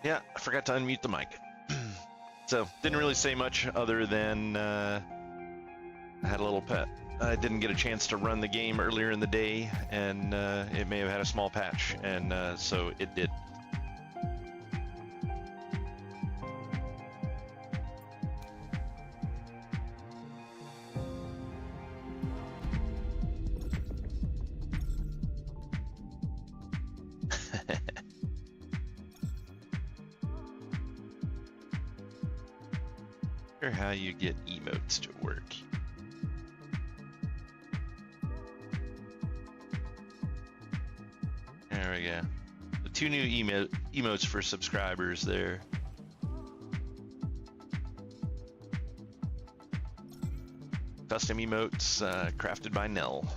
Yeah, I forgot to unmute the mic. So, didn't really say much other than I had a little pet. I didn't get a chance to run the game earlier in the day, and it may have had a small patch, and so it did. Or how you get emotes to work. There we go. The 2 new emotes for subscribers there. Custom emotes crafted by Nell.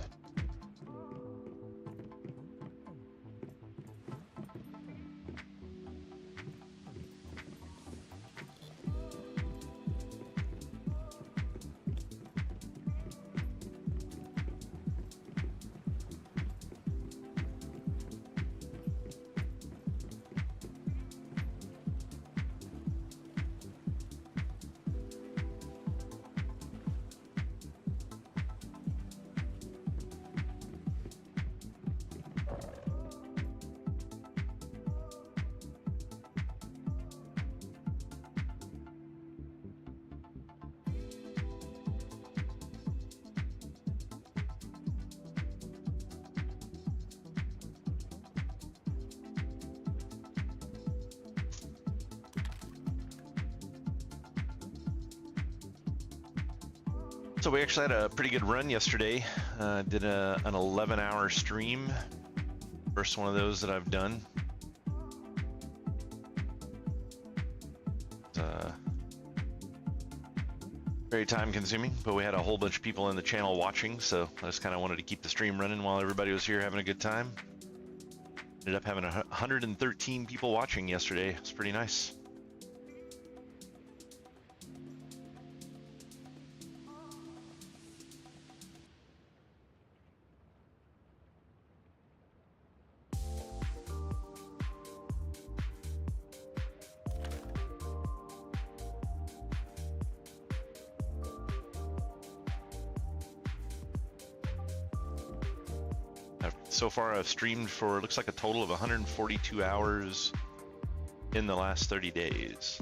So we actually had a pretty good run yesterday. Did an 11-hour stream. First one of those that I've done. Very time consuming, but we had a whole bunch of people in the channel watching, so I just kind of wanted to keep the stream running while everybody was here having a good time. Ended up having 113 people watching yesterday. It's pretty nice. So far I've streamed for, looks like a total of 142 hours in the last 30 days.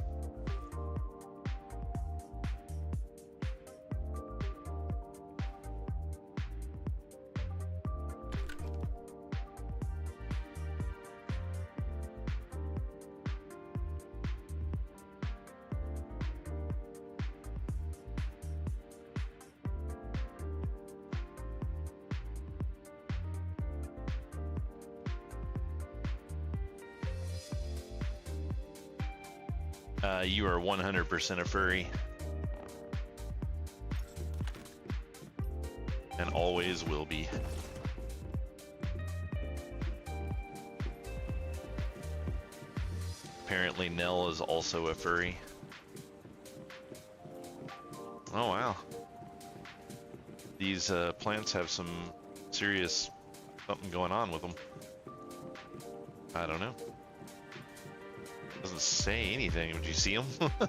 You are 100% a furry. And always will be. Apparently Nell is also a furry. Oh wow. These plants have some serious something going on with them. I don't know. Doesn't say anything. Would you see them? Yeah.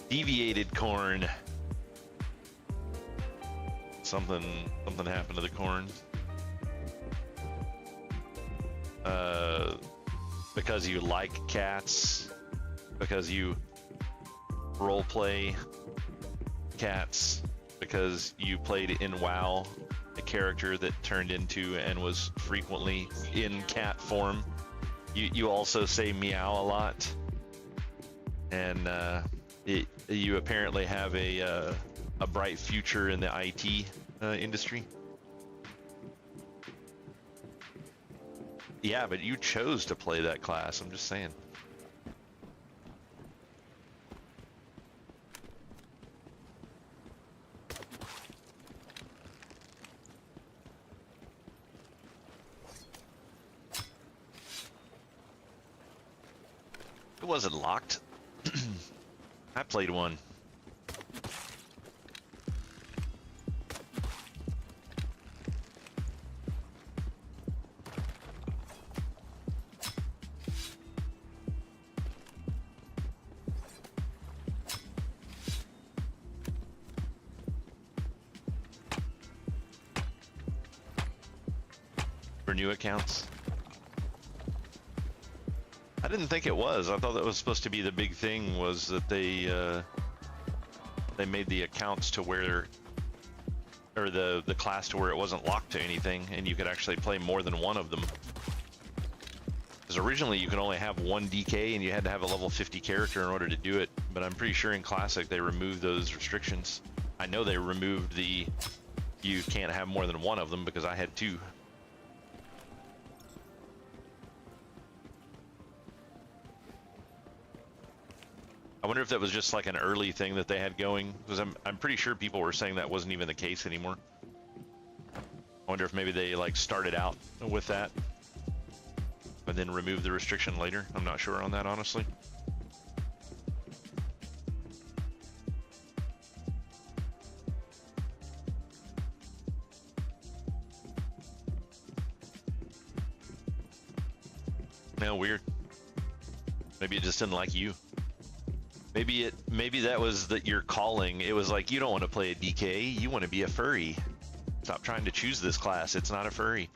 Deviated corn. Something happened to the corn. Because you like cats, because you roleplay cats, because you played in WoW a character that turned into and was frequently in cat form. You also say meow a lot, and you apparently have a bright future in the IT industry. Yeah, but you chose to play that class, I'm just saying. It wasn't locked. I played one. for new accounts? I didn't think it was. I thought that was supposed to be the big thing, was that they made the accounts to where, or the class to where it wasn't locked to anything, and you could actually play more than one of them. Because originally you could only have one DK, and you had to have a level 50 character in order to do it. But I'm pretty sure in Classic they removed those restrictions. I know they removed the you can't have more than one of them, because I had two. I wonder if that was just like an early thing that they had going, because I'm pretty sure people were saying that wasn't even the case anymore. I wonder if maybe they like started out with that and then removed the restriction later. I'm not sure on that, honestly. No, weird. Maybe it just didn't like you. Maybe that was that your calling. It was like, you don't want to play a DK, you want to be a furry. Stop trying to choose this class, it's not a furry.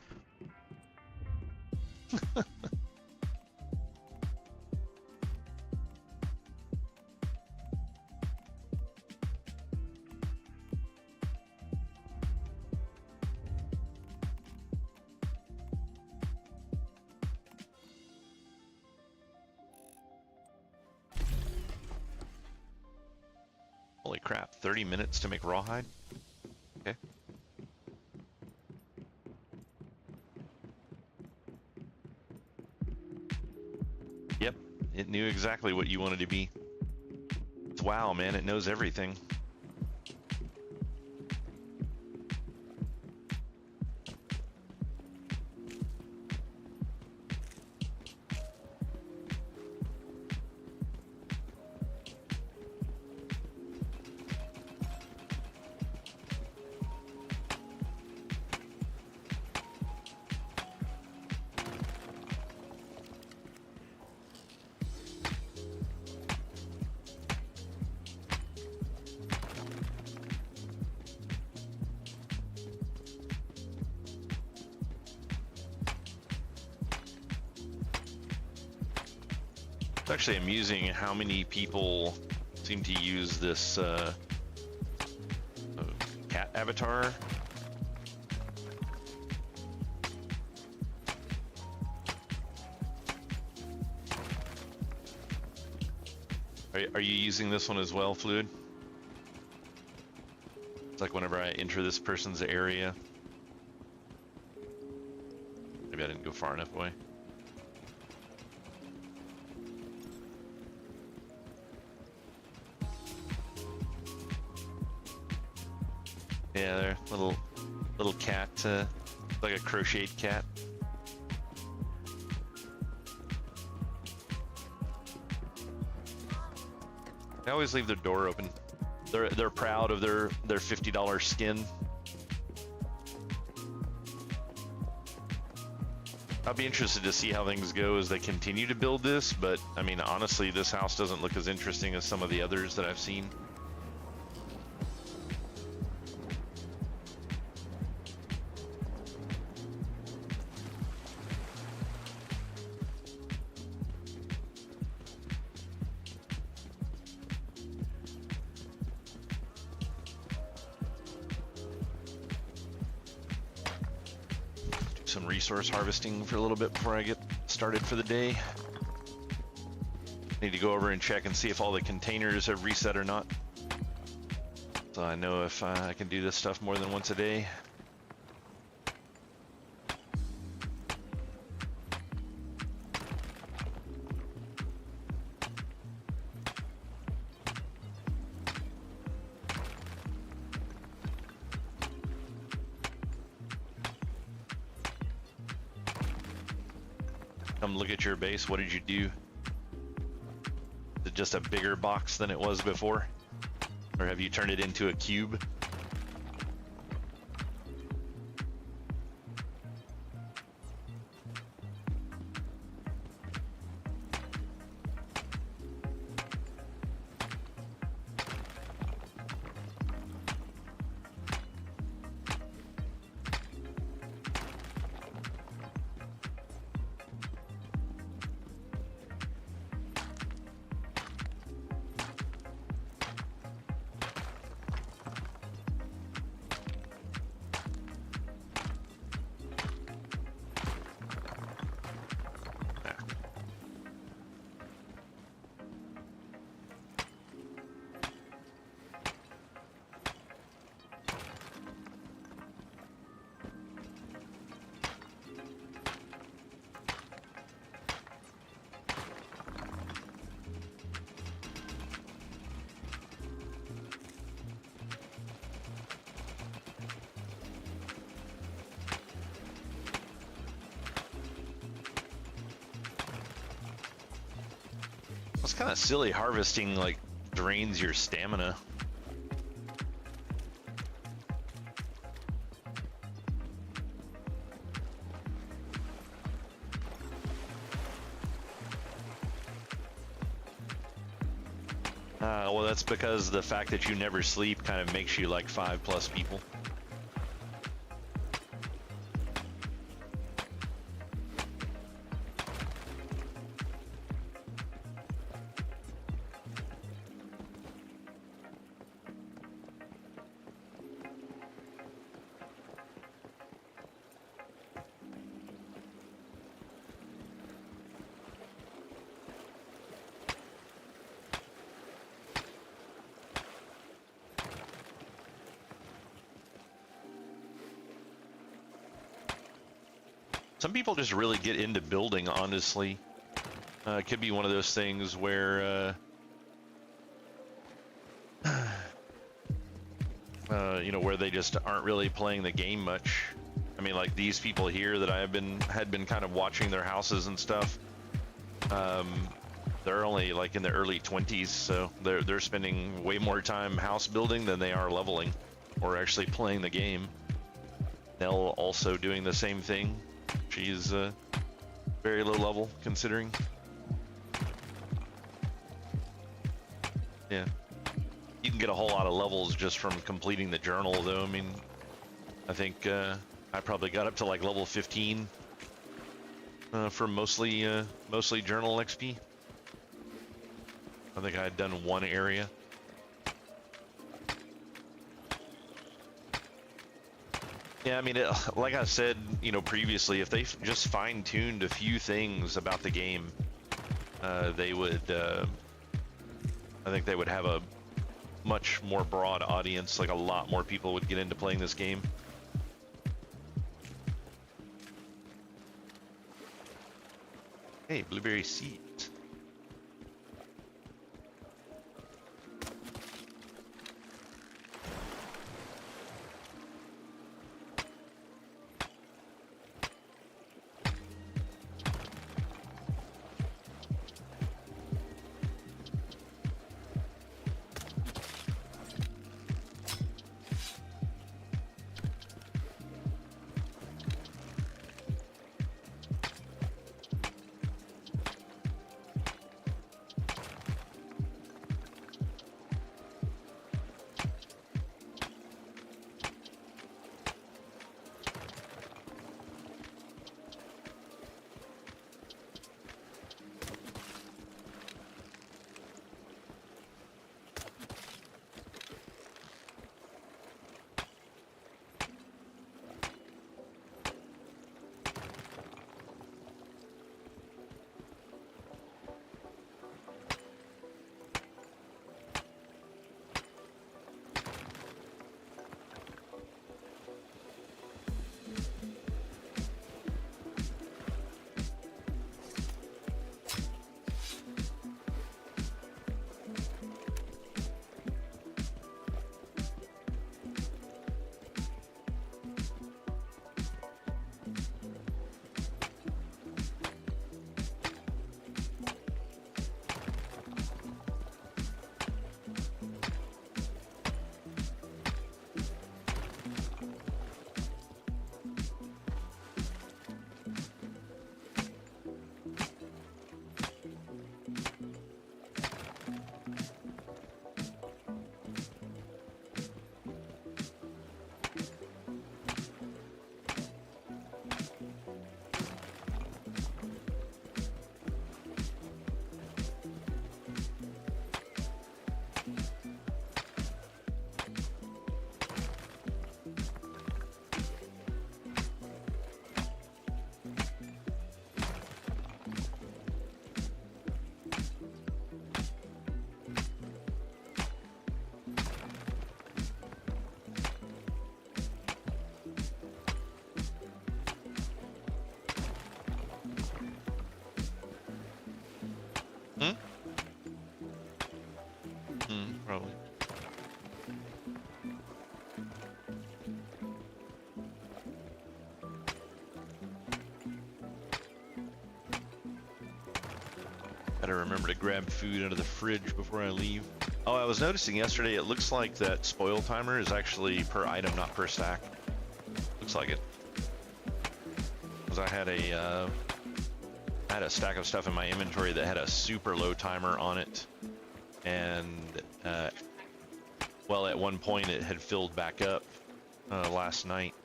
Holy crap, 30 minutes to make rawhide? Okay. Yep, it knew exactly what you wanted to be. It's WoW, man, it knows everything. It's actually amusing how many people seem to use this cat avatar. Are you using this one as well, Fluid? It's like whenever I enter this person's area. Maybe I didn't go far enough away. Yeah, they're little cat, like a crocheted cat. They always leave their door open. They're proud of their $50 skin. I'll be interested to see how things go as they continue to build this, but I mean, honestly, this house doesn't look as interesting as some of the others that I've seen. Some resource harvesting for a little bit before I get started for the day. Need to go over and check and see if all the containers have reset or not, so I know if I can do this stuff more than once a day. Come look at your base. What did you do? Is it just a bigger box than it was before? Or have you turned it into a cube? It's kind of silly harvesting like drains your stamina. Well, that's because the fact that you never sleep kind of makes you like 5+ people. Some people just really get into building, honestly. It could be one of those things where, you know, where they just aren't really playing the game much. I mean, like these people here that had been kind of watching their houses and stuff. They're only like in their early 20s, so they're spending way more time house building than they are leveling, or actually playing the game. Nell also doing the same thing. She's very low level considering. Yeah, you can get a whole lot of levels just from completing the journal, though. I mean, I think I probably got up to like level 15 for mostly journal XP. I think I had done one area. Yeah, I mean, like I said, you know, previously, if they just fine-tuned a few things about the game, they would, I think they would have a much more broad audience, like a lot more people would get into playing this game. Hey, blueberry seeds. Gotta remember to grab food out of the fridge before I leave. Oh, I was noticing yesterday, it looks like that spoil timer is actually per item, not per stack. Looks like it. Because I had a stack of stuff in my inventory that had a super low timer on it. And, well, at one point it had filled back up last night.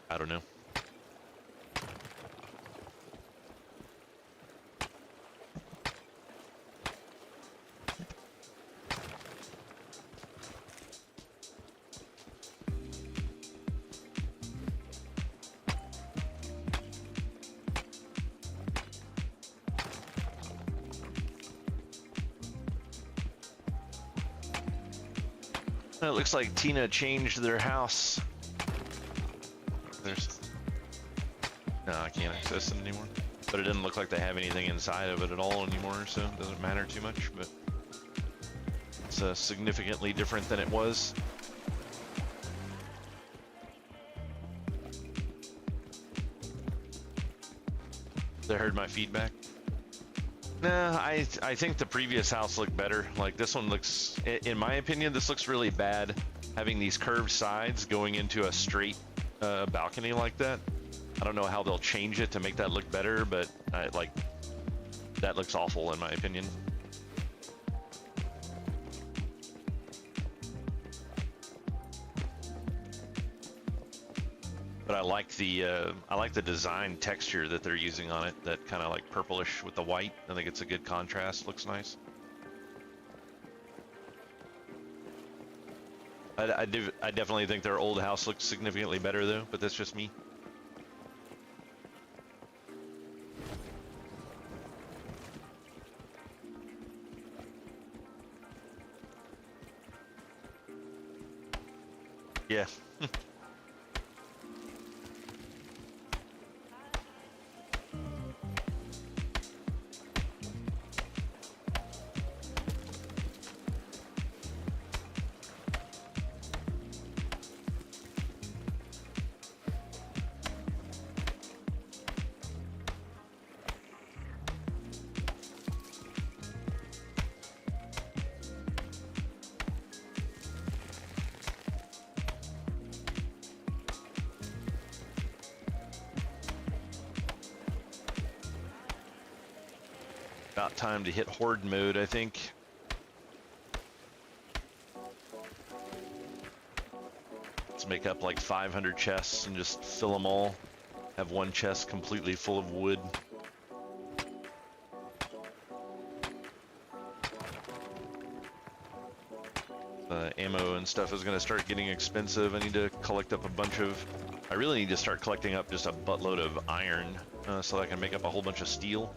I don't know. It looks like Tina changed their house. There's... No, I can't access it anymore. But it doesn't look like they have anything inside of it at all anymore, so it doesn't matter too much, but it's significantly different than it was. They heard my feedback? Nah, I think the previous house looked better. Like this one looks, in my opinion, this looks really bad. Having these curved sides going into a straight balcony like that. I don't know how they'll change it to make that look better, but like that looks awful in my opinion. But I like the design texture that they're using on it. That kind of like purplish with the white. I think it's a good contrast. Looks nice. I definitely think their old house looks significantly better though, but that's just me. Yeah. About time to hit horde mode, I think. Let's make up like 500 chests and just fill them all. Have one chest completely full of wood. Ammo and stuff is going to start getting expensive. I need to collect up a bunch of... I really need to start collecting up just a buttload of iron so I can make up a whole bunch of steel.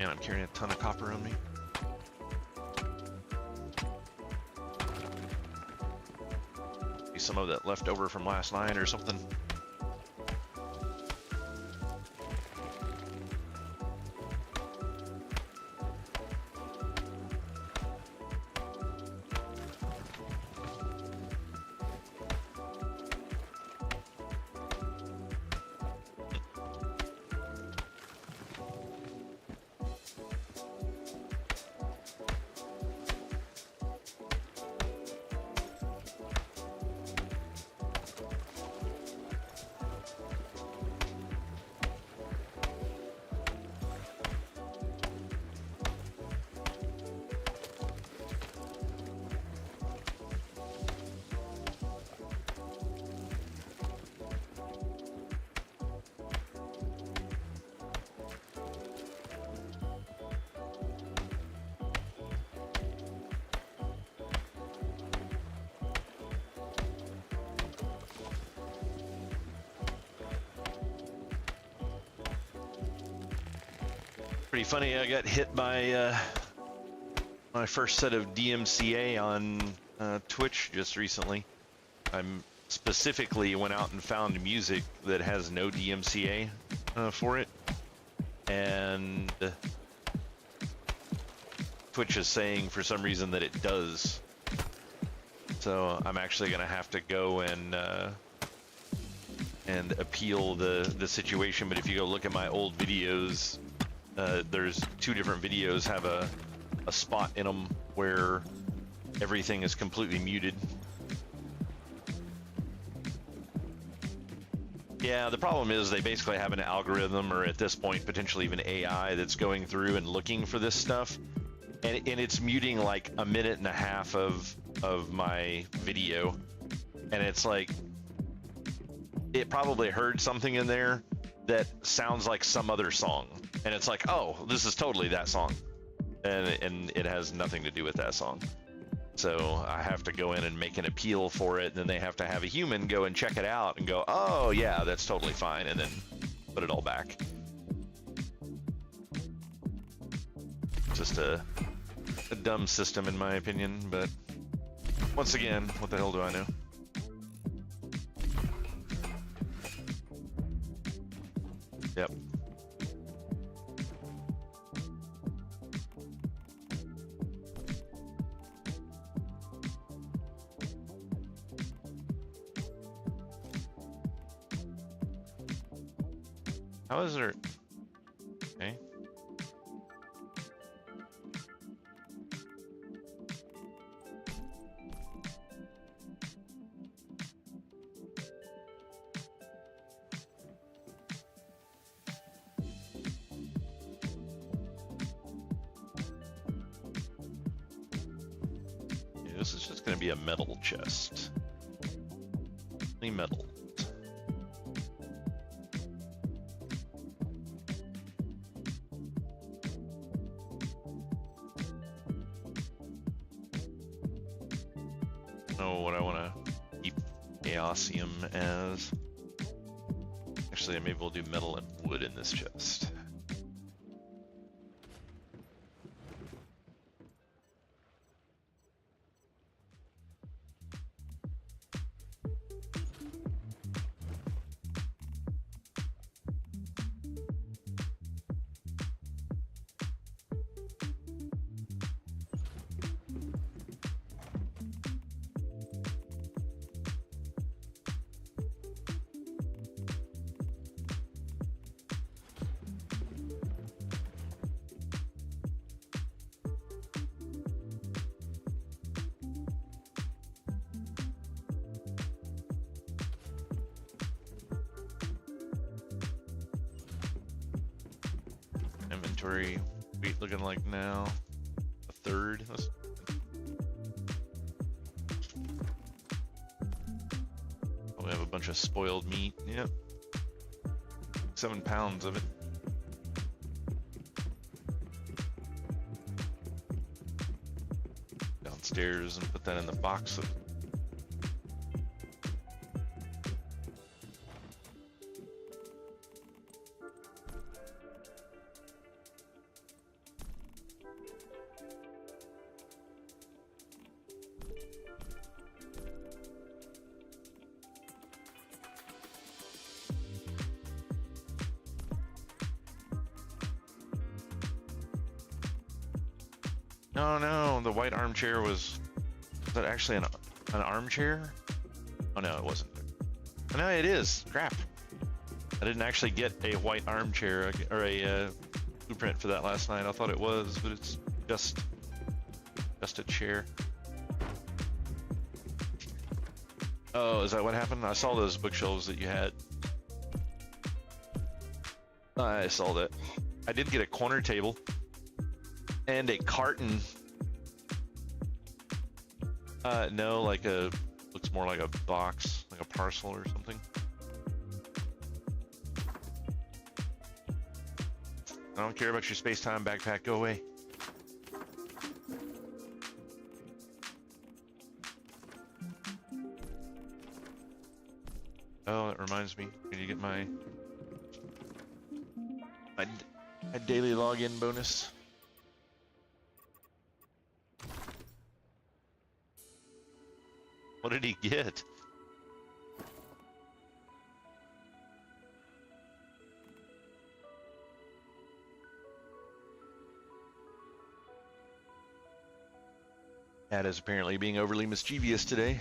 And I'm carrying a ton of copper on me. Maybe some of that left over from last night or something. Pretty funny. I got hit by my first set of DMCA on Twitch just recently. I'm specifically went out and found music that has no DMCA for it, and Twitch is saying for some reason that it does. So I'm actually gonna have to go and appeal the situation. But if you go look at my old videos, there's 2 different videos have a spot in them where everything is completely muted. Yeah, the problem is they basically have an algorithm, or at this point potentially even AI, that's going through and looking for this stuff, and it's muting like a minute and a half of my video, and it's like it probably heard something in there that sounds like some other song, and it's like, oh, this is totally that song, and it has nothing to do with that song. So I have to go in and make an appeal for it, and then they have to have a human go and check it out and go, oh yeah, that's totally fine, and then put it all back. Just a dumb system in my opinion, but once again, what the hell do I know? Yep. How is there? Okay. Yeah, this is just going to be a metal chest. Only metal. What I want to keep Chaosium as. Actually, maybe we'll do metal and wood in this chest. Inventory weight looking like now a third. We have a bunch of spoiled meat. Yep, 7 pounds of it. Downstairs and put that in the box. No, no, the white armchair was that actually an armchair? Oh no, it wasn't. Oh, no, it is. Crap. I didn't actually get a white armchair or a blueprint for that last night. I thought it was, but it's just a chair. Oh, is that what happened? I saw those bookshelves that you had. I saw that. I did get a corner table and a carton. No, like looks more like a box, like a parcel or something. I don't care about your space-time backpack, go away. Oh, that reminds me, I need to get my A daily login bonus. What did he get? Cat is apparently being overly mischievous today.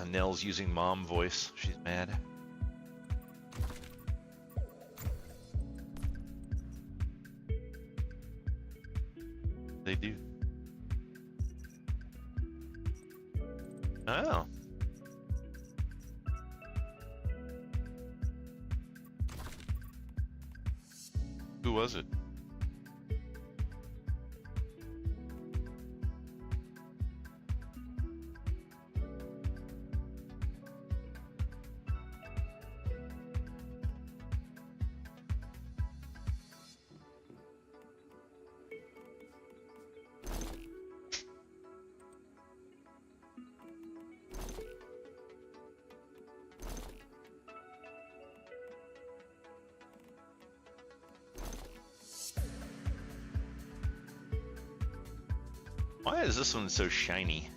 Nell's using mom voice. She's mad. They do. Oh. Who was it? Why is this one so shiny?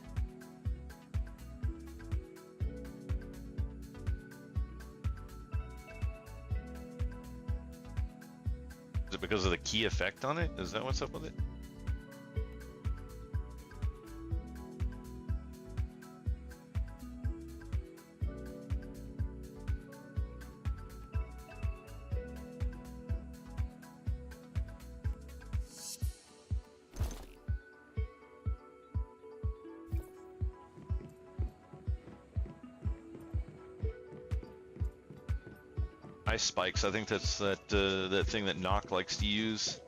Is it because of the key effect on it? Is that what's up with it? Ice spikes. I think that's that thing that Nock likes to use.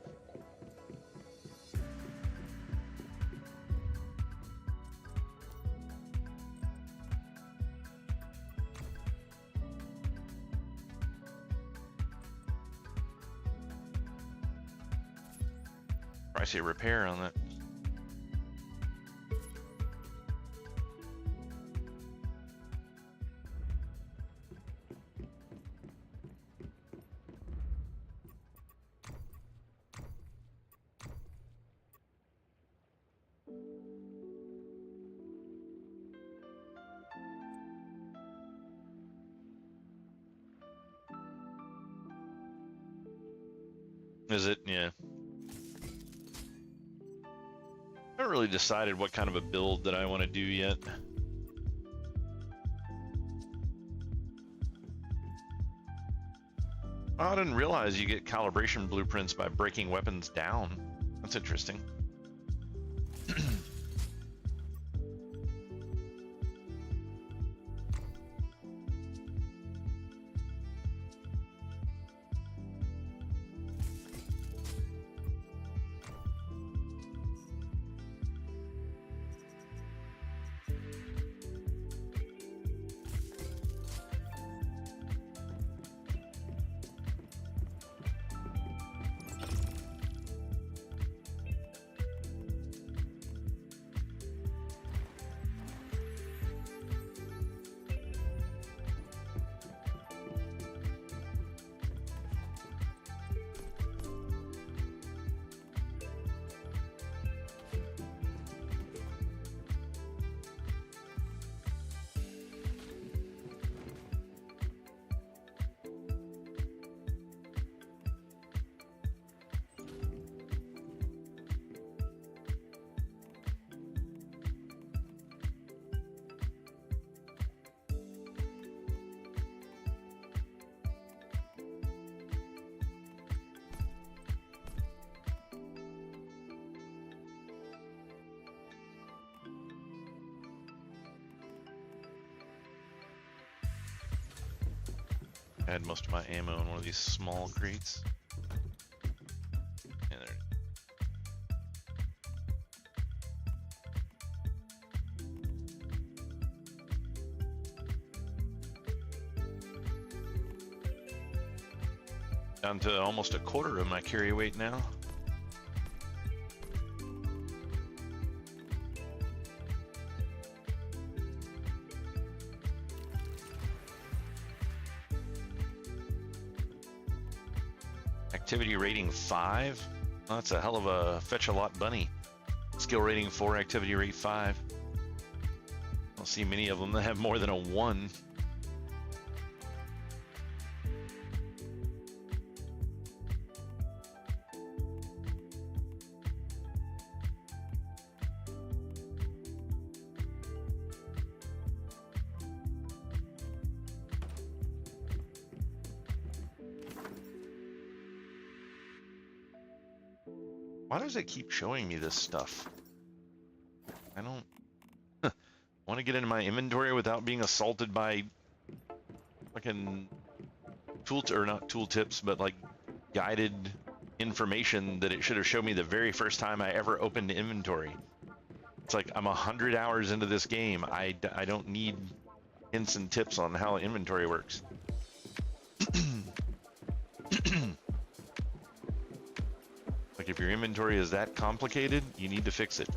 I see a repair on that. Is it? Yeah. I haven't really decided what kind of a build that I want to do yet. Oh, I didn't realize you get calibration blueprints by breaking weapons down. That's interesting. I had most of my ammo in one of these small crates. And there. Down to almost a quarter of my carry weight now. Activity rating 5. Oh, that's a hell of a fetch a lot bunny. Skill rating 4, activity rate 5. I don't see many of them that have more than a 1. Why does it keep showing me this stuff? I don't want to get into my inventory without being assaulted by fucking or not tooltips, but like guided information that it should have shown me the very first time I ever opened inventory. It's like I'm 100 hours into this game. I don't need hints and tips on how inventory works. Like if your inventory is that complicated, you need to fix it.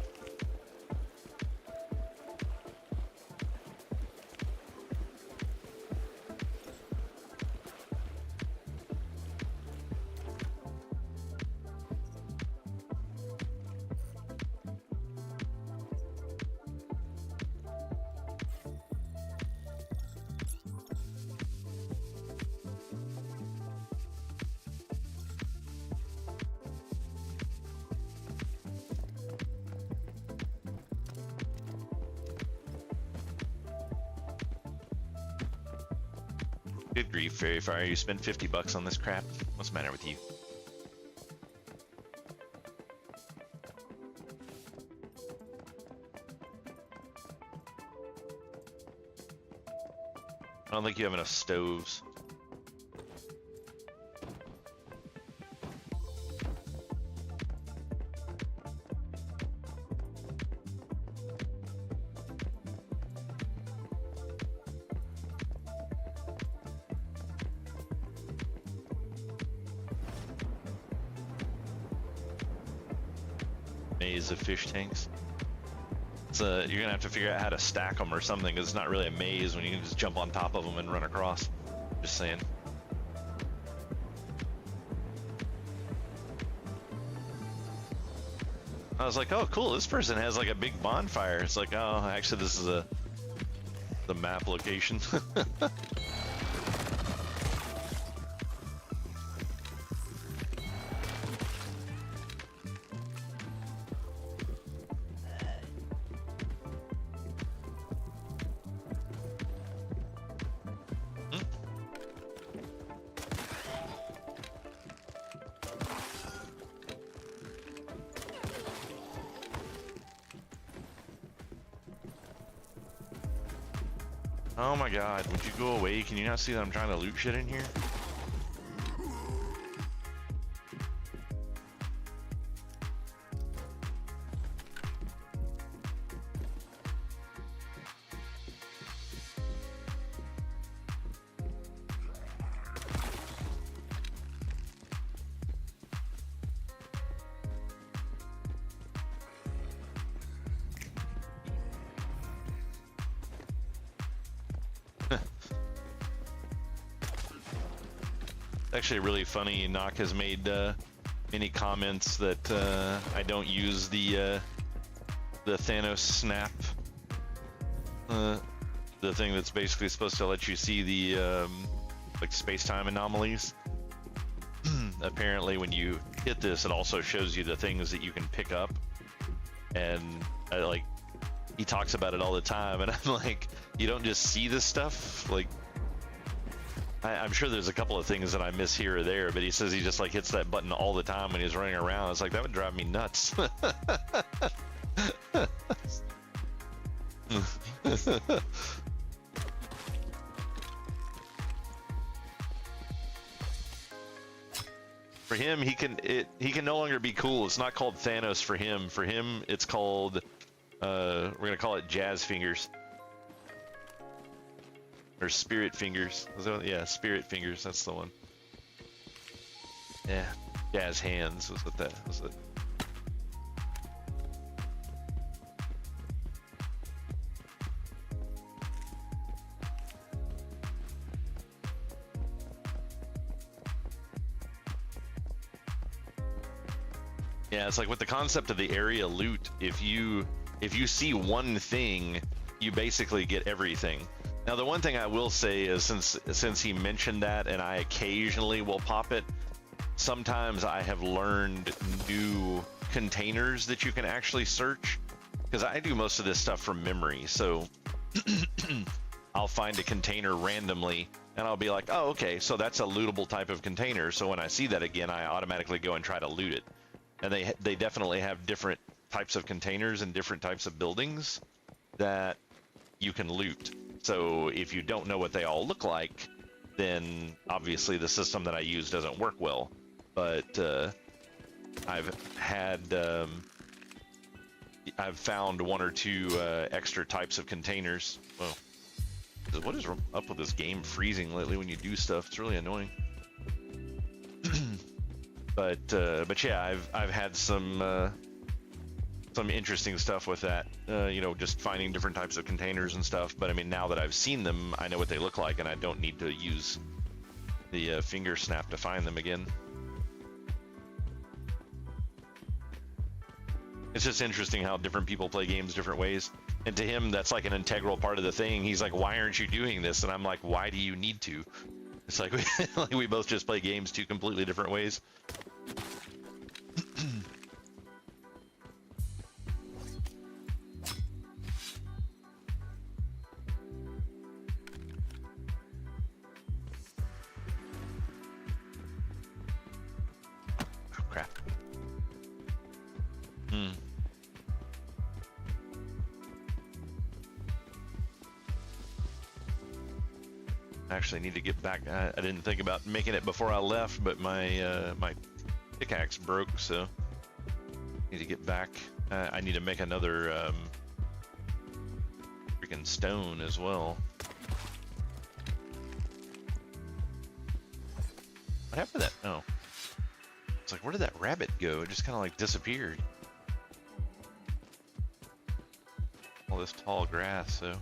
Good grief, Fairy Fire, you spent 50 bucks on this crap? What's the matter with you? I don't think you have enough stoves. Maze of fish tanks. You're gonna have to figure out how to stack them or something, because it's not really a maze when you can just jump on top of them and run across. Just saying. I was like, oh cool, this person has like a big bonfire. It's like, oh, actually this is the map location. Oh my god, would you go away? Can you not see that I'm trying to loot shit in here? Actually really funny. Nock has made many comments that I don't use the Thanos snap, the thing that's basically supposed to let you see the like space-time anomalies. Apparently when you hit this, it also shows you the things that you can pick up, and like he talks about it all the time, and I'm like, you don't just see this stuff? Like, I'm sure there's a couple of things that I miss here or there, but he says he just like hits that button all the time when he's running around. It's like, that would drive me nuts. For him, he can no longer be cool. It's not called Thanos for him. For him, it's called we're gonna call it Jazz Fingers. Or Spirit Fingers. Yeah, Spirit Fingers, that's the one. Yeah, Jazz Hands was what that was. It. Yeah, it's like with the concept of the area loot, if you see one thing, you basically get everything. Now, the one thing I will say is since he mentioned that, and I occasionally will pop it, sometimes I have learned new containers that you can actually search, because I do most of this stuff from memory. So I'll find a container randomly and I'll be like, oh, okay, so that's a lootable type of container. So when I see that again, I automatically go and try to loot it. And they definitely have different types of containers and different types of buildings that you can loot. So if you don't know what they all look like, then obviously the system that I use doesn't work well. But I've found one or two extra types of containers. Well, what is up with this game freezing lately when you do stuff? It's really annoying. But yeah, I've had some interesting stuff with that. You know, just finding different types of containers and stuff. But I mean, now that I've seen them, I know what they look like, and I don't need to use the finger snap to find them again. It's just interesting how different people play games different ways. And to him, that's like an integral part of the thing. He's like, why aren't you doing this? And I'm like, why do you need to? It's like we both just play games two completely different ways. Oh, crap. Actually need to get back. I didn't think about making it before I left, but my my pickaxe broke, so need to get back. I need to make another freaking stone as well. What happened to that? Oh, it's like, where did that rabbit go? It just kind of like disappeared. All this tall grass, so.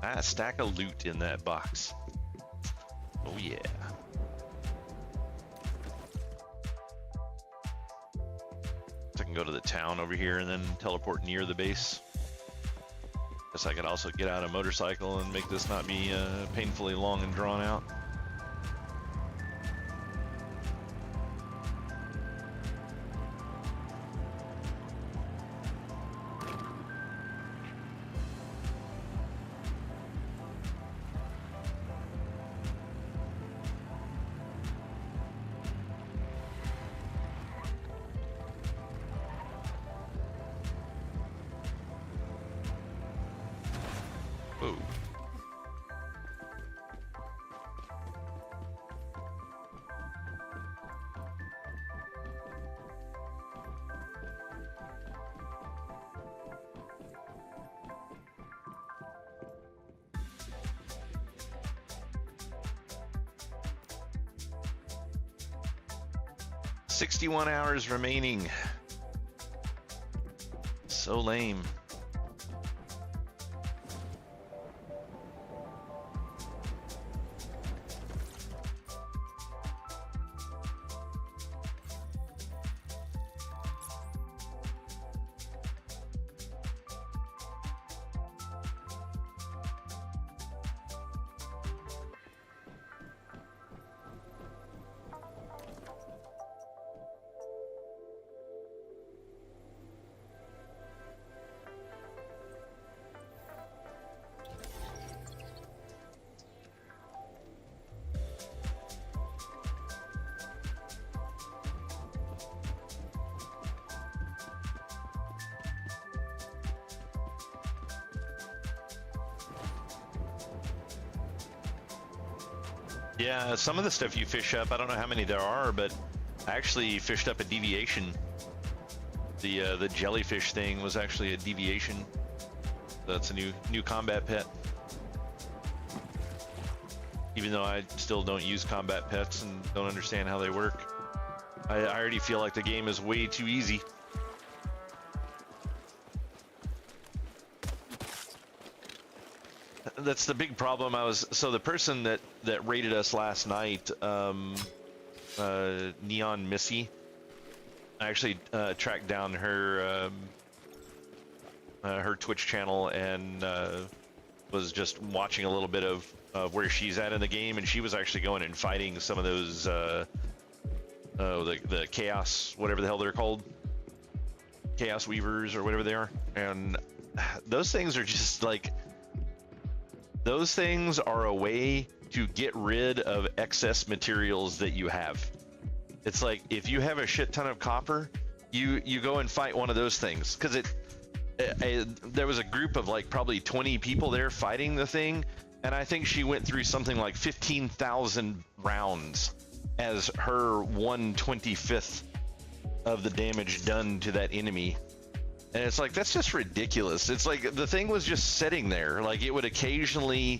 A stack of loot in that box. Oh yeah. So I can go to the town over here and then teleport near the base. Guess I could also get out a motorcycle and make this not be painfully long and drawn out. Whoa. "61 hours remaining." So lame. Yeah, some of the stuff you fish up, I don't know how many there are, but I actually fished up a deviation. The jellyfish thing was actually a deviation. That's a new combat pet. Even though I still don't use combat pets and don't understand how they work. I already feel like the game is way too easy. That's the big problem. So the person that raided us last night, Neon Missy, I actually tracked down her her Twitch channel and was just watching a little bit of where she's at in the game, and she was actually going and fighting some of those the chaos, whatever the hell they're called, chaos weavers or whatever they are, and those things are just like, those things are a way to get rid of excess materials that you have. It's like, if you have a shit ton of copper, you go and fight one of those things, because there was a group of like probably 20 people there fighting the thing, and I think she went through something like 15,000 rounds as her 1/25th of the damage done to that enemy. And it's like, that's just ridiculous. It's like the thing was just sitting there. Like, it would occasionally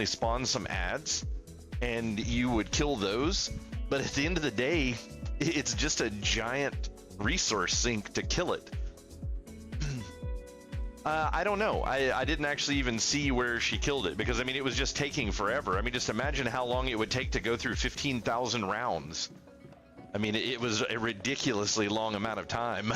spawn some ads, and you would kill those. But at the end of the day, it's just a giant resource sink to kill it. I don't know. I didn't actually even see where she killed it, because I mean, it was just taking forever. I mean, just imagine how long it would take to go through 15,000 rounds. I mean, it was a ridiculously long amount of time.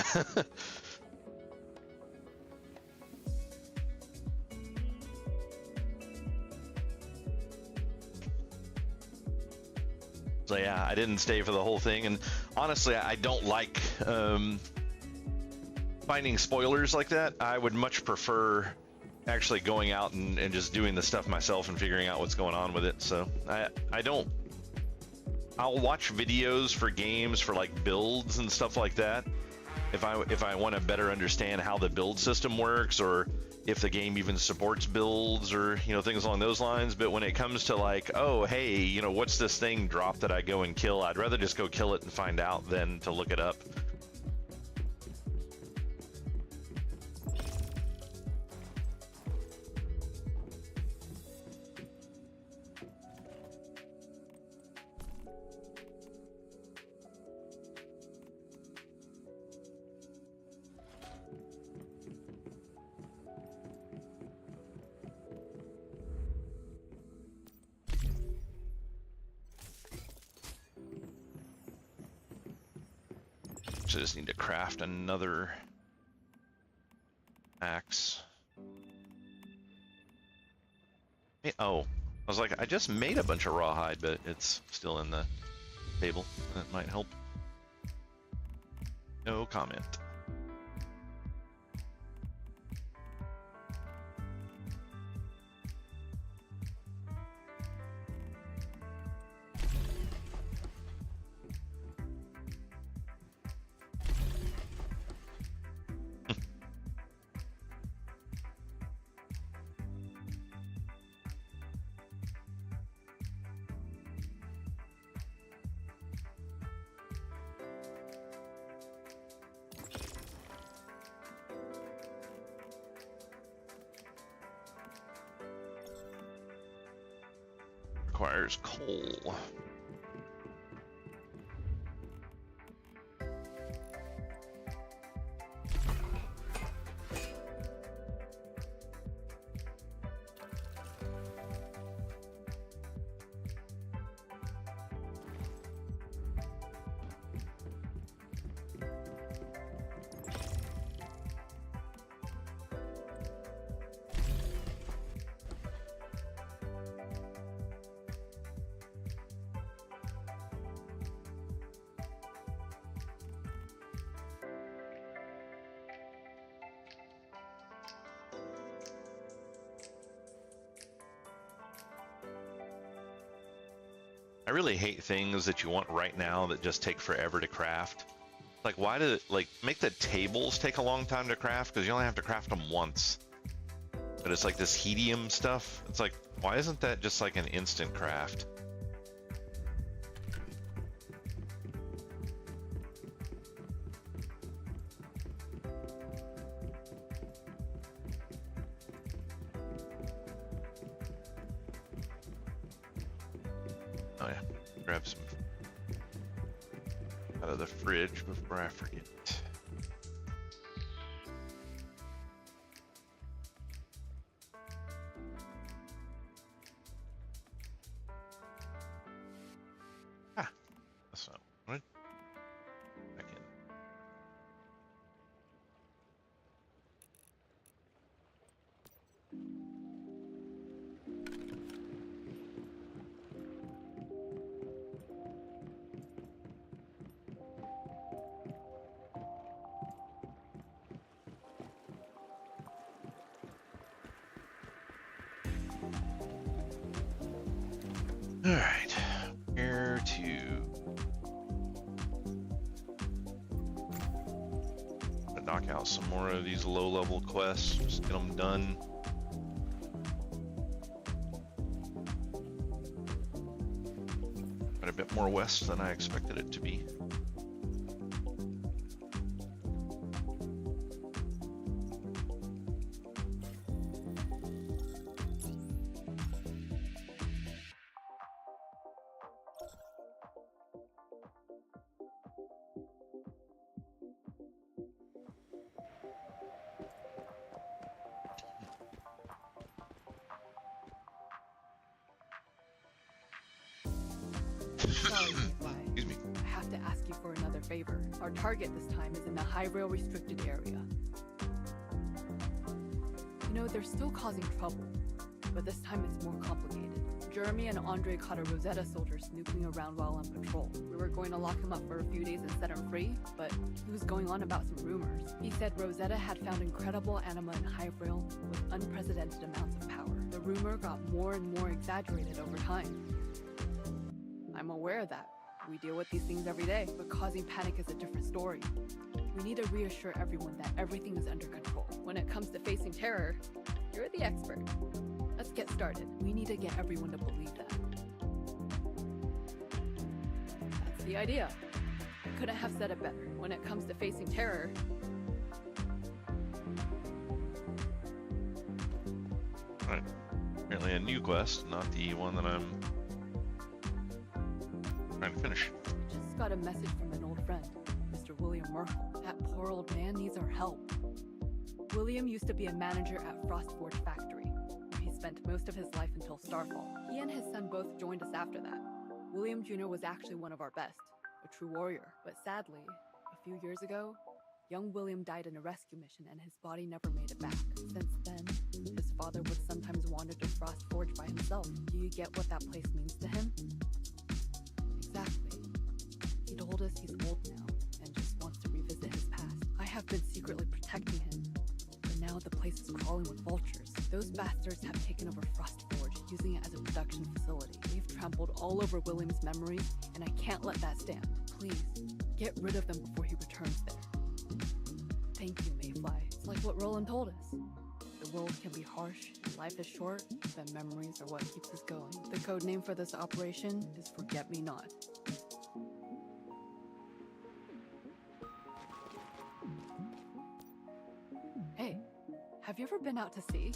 So yeah, I didn't stay for the whole thing, and honestly, I don't like finding spoilers like that. I would much prefer actually going out and just doing the stuff myself and figuring out what's going on with it. So I'll watch videos for games for like builds and stuff like that if I want to better understand how the build system works, or if the game even supports builds, or things along those lines. But when it comes to like, oh hey, what's this thing drop that I go and kill, I'd rather just go kill it and find out than to look it up. I just need to craft another axe. Oh, I was like, I just made a bunch of rawhide, but it's still in the table. That might help. No comment. Requires coal. I really hate things that you want right now that just take forever to craft. Like, why did it, like, make the tables take a long time to craft? Because you only have to craft them once. but it's like this helium stuff. It's like, why isn't that just like an instant craft? Oh yeah, grab some out of the fridge before I forget. Ah, that's not what. Back in. All right, where to? Knock out some more of these low-level quests, just get them done. Quite a bit more west than I expected it to be. Sorry, Fly. Excuse me. I have to ask you for another favor. Our target this time is in the high rail restricted area. You know, they're still causing trouble, but this time it's more complicated. Jeremy and Andre caught a Rosetta soldier snooping around while on patrol. We were going to lock him up for a few days and set him free, but he was going on about some rumors. He said Rosetta had found incredible anima in high rail with unprecedented amounts of power. The rumor got more and more exaggerated over time. I'm aware of that. We deal with these things every day, but causing panic is a different story. We need to reassure everyone that everything is under control. When it comes to facing terror, you're the expert. Let's get started. We need to get everyone to believe that. That's the idea. I couldn't have said it better. When it comes to facing terror, Alright. Apparently a new quest, not the one that I'm trying to finish. just got a message from an old friend, Mr. William Merkel. That poor old man needs our help. William used to be a manager at Frostforge Factory, where he spent most of his life until Starfall. He and his son both joined us after that. William Jr. was actually one of our best, a true warrior. But sadly, a few years ago, young William died in a rescue mission and his body never made it back. Since then, his father would sometimes wander to Frostforge by himself. Do you get what that place means to him? Exactly. He told us he's old now and just wants to revisit his past. I have been secretly protecting him, but now the place is crawling with vultures. Those bastards have taken over Frostforge, using it as a production facility. They've trampled all over William's memories, and I can't let that stand. Please, get rid of them before he returns there. Thank you, Mayfly. It's like what Roland told us. The world can be harsh, and life is short, but memories are what keeps us going. The code name for this operation is Forget-Me-Not. Hey, have you ever been out to sea?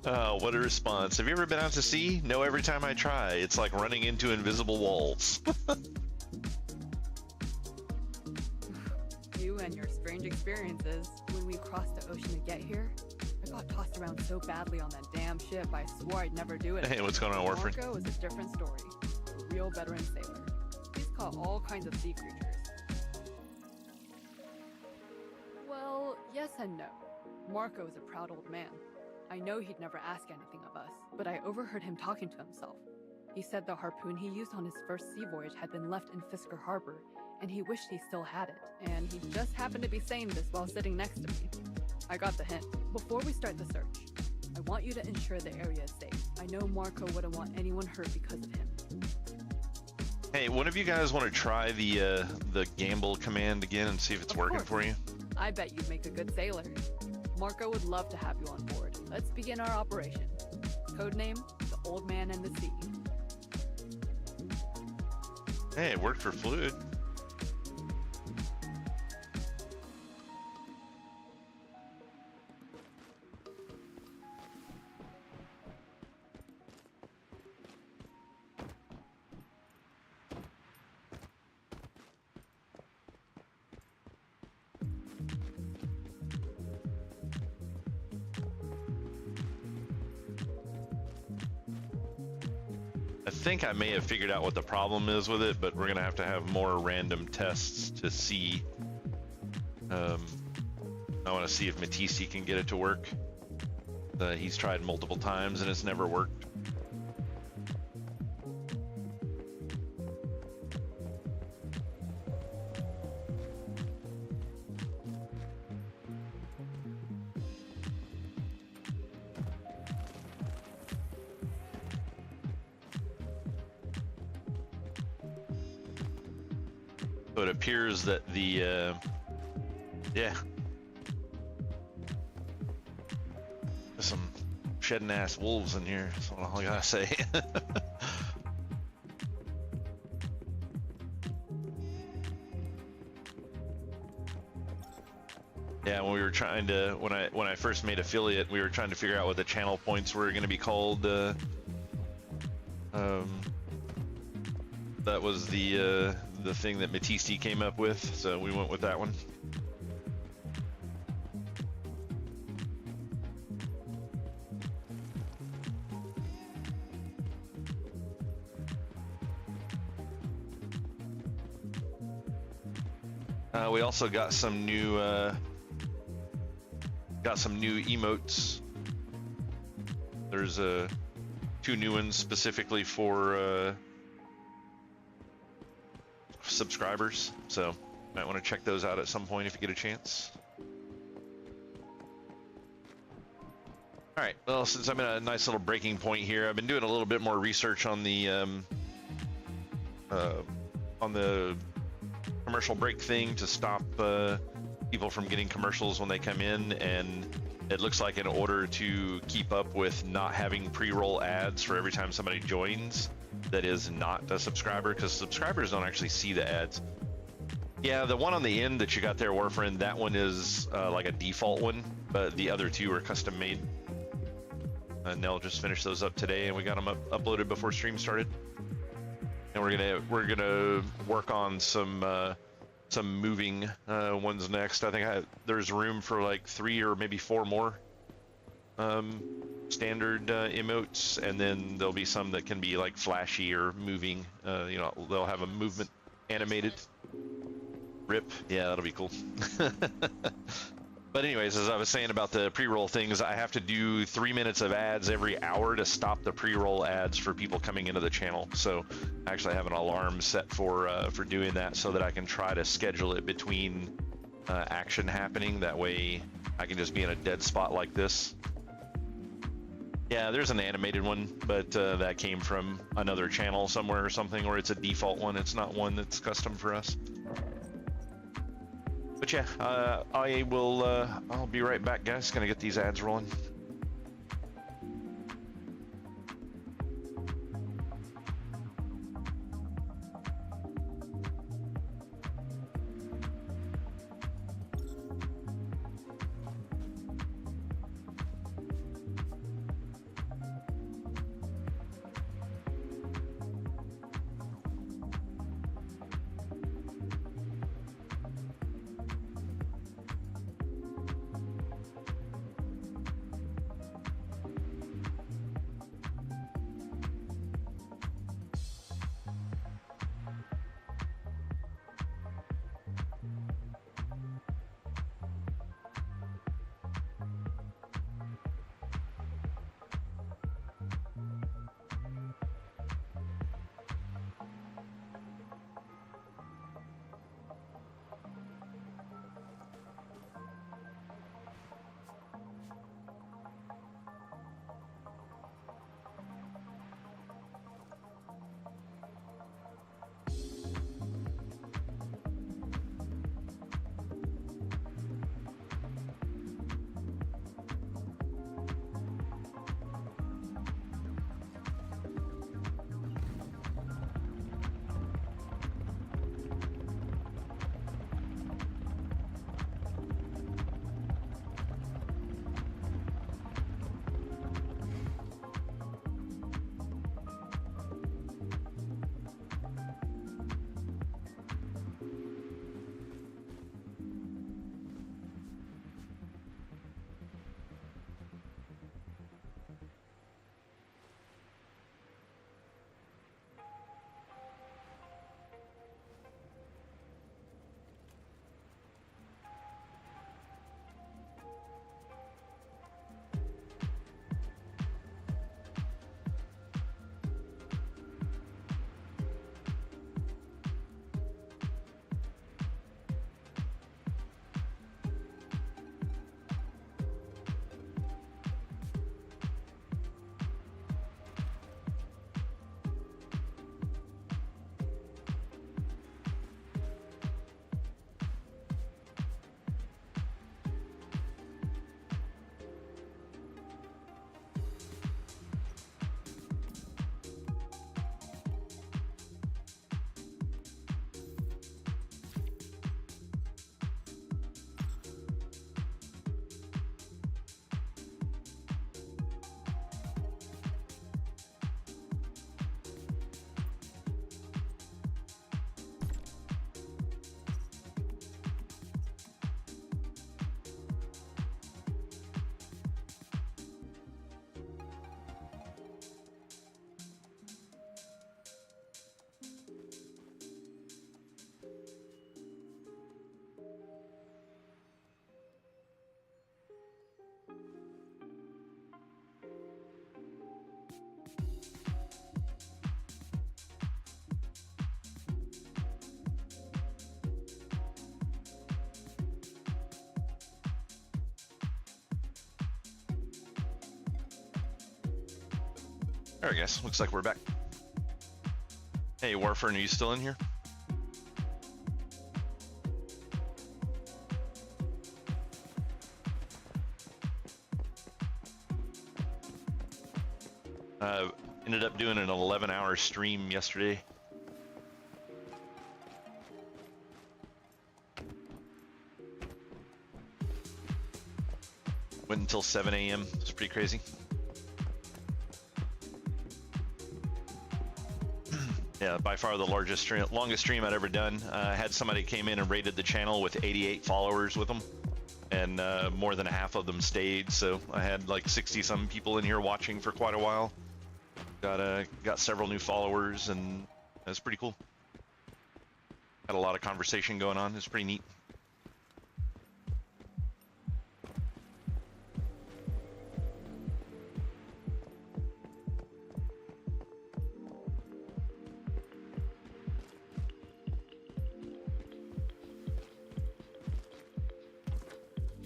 Oh, what a response. Have you ever been out to sea? No, every time I try. It's like running into invisible walls. You and your strange experiences. When we crossed the ocean to get here, I got tossed around so badly on that damn ship, I swore I'd never do it. Hey, what's going on, Warford? Marco is a different story. A real veteran sailor. He's caught all kinds of sea creatures. Well, yes and no. Marco is a proud old man. I know he'd never ask anything of us, but I overheard him talking to himself. He said the harpoon he used on his first sea voyage had been left in Fisker Harbor, and he wished he still had it. And he just happened to be saying this while sitting next to me. I got the hint. Before we start the search, I want you to ensure the area is safe. I know Marco wouldn't want anyone hurt because of him. Hey, one of you guys want to try the gamble command again and see if it's Of working course. for you? I bet you'd make a good sailor. Marco would love to have you on board. Let's begin our operation. Codename, the Old Man and the Sea. Hey, it worked for Fluid. I think I may have figured out what the problem is with it, but we're gonna have to have more random tests to see. I want to see if Matisse can get it to work. He's tried multiple times and it's never worked. So it appears that the, yeah. There's some shedding ass wolves in here, that's all I gotta say. Yeah, when we were trying to, when I first made affiliate, we were trying to figure out what the channel points were gonna be called. That was the thing that Matisse came up with, so we went with that one. We also got some new emotes. There's two new ones specifically for subscribers, so might want to check those out at some point if you get a chance. All right, well, since I'm in a nice little breaking point here, I've been doing a little bit more research on the commercial break thing to stop people from getting commercials when they come in, and it looks like in order to keep up with not having pre-roll ads for every time somebody joins that is not a subscriber, because subscribers don't actually see the ads. Yeah, the one on the end that you got there, Warfriend, that one is like a default one, but the other two are custom made. Nell just finished those up today, and we got them uploaded before stream started. And we're gonna work on some moving ones next. I think there's room for like 3 or maybe 4 more standard emotes, and then there'll be some that can be like flashy or moving. You know, they'll have a movement animated. Rip, yeah, that'll be cool. But anyways, as I was saying about the pre-roll things, I have to do 3 minutes of ads every hour to stop the pre-roll ads for people coming into the channel. So I actually have an alarm set for doing that, so that I can try to schedule it between action happening. That way I can just be in a dead spot like this. Yeah, there's an animated one, but that came from another channel somewhere or something, or it's a default one. It's not one that's custom for us. But yeah, I'll be right back, guys. Gonna get these ads rolling. There, I guess. Looks like we're back. Hey, Warfern, are you still in here? Ended up doing an 11-hour stream yesterday. Went until 7 a.m. It's pretty crazy. Yeah, by far the longest stream I'd ever done. Had somebody came in and raided the channel with 88 followers with them, and more than half of them stayed. So I had like 60-some people in here watching for quite a while. Got several new followers, and that's pretty cool. Had a lot of conversation going on. It's pretty neat.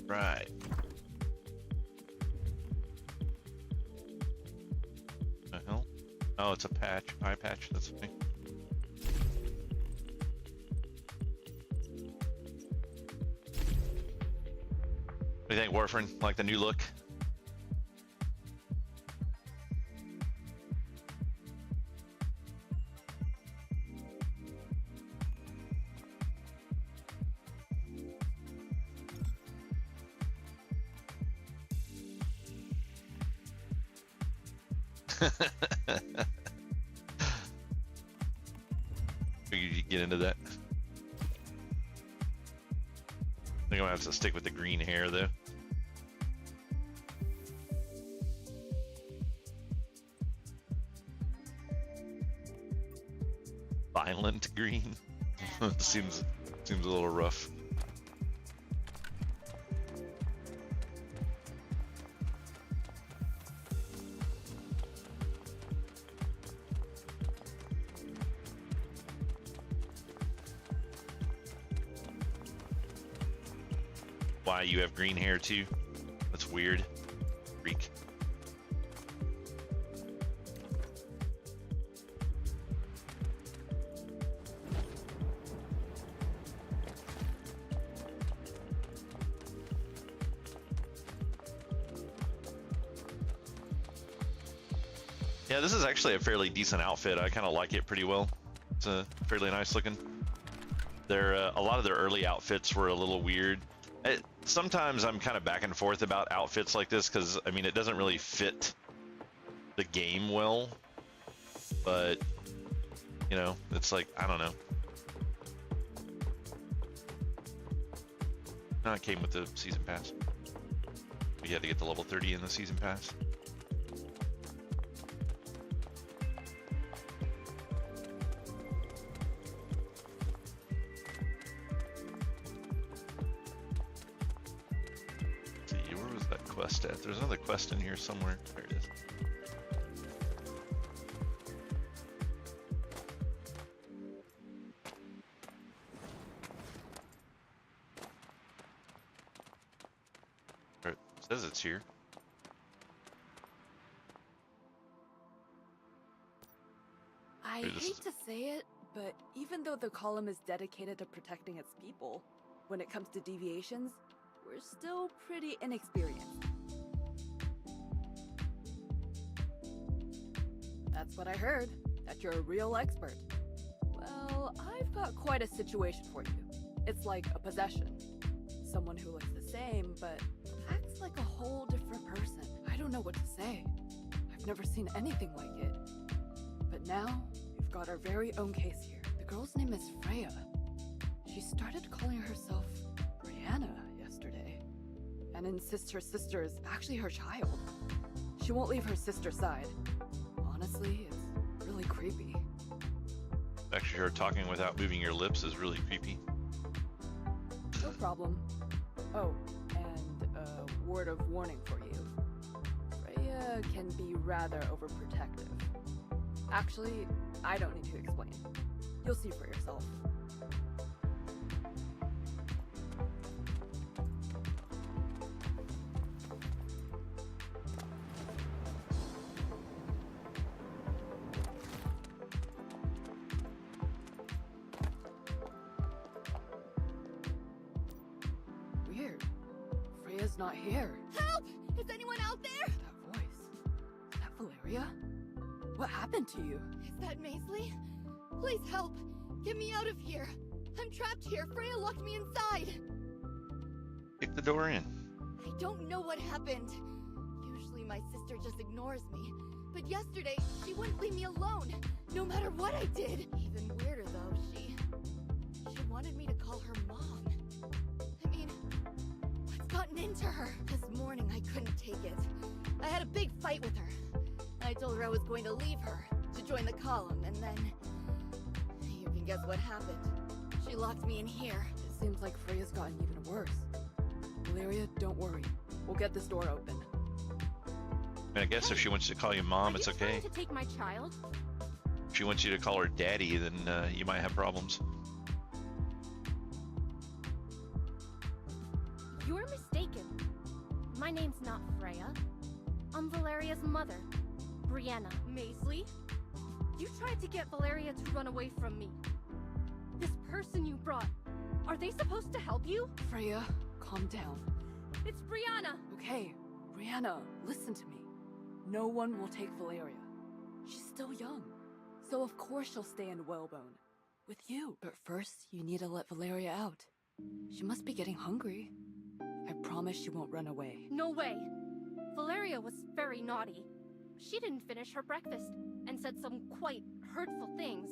Right. The hell? Oh, it's a patch. Eye patch. That's funny. What do you think, Warfren? Like the new look? Figured you'd get into that. I think I'm gonna have to stick with the green hair though. Violent green. seems a little rough. Why, you have green hair too? That's weird. Freak. Yeah, this is actually a fairly decent outfit. I kind of like it pretty well. It's fairly nice looking. A lot of their early outfits were a little weird. Sometimes I'm kind of back and forth about outfits like this because, I mean, it doesn't really fit the game well. But, you know, it's like, I don't know. No, it came with the season pass. We had to get to level 30 in the season pass. Quest at. There's another quest in here somewhere. There it is. It says it's here. I hate to say it, but even though the column is dedicated to protecting its people, when it comes to deviations, we're still pretty inexperienced. That's what I heard, that you're a real expert. Well, I've got quite a situation for you. It's like a possession. Someone who looks the same, but acts like a whole different person. I don't know what to say. I've never seen anything like it. But now, we've got our very own case here. The girl's name is Freya. She started calling herself Brianna yesterday, and insists her sister is actually her child. She won't leave her sister's side. Honestly, it's really creepy. Actually, her talking without moving your lips is really creepy. No problem. Oh, and a word of warning for you. Freya can be rather overprotective. Actually, I don't need to explain. You'll see for yourself. not here. Help! Is anyone out there? That voice. Is that Valeria? What happened to you? Is that Maisley? Please help! Get me out of here! I'm trapped here. Freya locked me inside. Kick the door in. I don't know what happened. Usually my sister just ignores me. But yesterday, she wouldn't leave me alone, no matter what I did. Even weirder though, she wanted me to call her mom. I mean, what's gotten into her? This morning I couldn't take it. I had a big fight with her. I told her I was going to leave her, to join the column, and then... You can guess what happened. She locked me in here. It seems like Freya's gotten even worse. Valeria, don't worry. We'll get this door open. I guess if she wants to call you mom, it's okay. Are you trying to take my child? If she wants you to call her daddy, then you might have problems. You're mistaken. My name's not Freya. I'm Valeria's mother, Brianna. Maisley? You tried to get Valeria to run away from me. This person you brought, are they supposed to help you? Freya, calm down. It's Brianna! Okay, Brianna, listen to me. No one will take Valeria. She's still young. So of course she'll stay in Whalebone. With you. But first, you need to let Valeria out. She must be getting hungry. I promise she won't run away. No way. Valeria was very naughty. She didn't finish her breakfast and said some quite hurtful things.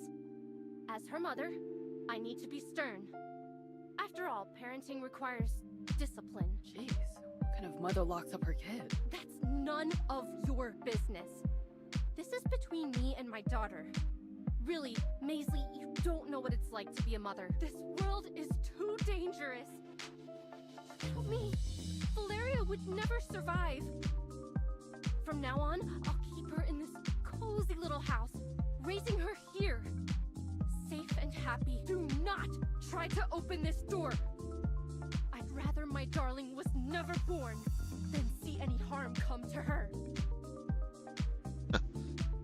As her mother, I need to be stern. After all, parenting requires discipline. Jeez, what kind of mother locks up her kid? That's none of your business. This is between me and my daughter. Really, Maisley, you don't know what it's like to be a mother. This world is too dangerous. Help me. Valeria would never survive. From now on, I'll keep her in this cozy little house, raising her here. Safe and happy. Do not try to open this door. I'd rather my darling was never born than see any harm come to her.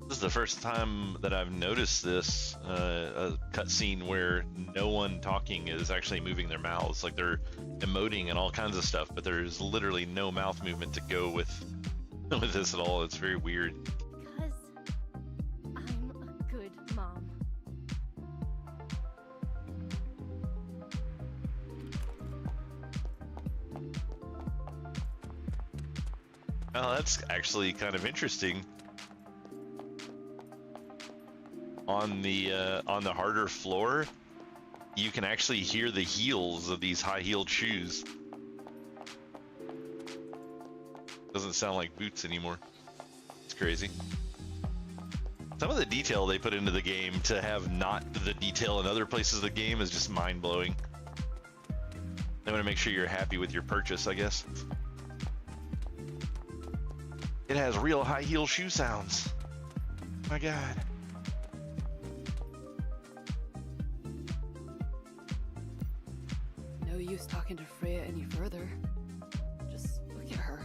This is the first time that I've noticed this, a cutscene where no one talking is actually moving their mouths. Like they're emoting and all kinds of stuff, but there's literally no mouth movement to go with this at all. It's very weird. Because I'm a good mom. Well, that's actually kind of interesting. On the harder floor, you can actually hear the heels of these high-heeled shoes. Doesn't sound like boots anymore. It's crazy. Some of the detail they put into the game to have not the detail in other places of the game is just mind-blowing. They want to make sure you're happy with your purchase, I guess. It has real high-heel shoe sounds. My God. No use talking to Freya any further. Just look at her.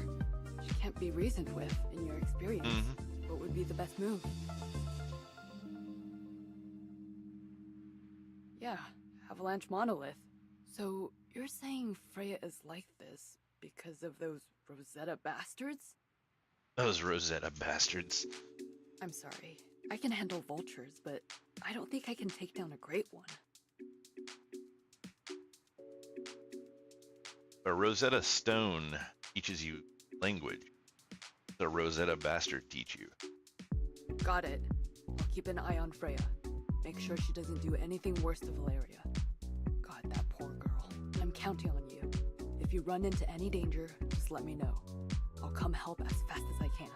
She can't be reasoned with, in your experience. What would be the best move? Yeah, Avalanche Monolith. So, you're saying Freya is like this because of those Rosetta bastards? Those Rosetta bastards. I'm sorry. I can handle vultures, but I don't think I can take down a great one. A Rosetta Stone teaches you language. The Rosetta Bastard teach you. Got it. I'll keep an eye on Freya. Make sure she doesn't do anything worse to Valeria. God, that poor girl. I'm counting on you. If you run into any danger, just let me know. I'll come help as fast as I can.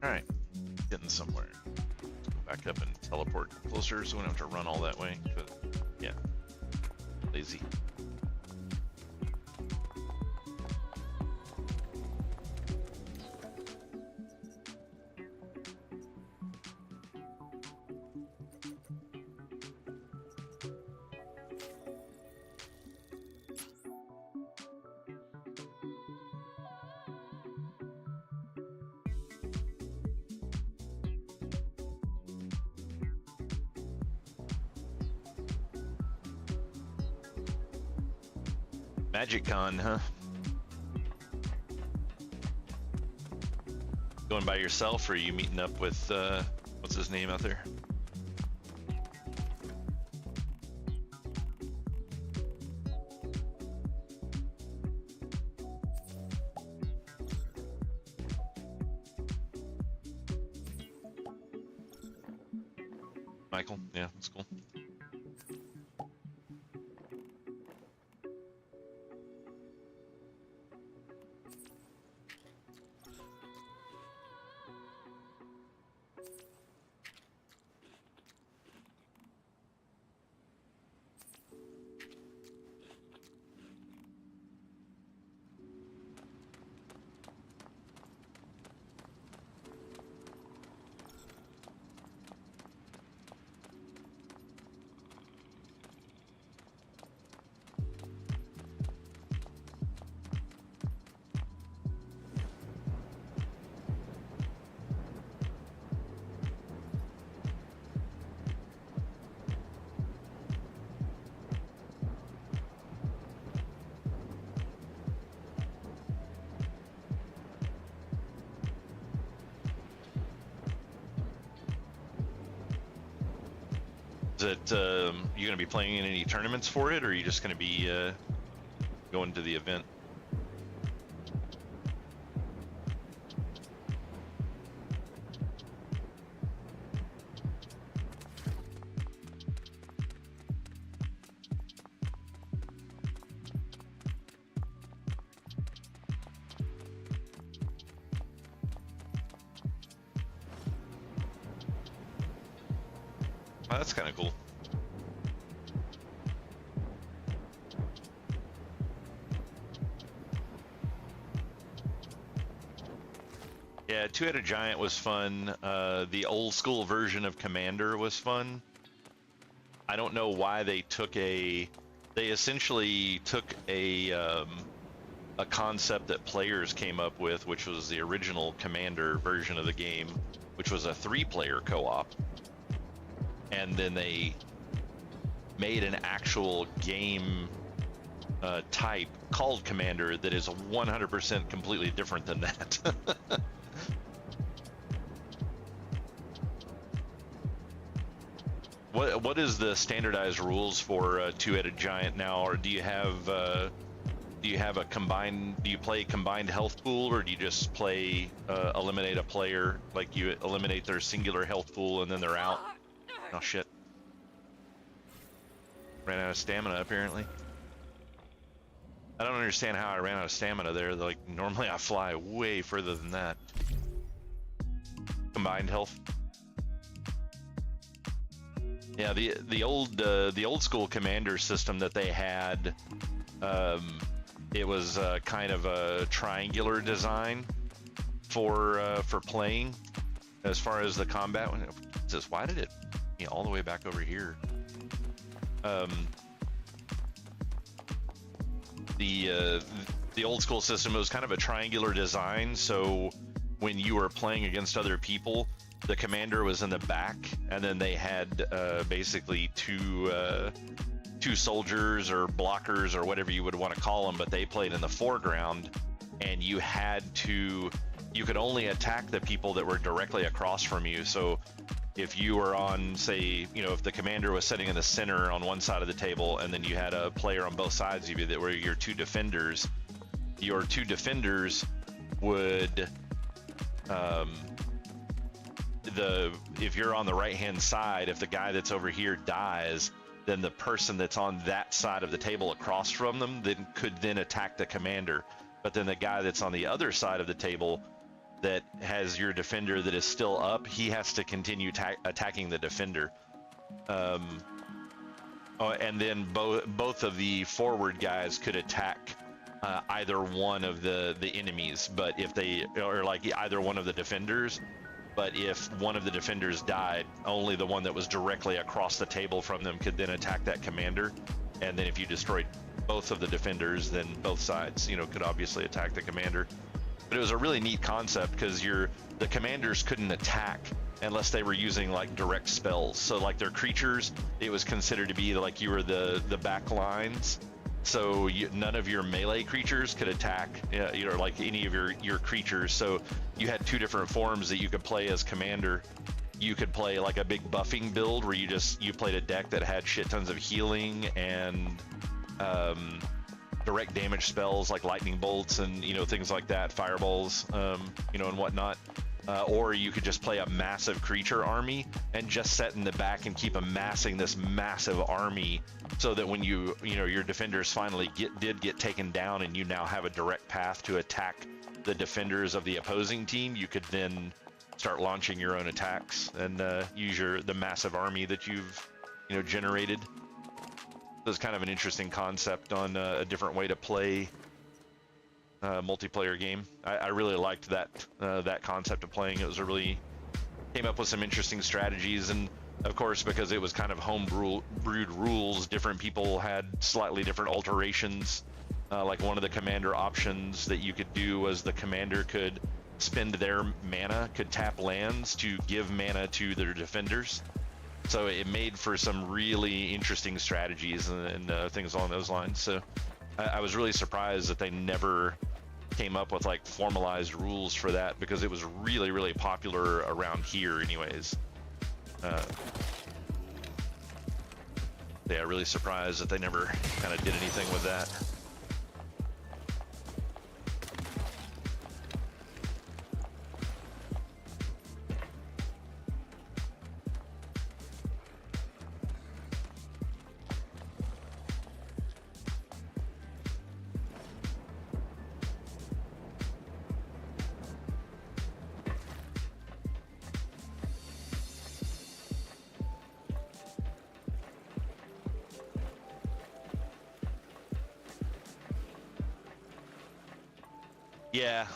Alright, getting somewhere. Go back up and teleport closer so we don't have to run all that way. Yeah, lazy. Magic Con, huh? Going by yourself, or are you meeting up with what's his name out there? Michael? Yeah, that's cool. Is it you gonna be playing in any tournaments for it, or are you just gonna be going to the event? Oh, that's kind of cool. Yeah, Two-Headed Giant was fun. The old school version of Commander was fun. I don't know why they essentially took a concept that players came up with, which was the original Commander version of the game, which was a 3-player co-op. And then they made an actual game type called Commander that is 100% completely different than that. What is the standardized rules for Two-Headed Giant now, or do you have a combined? Do you play combined health pool, or do you just play eliminate a player, like you eliminate their singular health pool and then they're out? Oh shit. Ran out of stamina apparently. I don't understand how I ran out of stamina there. Like normally I fly way further than that. Combined health. Yeah, the old school Commander system that they had, it was kind of a triangular design for playing as far as the combat. It says, why did it all the way back over here? The old school system was kind of a triangular design, so when you were playing against other people, the commander was in the back, and then they had basically two soldiers or blockers or whatever you would want to call them, but they played in the foreground, and you could only attack the people that were directly across from you. So if you were on, say, if the commander was sitting in the center on one side of the table, and then you had a player on both sides of you that were your two defenders would if you're on the right hand side, if the guy that's over here dies, then the person that's on that side of the table across from them could attack the commander. But then the guy that's on the other side of the table that has your defender that is still up, he has to continue attacking the defender. And then both of the forward guys could attack either one of the enemies, but if they, or like either one of the defenders. But if one of the defenders died, only the one that was directly across the table from them could then attack that commander. And then if you destroyed both of the defenders, then both sides, could obviously attack the commander. But it was a really neat concept because the commanders couldn't attack unless they were using like direct spells. So like their creatures, it was considered to be like you were the back lines. so none of your melee creatures could attack, like any of your creatures. So you had two different forms that you could play as commander. You could play like a big buffing build where you played a deck that had shit tons of healing and direct damage spells like lightning bolts and things like that, fireballs, and whatnot. Or you could just play a massive creature army and just set in the back and keep amassing this massive army, so that when your defenders finally did get taken down and you now have a direct path to attack the defenders of the opposing team, you could then start launching your own attacks and use the massive army that you've generated. So it's kind of an interesting concept on a different way to play multiplayer game. I really liked that concept of playing. It was came up with some interesting strategies, and of course, because it was kind of brewed rules, different people had slightly different alterations. Like one of the commander options that you could do was the commander could spend their mana, could tap lands to give mana to their defenders. So it made for some really interesting strategies and things along those lines. So I was really surprised that they never came up with like formalized rules for that, because it was really, really popular around here anyways. Yeah, really surprised that they never kind of did anything with that.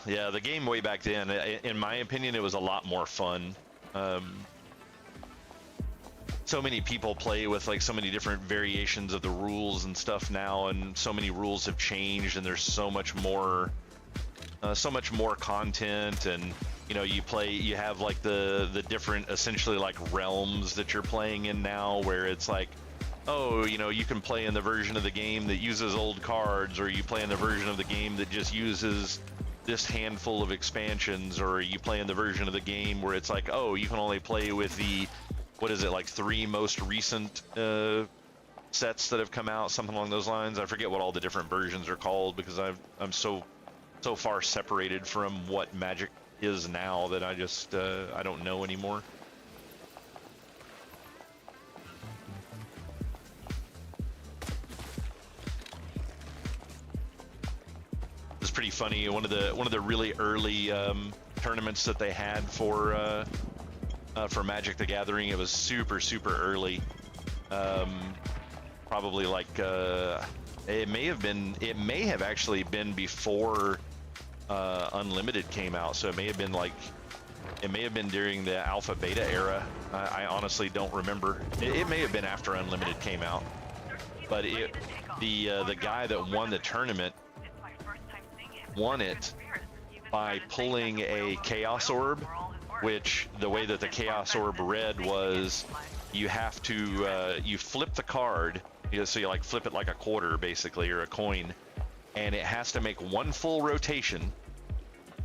Yeah, the game way back then, in my opinion, it was a lot more fun. So many people play with like so many different variations of the rules and stuff now, and so many rules have changed, and there's so much more content, and you have like the different essentially like realms that you're playing in now, where it's like, oh, you can play in the version of the game that uses old cards, or you play in the version of the game that just uses this handful of expansions, or you play in the version of the game where it's like, oh, you can only play with the, what is it, like 3 most recent sets that have come out, something along those lines. I forget what all the different versions are called, because I'm so far separated from what Magic is now that I just I don't know anymore. It's pretty funny. One of the really early tournaments that they had for Magic the Gathering, it was super early. Probably like it may have actually been before Unlimited came out, so it may have been during the alpha beta era. I honestly don't remember. It may have been after Unlimited came out, but the guy that won the tournament won it by pulling a Chaos Orb, which the way that the Chaos Orb read was you have to you flip the card, so you like flip it like a quarter basically, or a coin, and it has to make 1 full rotation,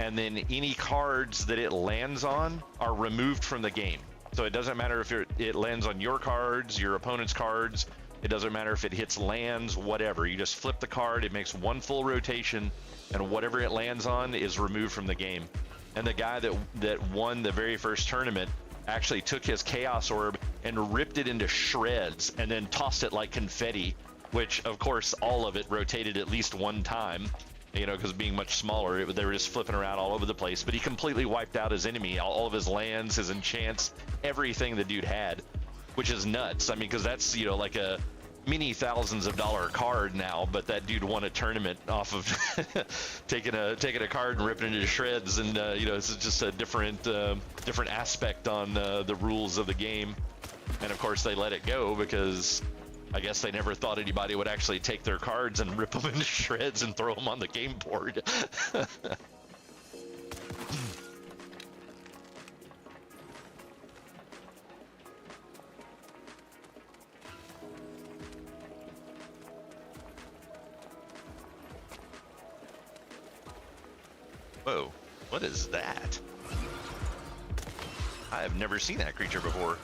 and then any cards that it lands on are removed from the game. So it doesn't matter if it lands on your cards, your opponent's cards, it doesn't matter if it hits lands, whatever. You just flip the card, it makes 1 full rotation, and whatever it lands on is removed from the game. And the guy that won the very first tournament actually took his Chaos Orb and ripped it into shreds and then tossed it like confetti, which of course all of it rotated at least 1 time, because being much smaller, they were just flipping around all over the place. But he completely wiped out his enemy, all of his lands, his enchants, everything the dude had, which is nuts. I mean, because that's like a many thousands of dollar card now, but that dude won a tournament off of taking a card and ripping it into shreds, and it's just a different aspect on the rules of the game. And of course they let it go because I guess they never thought anybody would actually take their cards and rip them into shreds and throw them on the game board. Whoa, what is that? I have never seen that creature before.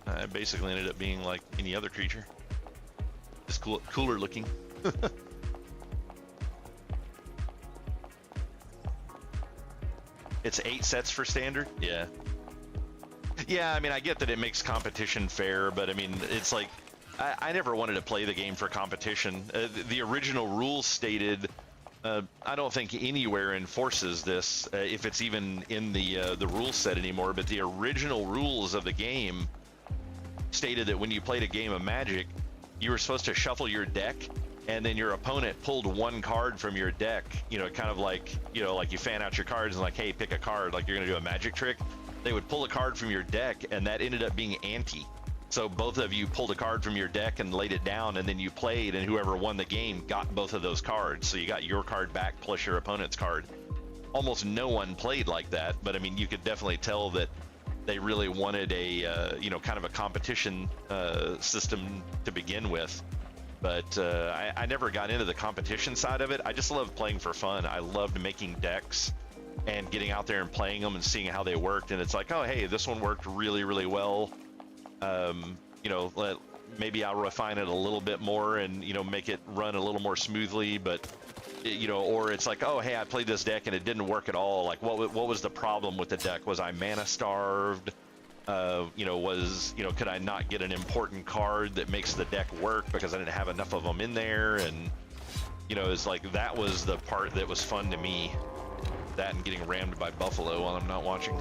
It basically ended up being like any other creature. Just cooler looking. It's 8 sets for standard? Yeah. Yeah, I mean, I get that it makes competition fair, but I mean, it's like, I never wanted to play the game for competition. The original rules stated, I don't think anywhere enforces this, if it's even in the rule set anymore, but the original rules of the game stated that when you played a game of Magic, you were supposed to shuffle your deck, and then your opponent pulled one card from your deck, you know, kind of like, you know, like you fan out your cards and like, hey, pick a card, like you're gonna do a magic trick. They would pull a card from your deck, and that ended up being ante. So both of you pulled a card from your deck and laid it down, and then you played, and whoever won the game got both of those cards. So you got your card back plus your opponent's card. Almost no one played like that, but I mean, you could definitely tell that they really wanted a, you know, kind of a competition system to begin with. But I never got into the competition side of it. I just loved playing for fun. I loved making decks and getting out there and playing them and seeing how they worked. And it's like, oh, hey, this one worked really, really well. You know, maybe I'll refine it a little bit more and, you know, make it run a little more smoothly. But, you know, or it's like, oh, hey, I played this deck and it didn't work at all. Like, what was the problem with the deck? Was I mana starved? You know, could I not get an important card that makes the deck work because I didn't have enough of them in there? And, you know, it's like, that was the part that was fun to me. That and getting rammed by Buffalo while I'm not watching.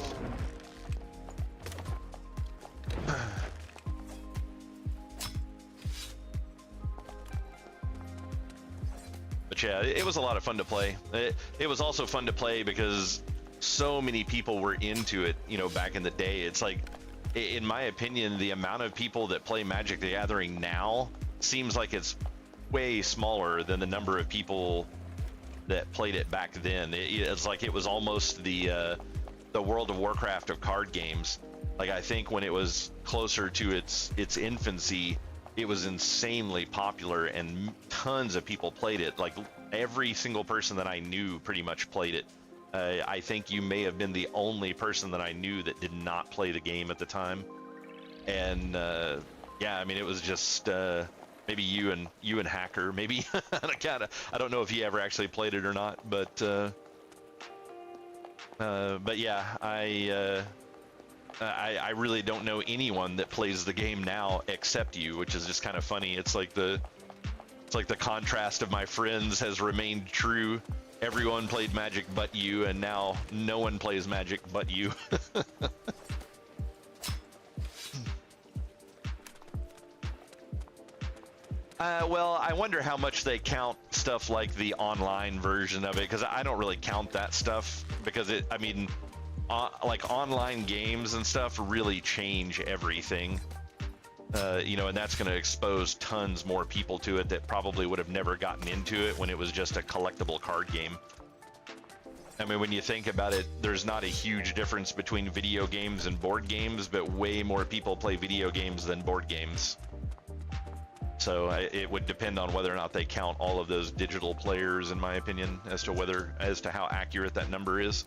But yeah, it was a lot of fun to play. It was also fun to play because so many people were into it, you know, back in the day. It's like, in my opinion, the amount of people that play Magic the Gathering now seems like it's way smaller than the number of people that played it back then. It's like it was almost the World of Warcraft of card games. Like, I think when it was closer to its infancy, it was insanely popular and tons of people played it. Like, every single person that I knew pretty much played it. I think you may have been the only person that I knew that did not play the game at the time. And yeah, I mean, it was just maybe you and Hacker, maybe. I don't know if he ever actually played it or not, but yeah, I really don't know anyone that plays the game now except you, which is just kind of funny. It's like the contrast of my friends has remained true. Everyone played Magic but you, and now no one plays Magic but you. Well, I wonder how much they count stuff like the online version of it, because I don't really count that stuff, because I mean, like online games and stuff really change everything. You know, and that's going to expose tons more people to it that probably would have never gotten into it when it was just a collectible card game. I mean, when you think about it, there's not a huge difference between video games and board games, but way more people play video games than board games. So it would depend on whether or not they count all of those digital players, in my opinion, as to how accurate that number is.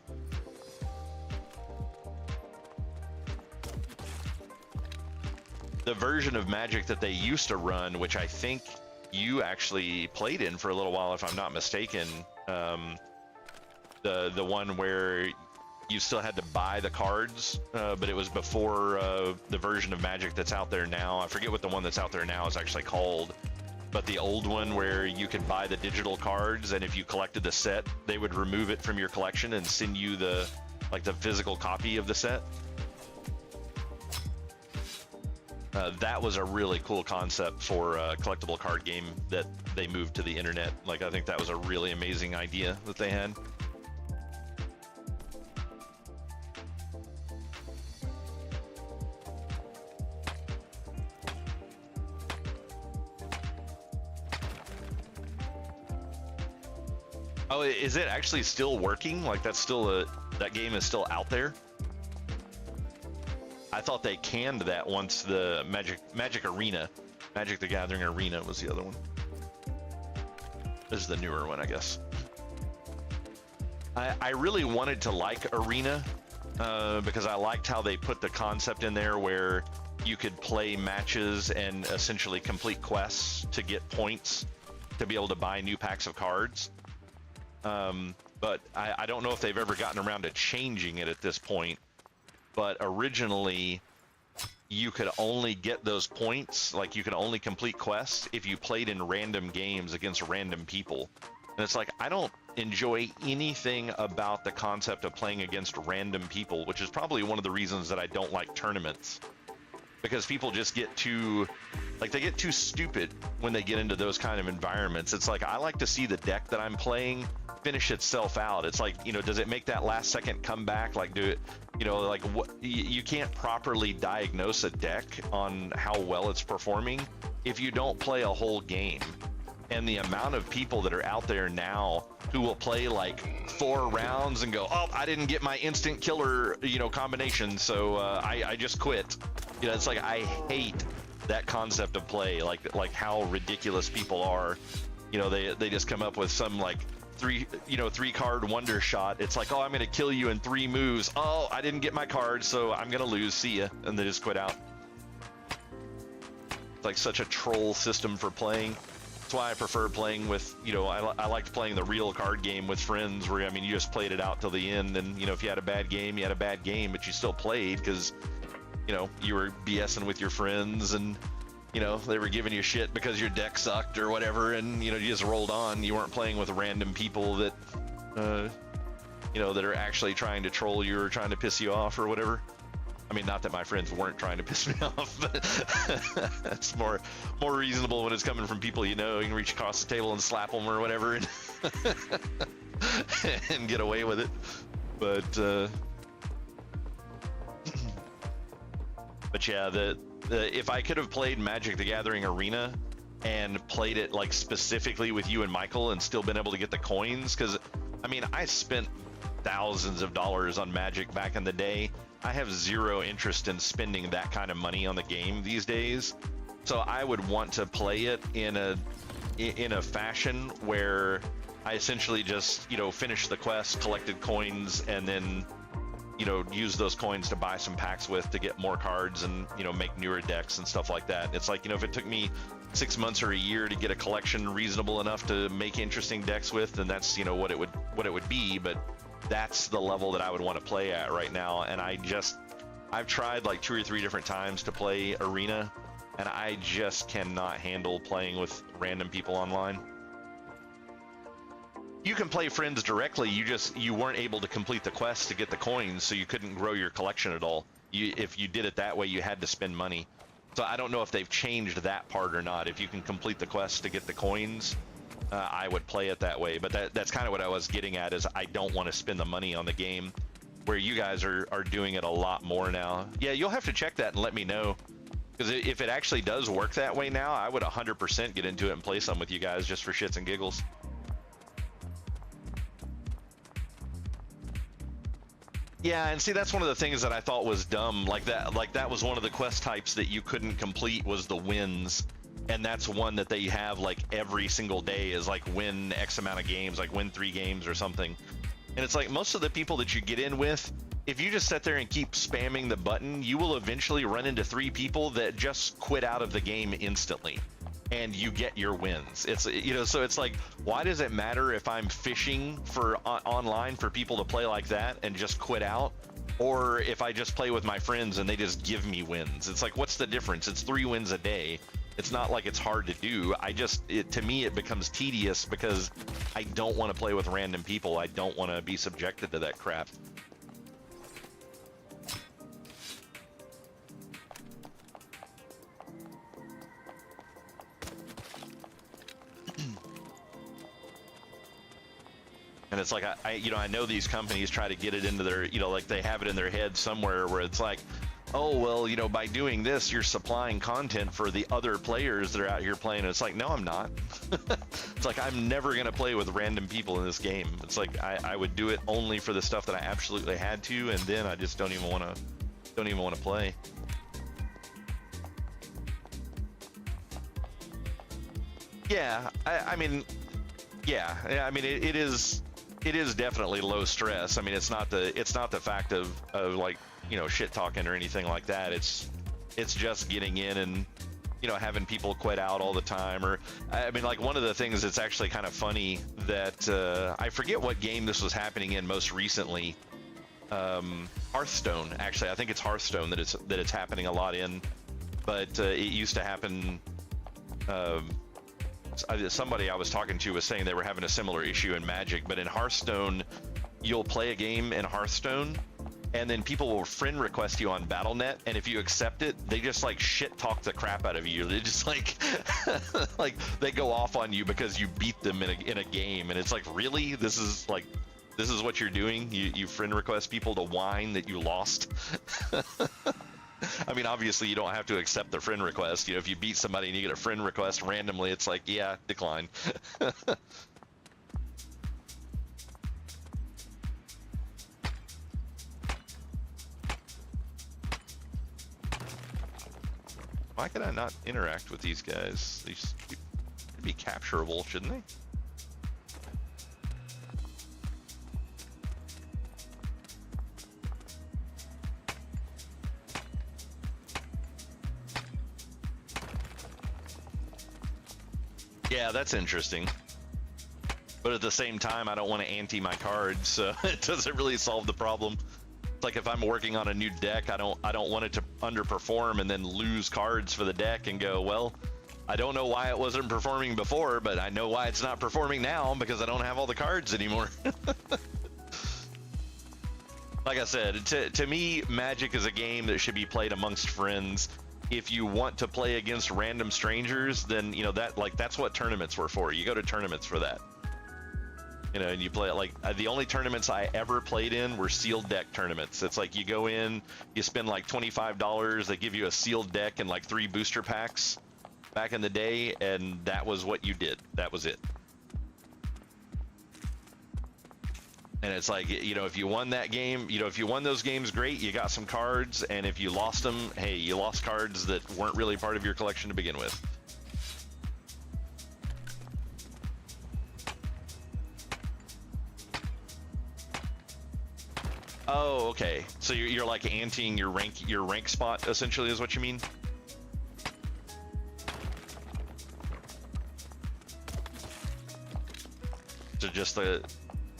The version of Magic that they used to run, which I think you actually played in for a little while, if I'm not mistaken, the one where you still had to buy the cards, but it was before the version of Magic that's out there now. I forget what the one that's out there now is actually called, but the old one where you could buy the digital cards, and if you collected the set, they would remove it from your collection and send you the physical copy of the set. That was a really cool concept for a collectible card game that they moved to the internet. Like, I think that was a really amazing idea that they had. Oh, is it actually still working? Like, that's still that game is still out there? I thought they canned that once the Magic Arena Magic the Gathering Arena was the other one. This is the newer one, I guess. I really wanted to like Arena because I liked how they put the concept in there where you could play matches and essentially complete quests to get points to be able to buy new packs of cards. But I don't know if they've ever gotten around to changing it at this point. But originally, you could only get those points, like you could only complete quests if you played in random games against random people. And it's like, I don't enjoy anything about the concept of playing against random people, which is probably one of the reasons that I don't like tournaments. Because people just get too, like, they get too stupid when they get into those kind of environments. It's like, I like to see the deck that I'm playing finish itself out. It's like, you know, does it make that last second comeback? Like, do it, you know, like, what, you can't properly diagnose a deck on how well it's performing if you don't play a whole game. And the amount of people that are out there now who will play like 4 rounds and go, oh, I didn't get my instant killer, you know, combination, so I just quit. You know, it's like, I hate that concept of play, like how ridiculous people are. You know, they just come up with some like 3 card wonder shot. It's like, oh, I'm gonna kill you in 3 moves. Oh, I didn't get my card, so I'm gonna lose. See ya, and they just quit out. It's like such a troll system for playing. That's why I prefer playing with, you know, I liked playing the real card game with friends where, I mean, you just played it out till the end, and, you know, if you had a bad game, you had a bad game, but you still played because, you know, you were BSing with your friends and, you know, they were giving you shit because your deck sucked or whatever, and, you know, you just rolled on. You weren't playing with random people that, you know, that are actually trying to troll you or trying to piss you off or whatever. I mean, not that my friends weren't trying to piss me off, but it's more reasonable when it's coming from people you know. You can reach across the table and slap them or whatever and, and get away with it. But yeah, if I could have played Magic the Gathering Arena and played it like specifically with you and Michael and still been able to get the coins, because I mean, I spent thousands of dollars on Magic back in the day. I have zero interest in spending that kind of money on the game these days. So I would want to play it in a fashion where I essentially just, you know, finished the quest, collected coins, and then, you know, use those coins to buy some packs with to get more cards and, you know, make newer decks and stuff like that. It's like, you know, if it took me 6 months or a year to get a collection reasonable enough to make interesting decks with, then that's, you know, what it would be. But that's the level that I would want to play at right now. And I've tried like 2 or 3 different times to play Arena, and I just cannot handle playing with random people online. You can play friends directly, you weren't able to complete the quest to get the coins, so you couldn't grow your collection at all. If you did it that way, you had to spend money. So I don't know if they've changed that part or not. If you can complete the quest to get the coins, I would play it that way. But that's kind of what I was getting at, is I don't want to spend the money on the game, where you guys are doing it a lot more now. Yeah, you'll have to check that and let me know, because if it actually does work that way now, I would 100% get into it and play some with you guys just for shits and giggles. Yeah, and see, that's one of the things that I thought was dumb. Like that was one of the quest types that you couldn't complete, was the wins. And that's one that they have like every single day, is like win X amount of games, like win 3 games or something. And it's like, most of the people that you get in with, if you just sit there and keep spamming the button, you will eventually run into 3 people that just quit out of the game instantly, and you get your wins. It's, you know, so it's like, why does it matter if I'm fishing for online for people to play like that and just quit out, or if I just play with my friends and they just give me wins? It's like, what's the difference? It's 3 wins a day. It's not like it's hard to do. To me, it becomes tedious because I don't want to play with random people. I don't want to be subjected to that crap. And it's like, I know these companies try to get it into their, you know, like they have it in their head somewhere where it's like, oh, well, you know, by doing this, you're supplying content for the other players that are out here playing. And it's like, no, I'm not. It's like, I'm never going to play with random people in this game. It's like, I would do it only for the stuff that I absolutely had to, and then I just don't even want to play. Yeah, I mean, yeah, I mean, it is definitely low stress. I mean, it's not the fact of like, you know, shit talking or anything like that. It's just getting in and, you know, having people quit out all the time. Or, I mean, like, one of the things that's actually kind of funny that I forget what game this was happening in most recently. Hearthstone, actually. I think it's Hearthstone that it's happening a lot in, but it used to happen. Somebody I was talking to was saying they were having a similar issue in Magic, but in Hearthstone, you'll play a game in Hearthstone, and then people will friend request you on Battle.net, and if you accept it, they just like shit talk the crap out of you. They just like like they go off on you because you beat them in a game, and it's like, really? This is what you're doing? You friend request people to whine that you lost? I mean, obviously you don't have to accept the friend request. You know, if you beat somebody and you get a friend request randomly, it's like, yeah, decline. Why can I not interact with these guys? These should be capturable, shouldn't they? Yeah, that's interesting. But at the same time, I don't want to ante my cards, so it doesn't really solve the problem. It's like if I'm working on a new deck, I don't want it to underperform and then lose cards for the deck and go, well, I don't know why it wasn't performing before, but I know why it's not performing now because I don't have all the cards anymore. Like I said, to me, Magic is a game that should be played amongst friends. If you want to play against random strangers, then, you know, that's what tournaments were for. You go to tournaments for that. You know, and you play it. Like, the only tournaments I ever played in were sealed deck tournaments. It's like you go in, you spend like $25, they give you a sealed deck and like 3 booster packs back in the day, and that was what you did. That was it. And it's like, you know, if you won that game, you know, if you won those games, great, you got some cards, and if you lost them, hey, you lost cards that weren't really part of your collection to begin with. Oh, okay. So you're like anteing your rank spot, essentially, is what you mean? So just the,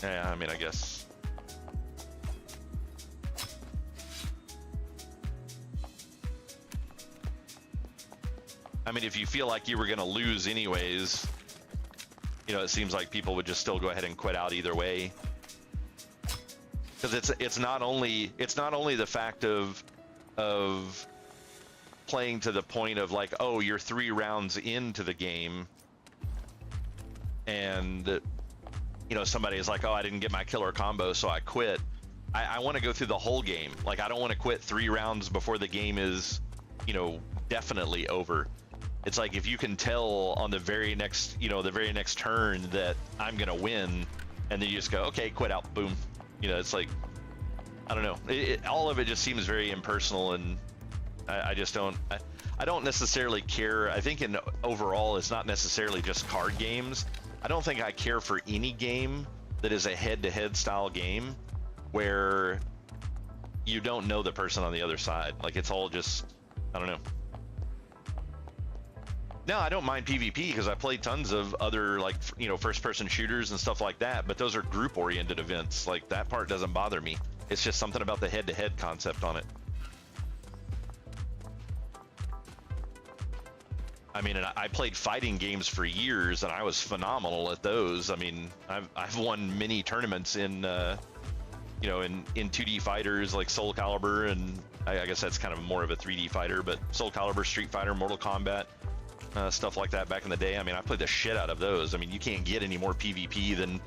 yeah, I mean, I guess. I mean, if you feel like you were going to lose anyways, you know, it seems like people would just still go ahead and quit out either way. Because it's not only the fact of playing to the point of like, oh, you're 3 rounds into the game, and you know, somebody is like, oh, I didn't get my killer combo, so I quit. I want to go through the whole game. Like, I don't want to quit 3 rounds before the game is, you know, definitely over. It's like, if you can tell on the very next turn that I'm gonna win, and then you just go, okay, quit out, boom. You know, it's like, I don't know. All of it just seems very impersonal, and I just don't. I don't necessarily care. I think in overall, it's not necessarily just card games. I don't think I care for any game that is a head-to-head style game where you don't know the person on the other side. Like, it's all just, I don't know. No, I don't mind PvP because I play tons of other, like, you know, first-person shooters and stuff like that, but those are group-oriented events. Like, that part doesn't bother me. It's just something about the head-to-head concept on it. I mean, and I played fighting games for years, and I was phenomenal at those. I mean, I've won many tournaments in, you know, in 2D fighters like Soul Calibur, and I guess that's kind of more of a 3D fighter, but Soul Calibur, Street Fighter, Mortal Kombat. Stuff like that back in the day. I mean, I played the shit out of those. I mean, you can't get any more PvP than,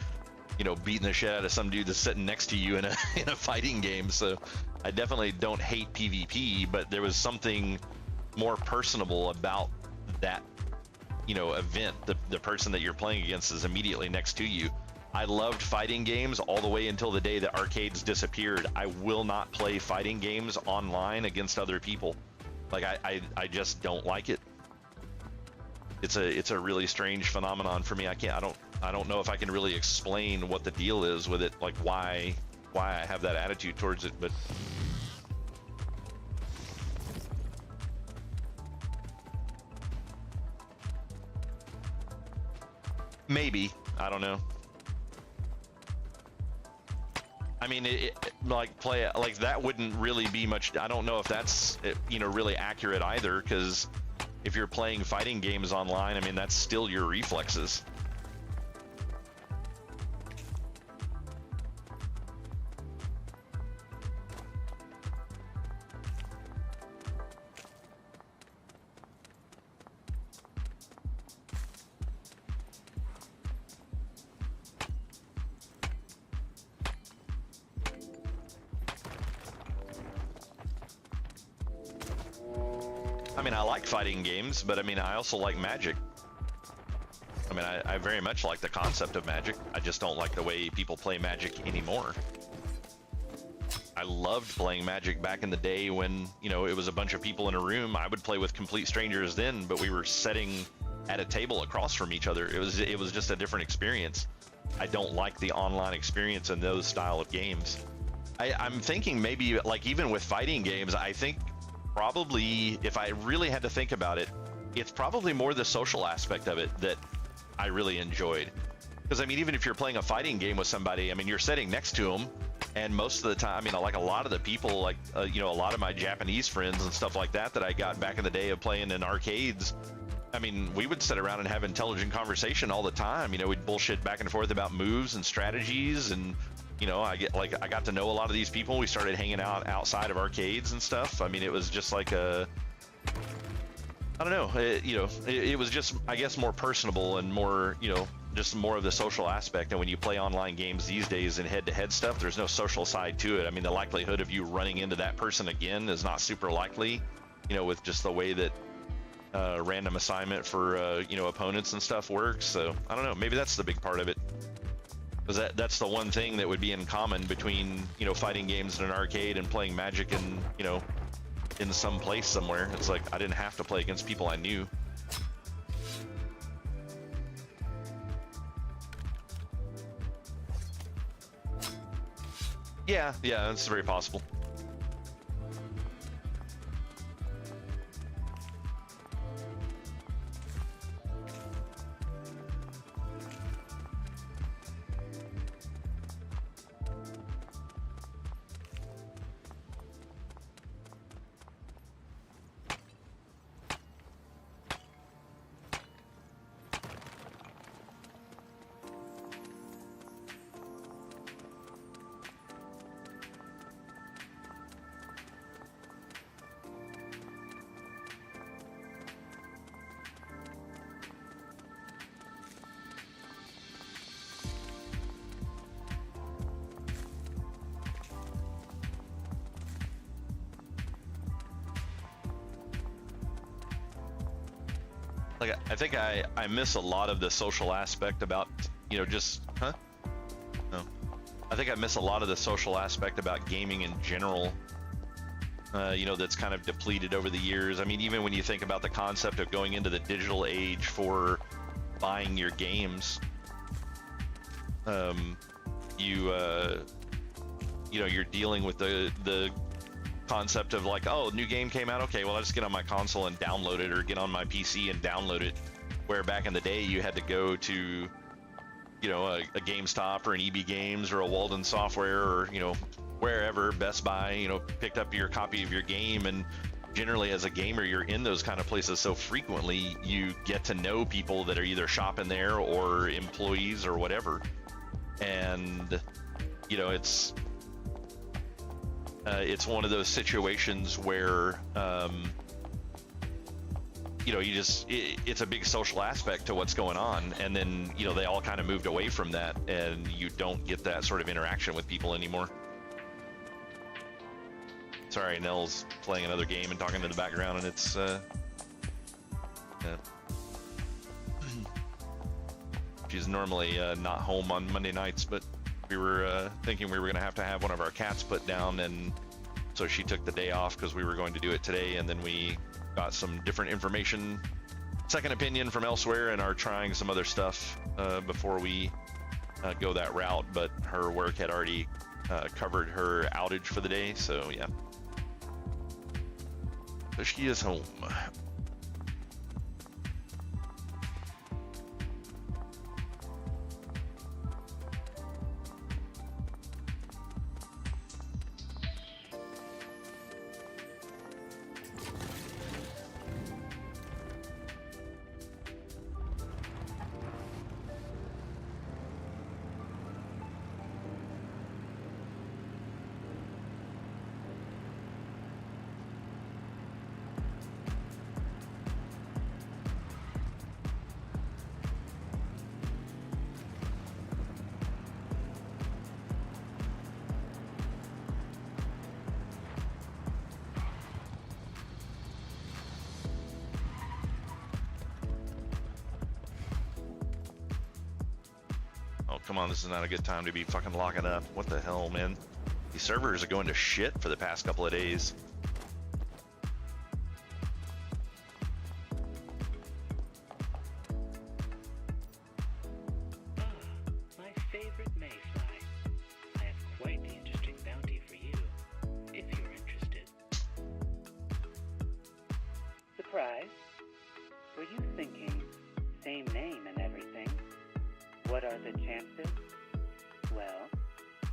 you know, beating the shit out of some dude that's sitting next to you in a fighting game. So I definitely don't hate PvP, but there was something more personable about that, you know, event. The person that you're playing against is immediately next to you. I loved fighting games all the way until the day that arcades disappeared. I will not play fighting games online against other people. Like, I just don't like it. it's a really strange phenomenon for me. I don't know if I can really explain what the deal is with it, like why I have that attitude towards it, but maybe, I don't know. I mean, like that wouldn't really be much. I don't know if that's really accurate either, because if you're playing fighting games online, I mean, that's still your reflexes. I mean, I like fighting games, but I mean, I also like Magic. I mean, I very much like the concept of Magic. I just don't like the way people play Magic anymore. I loved playing Magic back in the day when, it was a bunch of people in a room. I would play with complete strangers then, but we were sitting at a table across from each other. It was just a different experience. I don't like the online experience in those style of games. I'm thinking maybe, like, even with fighting games, I think probably, if I really had to think about it, it's probably more the social aspect of it that I really enjoyed. Because I mean, even if you're playing a fighting game with somebody, I mean, you're sitting next to them, and most of the time, I mean, like a lot of the people, like a lot of my Japanese friends and stuff like that I got back in the day of playing in arcades, I mean, we would sit around and have intelligent conversation all the time. We'd bullshit back and forth about moves and strategies, and I got to know a lot of these people. We started hanging out outside of arcades and stuff. I mean, it was just like I don't know, it was just, I guess, more personable and more, just more of the social aspect. And when you play online games these days and head-to-head stuff, there's no social side to it. I mean, the likelihood of you running into that person again is not super likely, with just the way that random assignment for opponents and stuff works. So I don't know, maybe that's the big part of it. Because that's the one thing that would be in common between, fighting games in an arcade and playing Magic in, in some place somewhere. It's like I didn't have to play against people I knew. Yeah, that's very possible. Like, I think I miss a lot of the social aspect about, just, huh? No. I think I miss a lot of the social aspect about gaming in general, that's kind of depleted over the years. I mean, even when you think about the concept of going into the digital age for buying your games, you're dealing with the concept of like, oh, new game came out, okay, well, I'll just get on my console and download it, or get on my PC and download it, where back in the day you had to go to a GameStop or an EB Games or a Walden Software, or wherever, Best Buy, picked up your copy of your game. And generally as a gamer, you're in those kind of places so frequently, you get to know people that are either shopping there or employees or whatever. And it's one of those situations where it's a big social aspect to what's going on, and then they all kind of moved away from that, and you don't get that sort of interaction with people anymore. Sorry, Nell's playing another game and talking in the background, and it's she's normally not home on Monday nights, but we were thinking we were going to have one of our cats put down, and so she took the day off because we were going to do it today. And then we got some different information second opinion from elsewhere and are trying some other stuff before we go that route. But her work had already covered her outage for the day, so yeah. So she is home. Oh, come on, this is not a good time to be fucking locking up. What the hell, man? These servers are going to shit for the past couple of days. My favorite mayfly. I have quite the interesting bounty for you, if you're interested. Surprise? Were you thinking same name and everything? What are the chances? Well,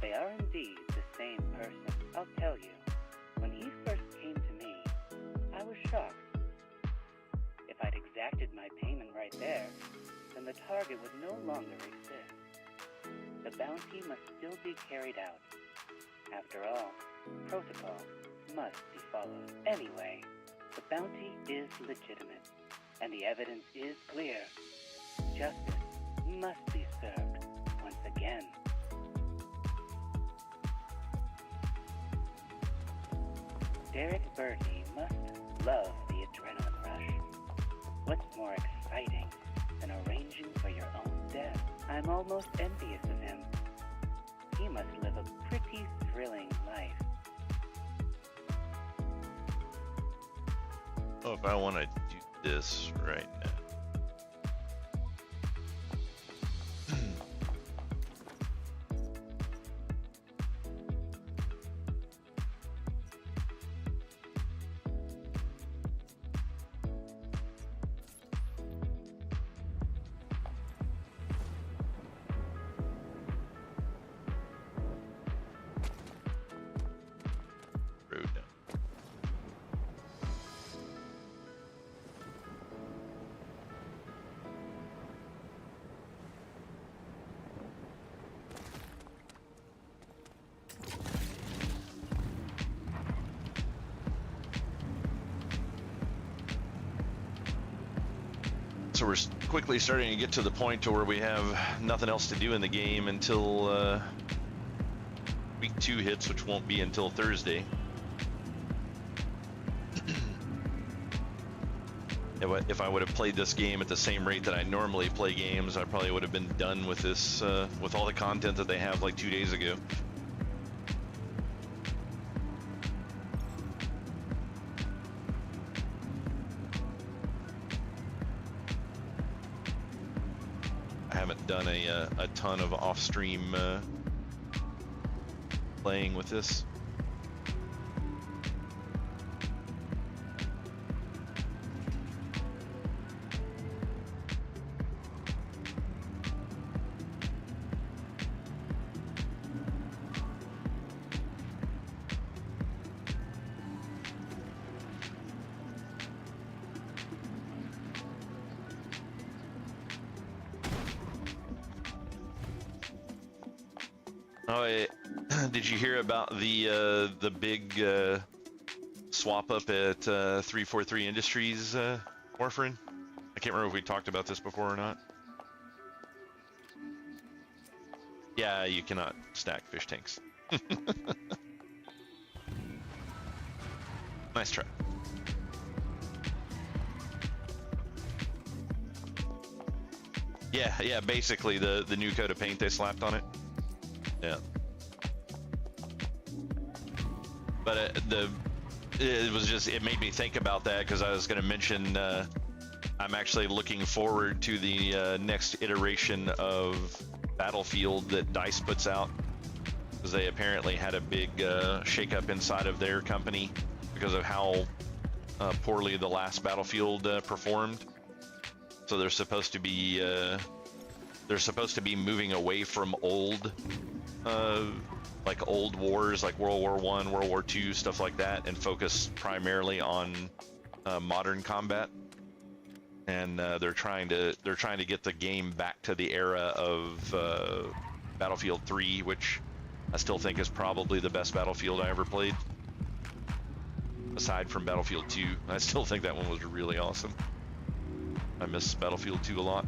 they are indeed the same person. I'll tell you, when he first came to me, I was shocked. If I'd exacted my payment right there, then the target would no longer exist. The bounty must still be carried out. After all, protocol must be followed. Anyway, the bounty is legitimate, and the evidence is clear. Justice must be served once again. Derek Birdie must love the adrenaline rush. What's more exciting than arranging for your own death? I'm almost envious of him. He must live a pretty thrilling life. Oh, if I want to do this right now. Road down. So we're quickly starting to get to the point to where we have nothing else to do in the game until week 2 hits, which won't be until Thursday. If I would have played this game at the same rate that I normally play games, I probably would have been done with this, with all the content that they have like 2 days ago. I haven't done a ton of off-stream playing with this. Oh, did you hear about the big swap up at 343 Industries, Warfarin? I can't remember if we talked about this before or not. Yeah, you cannot stack fish tanks. Nice try. Yeah, basically the new coat of paint they slapped on it. Yeah. But it was just, it made me think about that because I was going to mention I'm actually looking forward to the next iteration of Battlefield that DICE puts out, because they apparently had a big shakeup inside of their company because of how poorly the last Battlefield performed. So they're supposed to be moving away from old like old wars like World War I, World War II, stuff like that, and focus primarily on modern combat. And they're trying to get the game back to the era of Battlefield 3, which I still think is probably the best Battlefield I ever played, aside from Battlefield 2. I still think that one was really awesome. I miss Battlefield 2 a lot.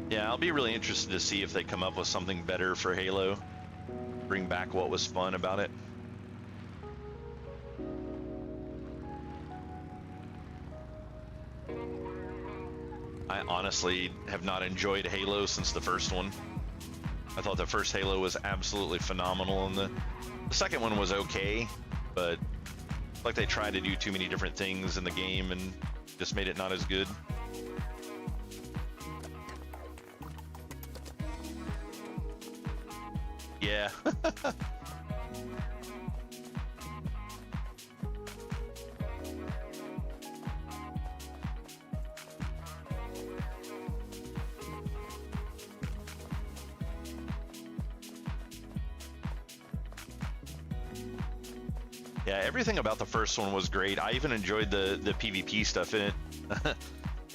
Yeah, I'll be really interested to see if they come up with something better for Halo. Bring back what was fun about it. I honestly have not enjoyed Halo since the first one. I thought the first Halo was absolutely phenomenal, and the second one was okay, but like they tried to do too many different things in the game and just made it not as good. Yeah. Yeah, everything about the first one was great. I even enjoyed the PvP stuff in it.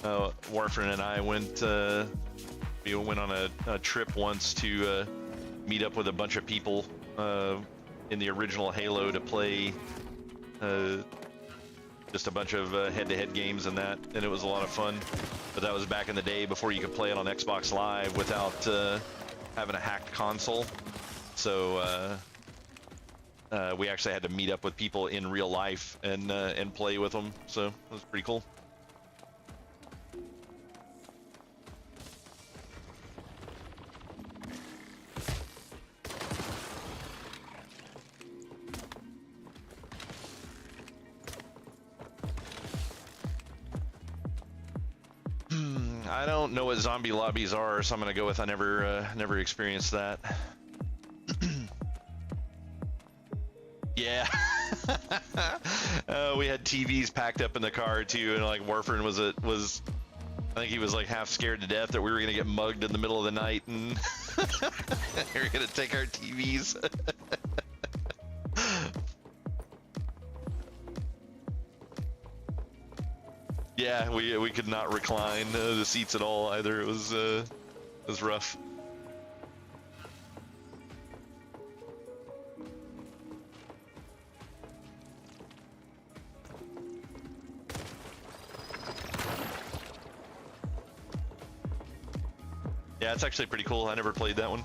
Warfren and I went on a trip once to meet up with a bunch of people in the original Halo to play just a bunch of head-to-head games and that, and it was a lot of fun. But that was back in the day before you could play it on Xbox Live without having a hacked console. So we actually had to meet up with people in real life and play with them. So it was pretty cool. I don't know what zombie lobbies are, so I'm gonna go with I never experienced that. Yeah. We had TVs packed up in the car too, and like Warfren was I think he was like half scared to death that we were gonna get mugged in the middle of the night and they were gonna take our TVs. Yeah, we could not recline the seats at all either. It was rough. Yeah, it's actually pretty cool. I never played that one.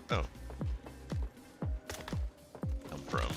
Oh. Come from.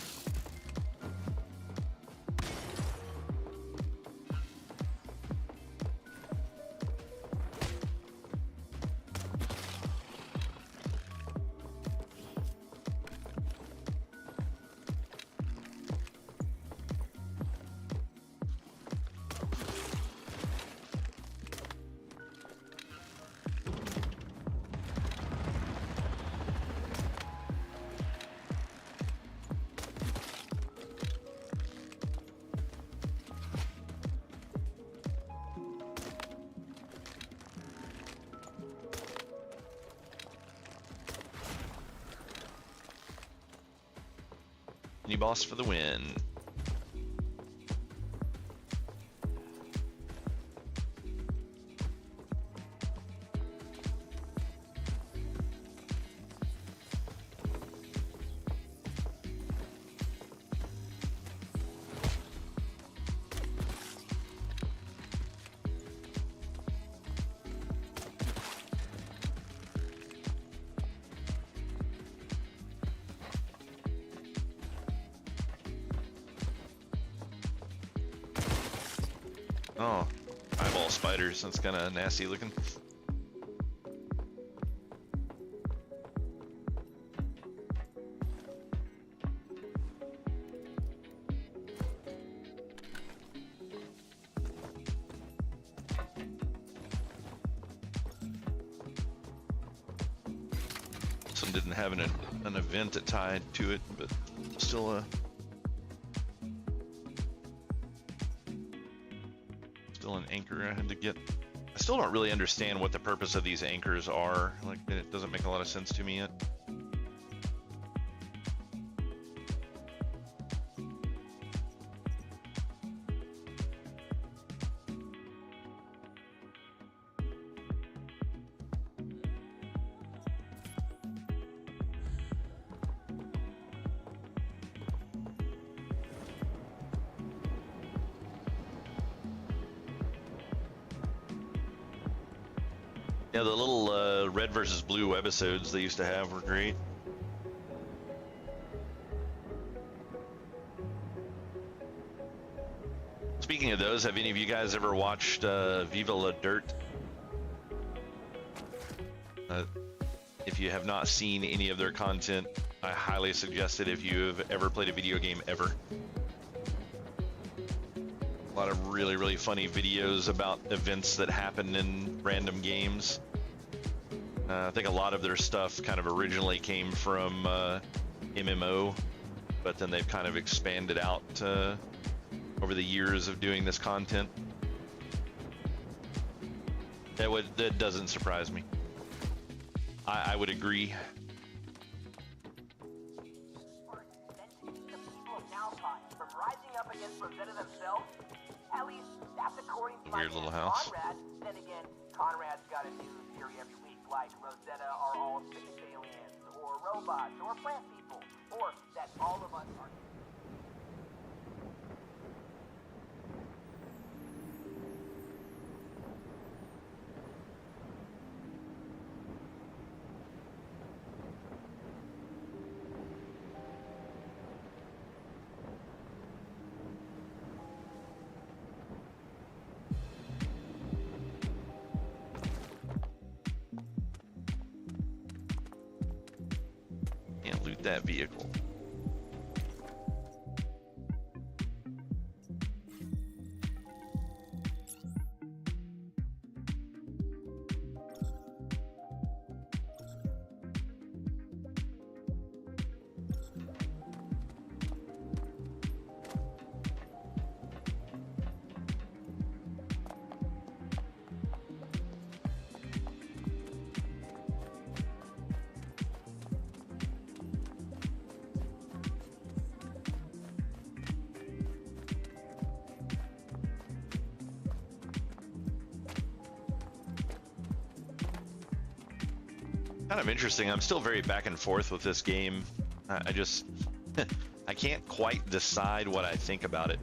Mini boss for the win. Oh, eyeball spiders. That's kind of nasty looking. This one didn't have an event tied to it, but still an anchor I had to get. I still don't really understand what the purpose of these anchors are. Like, it doesn't make a lot of sense to me yet. Yeah, the little red versus blue webisodes they used to have were great. Speaking of those, have any of you guys ever watched Viva La Dirt? If you have not seen any of their content, I highly suggest it if you have ever played a video game ever. A lot of really, really funny videos about events that happen in random games. I think a lot of their stuff kind of originally came from MMO, but then they've kind of expanded out over the years of doing this content. That doesn't surprise me. I would agree. Weird little house. Conrad. Then again, Conrad's got a new theory every week, like Rosetta are all space aliens, or robots, or plant people, or that all of us are... Loot that vehicle. Kind of interesting. I'm still very back and forth with this game. I just I can't quite decide what I think about it.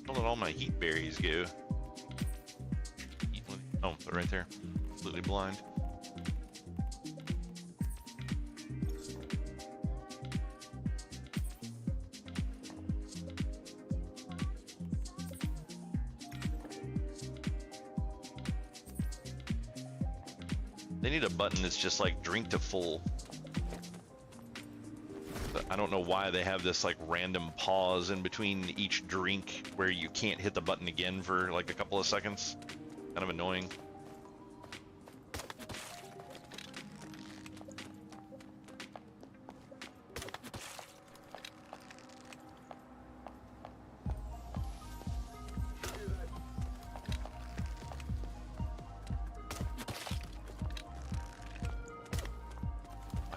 Where did all my heat berries go? Oh, they're right there. Completely blind. They need a button that's just like drink to full. But I don't know why they have this like random pause in between each drink where you can't hit the button again for like a couple of seconds. Kind of annoying.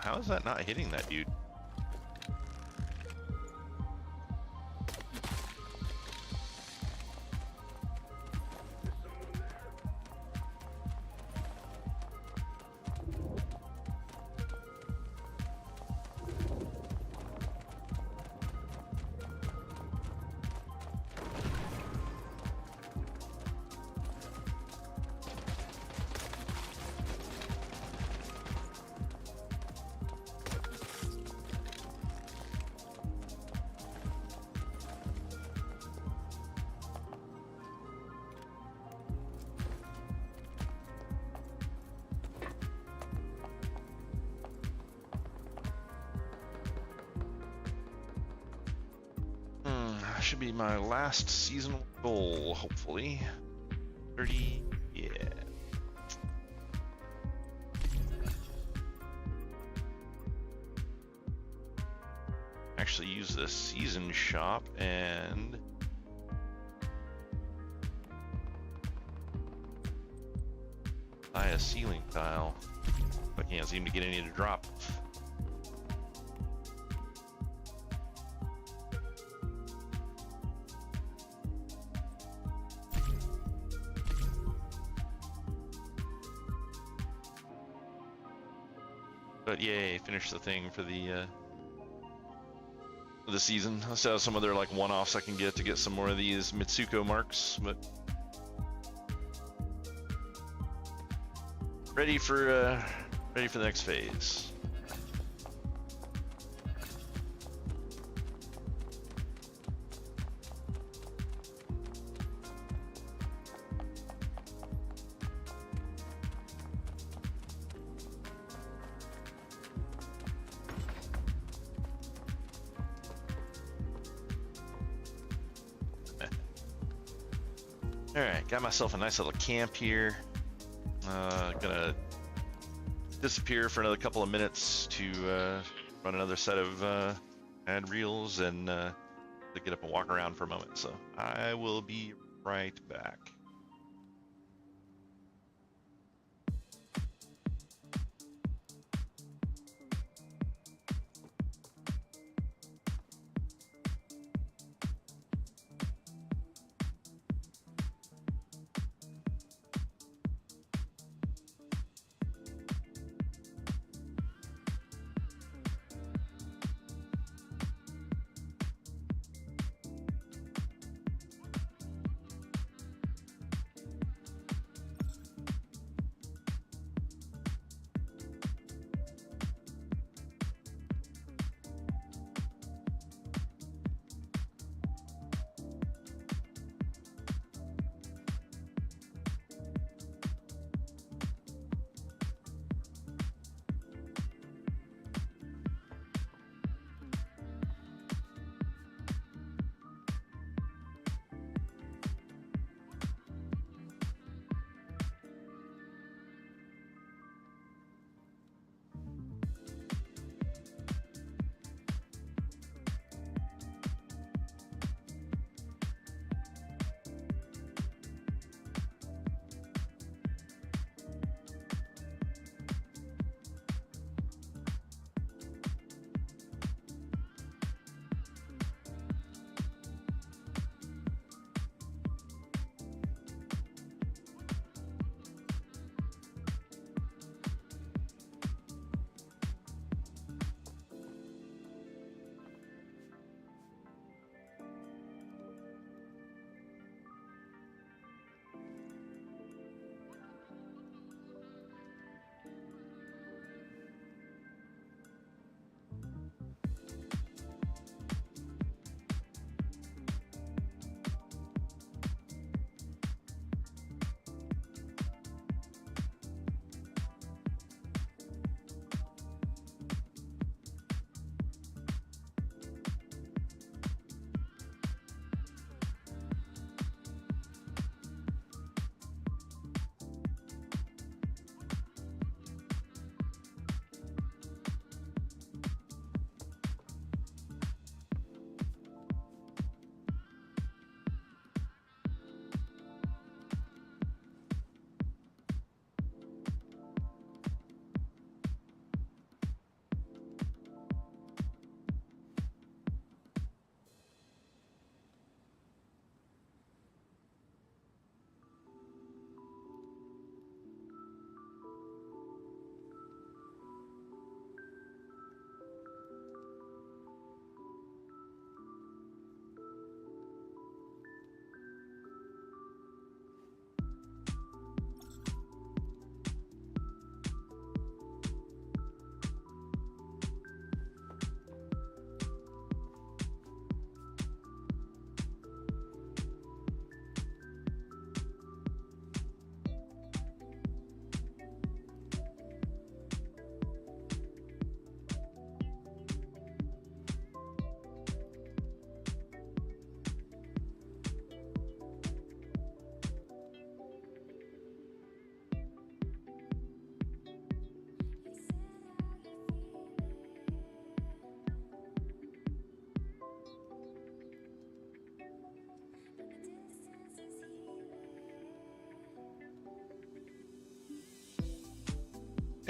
How is that not hitting that dude? Should be my last seasonal goal, hopefully. 30, yeah. Actually use the season shop and buy a ceiling tile. I can't seem to get any to drop. But yay, finish the thing for the season. I still have some other like one-offs I can get to get some more of these Mitsuko marks, but ready for the next phase. Alright, got myself a nice little camp here. Gonna disappear for another couple of minutes to run another set of ad reels and to get up and walk around for a moment. So I will be right back.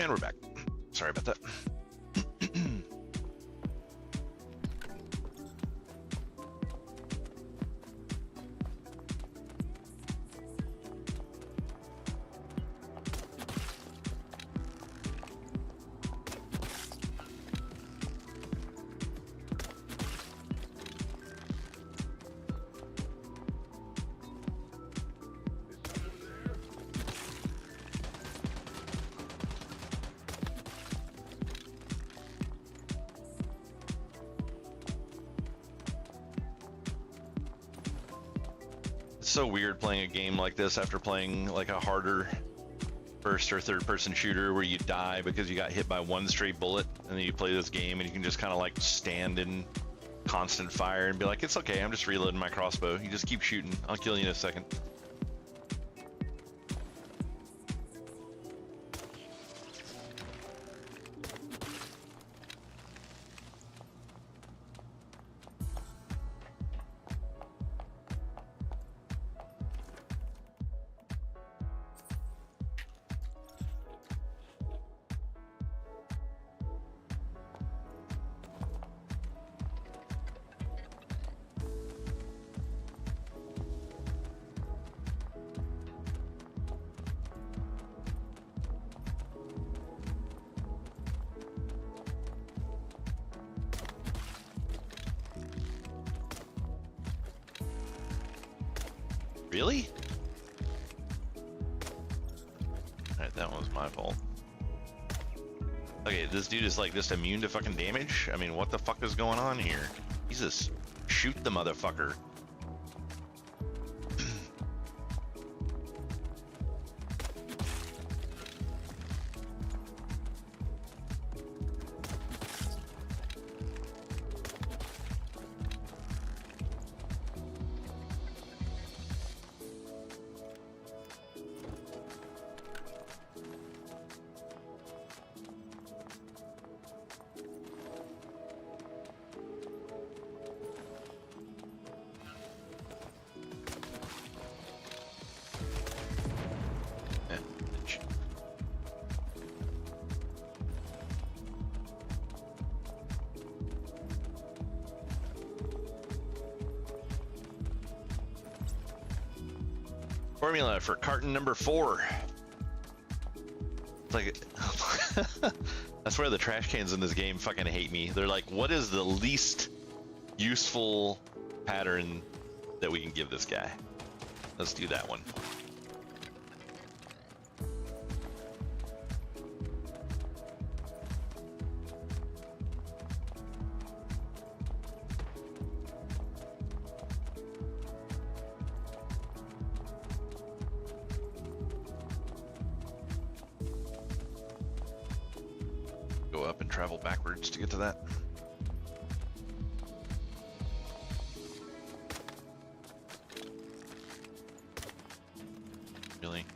And we're back. Sorry about that. It's so weird playing a game like this after playing like a harder first or third person shooter where you die because you got hit by one stray bullet, and then you play this game and you can just kind of like stand in constant fire and be like, it's okay, I'm just reloading my crossbow. You just keep shooting, I'll kill you in a second. Really? Alright, that was my fault. Okay, this dude is like just immune to fucking damage? I mean, what the fuck is going on here? Jesus, shoot the motherfucker. Formula for carton number 4. It's like, I swear the trash cans in this game fucking hate me. They're like, what is the least useful pattern that we can give this guy? Let's do that one. Go up and travel backwards to get to that. Really?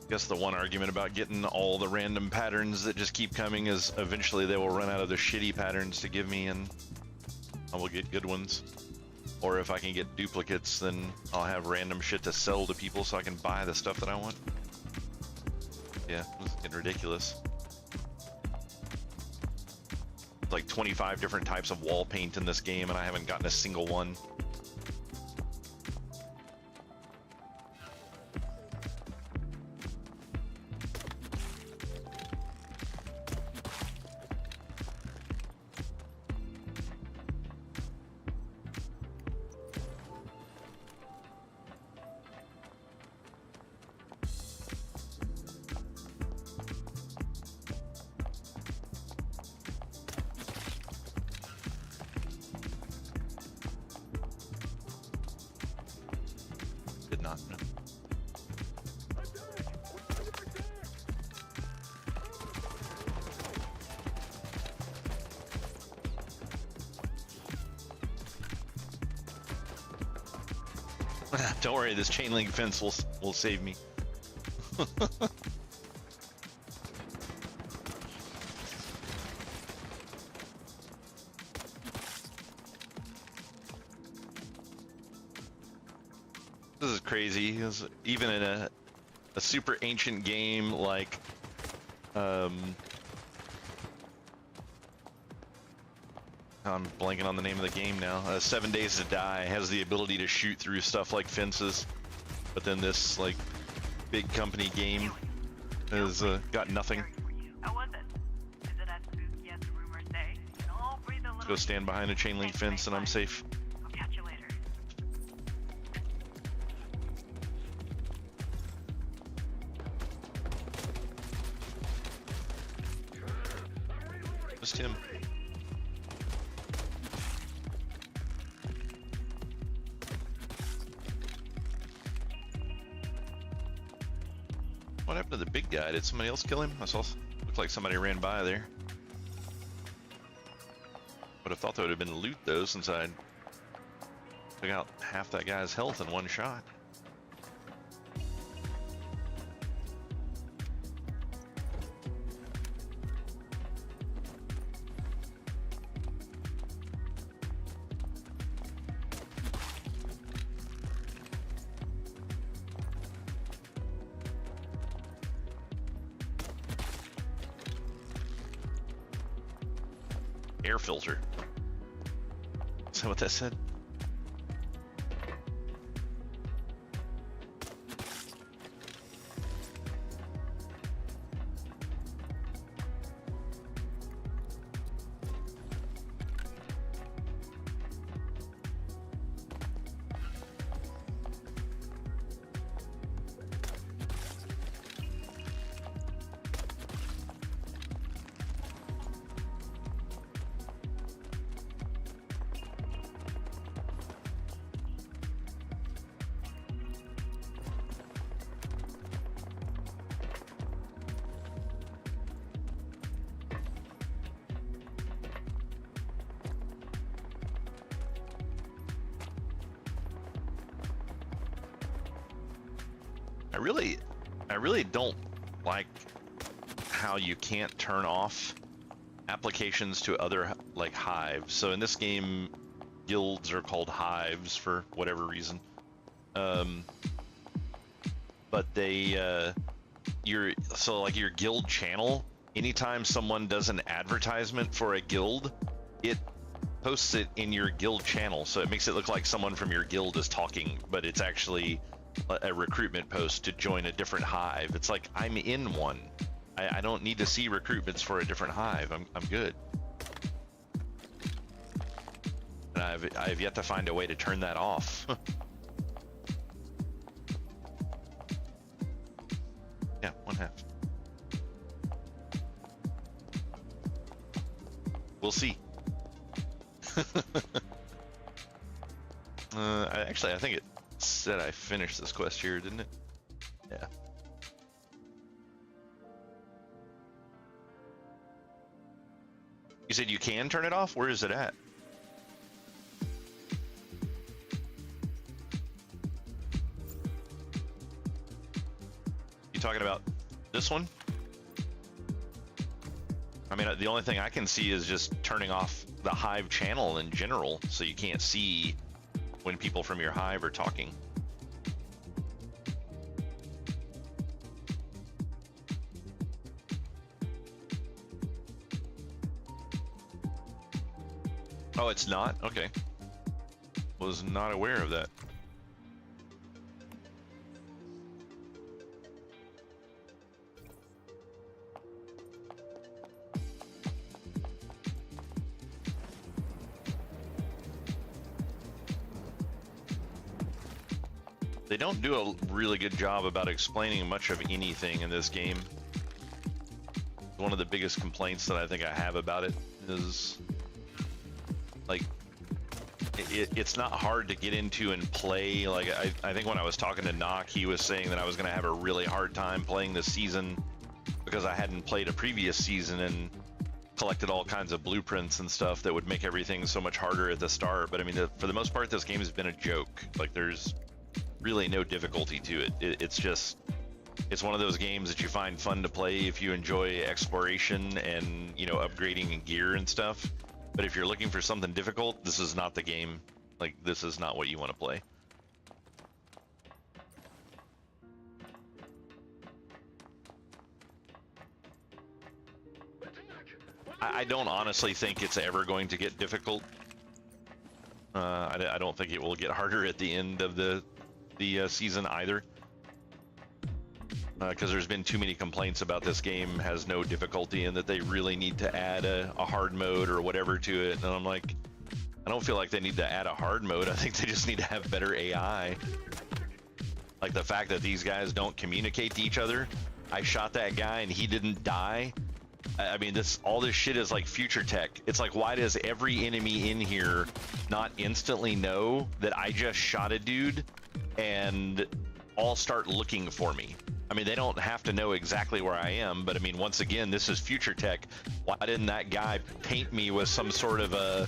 I guess the one argument about getting all the random patterns that just keep coming is eventually they will run out of the shitty patterns to give me and I will get good ones. Or if I can get duplicates, then I'll have random shit to sell to people so I can buy the stuff that I want. Yeah, it's getting ridiculous. It's like 25 different types of wall paint in this game and I haven't gotten a single one. did not. No. Don't worry, this chain link fence will save me. This is crazy. Even in a super ancient game like I'm blanking on the name of the game now. 7 Days to Die has the ability to shoot through stuff like fences, but then this like big company game has got nothing. How was it? Is it as spooky as the rumors say? You can all breathe a little. Let's go stand behind a chain link fence and I'm safe. I'll catch you later. Just him. What happened to the big guy? Did somebody else kill him? I saw, looked like somebody ran by there. Would have thought that would have been loot though, since I took out half that guy's health in one shot. Air filter. Is that what that said? I really don't like how you can't turn off applications to other like hives. So in this game, guilds are called hives for whatever reason. But they, your guild channel, anytime someone does an advertisement for a guild, it posts it in your guild channel. So it makes it look like someone from your guild is talking, but it's actually a recruitment post to join a different hive. It's like I'm in one. I don't need to see recruitments for a different hive. I'm good. And I've yet to find a way to turn that off. Yeah, 1/2. We'll see. I think it said I finished this quest here, didn't it? Yeah. You said you can turn it off? Where is it at? You talking about this one? I mean, the only thing I can see is just turning off the hive channel in general, so you can't see when people from your hive are talking. Oh, it's not? Okay. Was not aware of that. They don't do a really good job about explaining much of anything in this game. One of the biggest complaints that I think I have about it is, like, it's not hard to get into and play. Like I think when I was talking to Knock, he was saying that I was going to have a really hard time playing this season because I hadn't played a previous season and collected all kinds of blueprints and stuff that would make everything so much harder at the start. But I mean, for the most part, this game has been a joke. Like there's really no difficulty to it. It's one of those games that you find fun to play if you enjoy exploration and, you know, upgrading and gear and stuff. But if you're looking for something difficult, this is not the game. Like, this is not what you want to play. I don't honestly think it's ever going to get difficult. I don't think it will get harder at the end of the season either. Because there's been too many complaints about this game has no difficulty and that they really need to add a hard mode or whatever to it. And I'm like, I don't feel like they need to add a hard mode. I think they just need to have better AI. Like the fact that these guys don't communicate to each other. I shot that guy and he didn't die. I mean, all this shit is like future tech. It's like, why does every enemy in here not instantly know that I just shot a dude and all start looking for me? I mean, they don't have to know exactly where I am, but I mean, once again, this is future tech. Why didn't that guy paint me with some sort of a,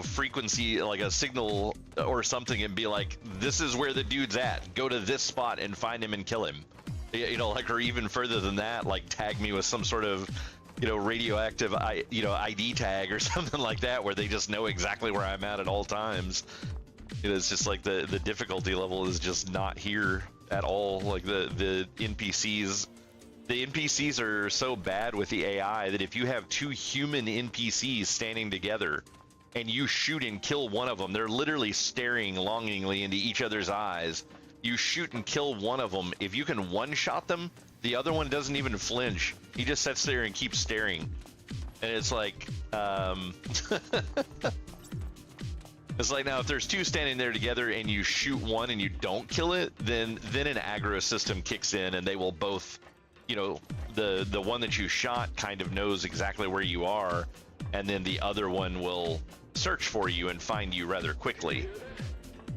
frequency, like a signal or something, and be like, this is where the dude's at. Go to this spot and find him and kill him. Or even further than that, like tag me with some sort of, radioactive, ID tag or something like that, where they just know exactly where I'm at all times. It's just like the difficulty level is just not here at all. Like the NPCs are so bad with the AI that if you have two human NPCs standing together and you shoot and kill one of them, they're literally staring longingly into each other's eyes. You shoot and kill one of them. If you can one-shot them, the other one doesn't even flinch. He just sits there and keeps staring. And it's like, it's like, now if there's two standing there together and you shoot one and you don't kill it, then an aggro system kicks in and they will both, the one that you shot kind of knows exactly where you are, and then the other one will search for you and find you rather quickly.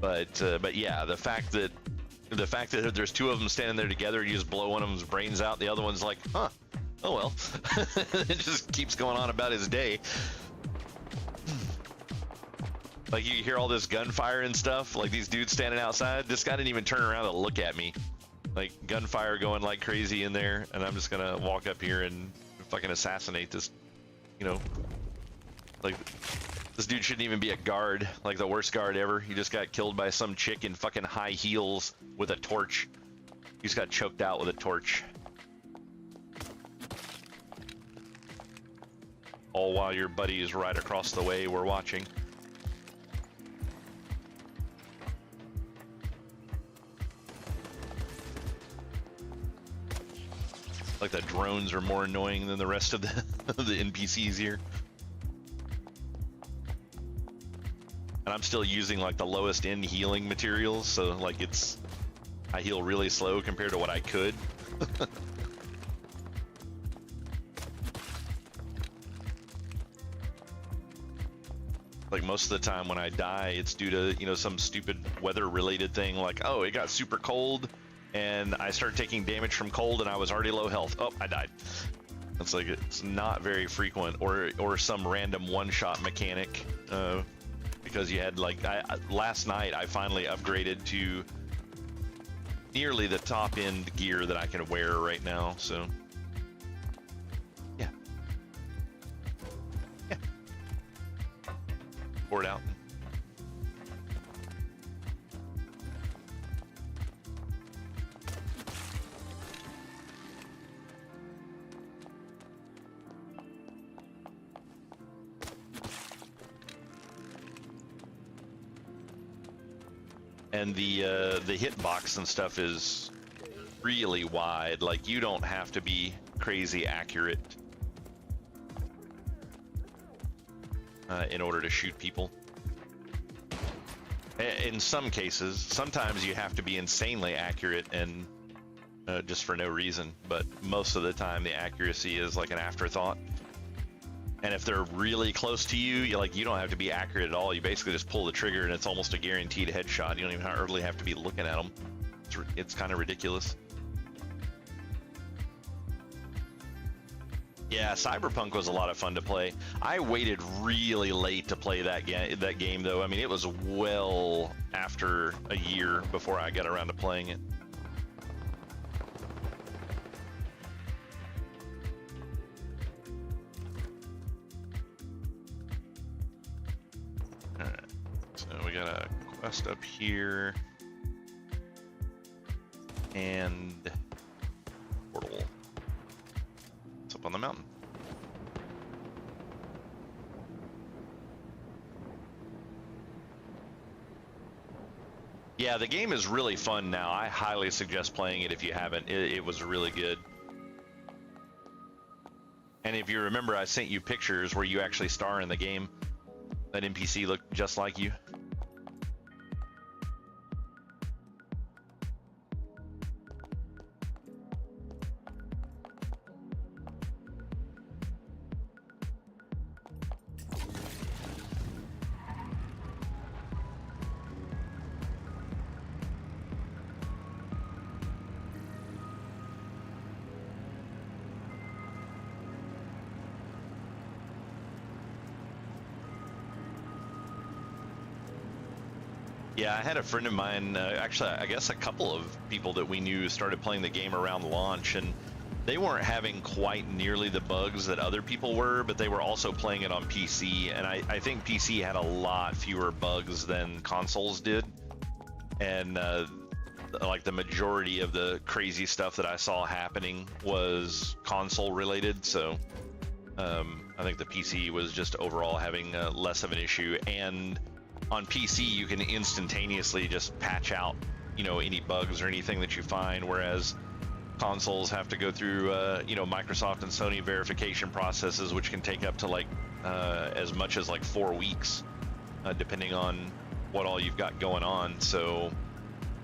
But yeah, the fact that there's two of them standing there together, you just blow one of them's brains out, the other one's like, huh, oh well. It just keeps going on about his day. Like, you hear all this gunfire and stuff, like these dudes standing outside. This guy didn't even turn around to look at me. Like, gunfire going like crazy in there, and I'm just gonna walk up here and fucking assassinate this, like, this dude shouldn't even be a guard, like the worst guard ever. He just got killed by some chick in fucking high heels with a torch. He just got choked out with a torch. All while your buddy is right across the way we're watching. Like the drones are more annoying than the rest of the NPCs here. And I'm still using like the lowest end healing materials, so like I heal really slow compared to what I could. Like most of the time when I die, it's due to, some stupid weather related thing, like, oh, it got super cold and I started taking damage from cold and I was already low health. Oh, I died. It's like, it's not very frequent, or some random one-shot mechanic, because you had like, last night I finally upgraded to nearly the top end gear that I can wear right now, so yeah. Pour it out. And the hitbox and stuff is really wide. Like, you don't have to be crazy accurate in order to shoot people. In some cases, sometimes you have to be insanely accurate and just for no reason, but most of the time the accuracy is like an afterthought. And if they're really close to you, you don't have to be accurate at all. You basically just pull the trigger, and it's almost a guaranteed headshot. You don't even hardly have to be looking at them. It's kind of ridiculous. Yeah, Cyberpunk was a lot of fun to play. I waited really late to play that game, though. I mean, it was well after a year before I got around to playing it. All right, so we got a quest up here and portal. Up on the mountain. Yeah, the game is really fun now. I highly suggest playing it if you haven't. It was really good. And if you remember, I sent you pictures where you actually star in the game. That NPC looked just like you. Yeah, I had a friend of mine, actually, I guess a couple of people that we knew started playing the game around launch, and they weren't having quite nearly the bugs that other people were, but they were also playing it on PC, and I think PC had a lot fewer bugs than consoles did. And like the majority of the crazy stuff that I saw happening was console related, so I think the PC was just overall having less of an issue. And on PC, you can instantaneously just patch out, any bugs or anything that you find, whereas consoles have to go through, Microsoft and Sony verification processes, which can take up to as much as 4 weeks, depending on what all you've got going on. So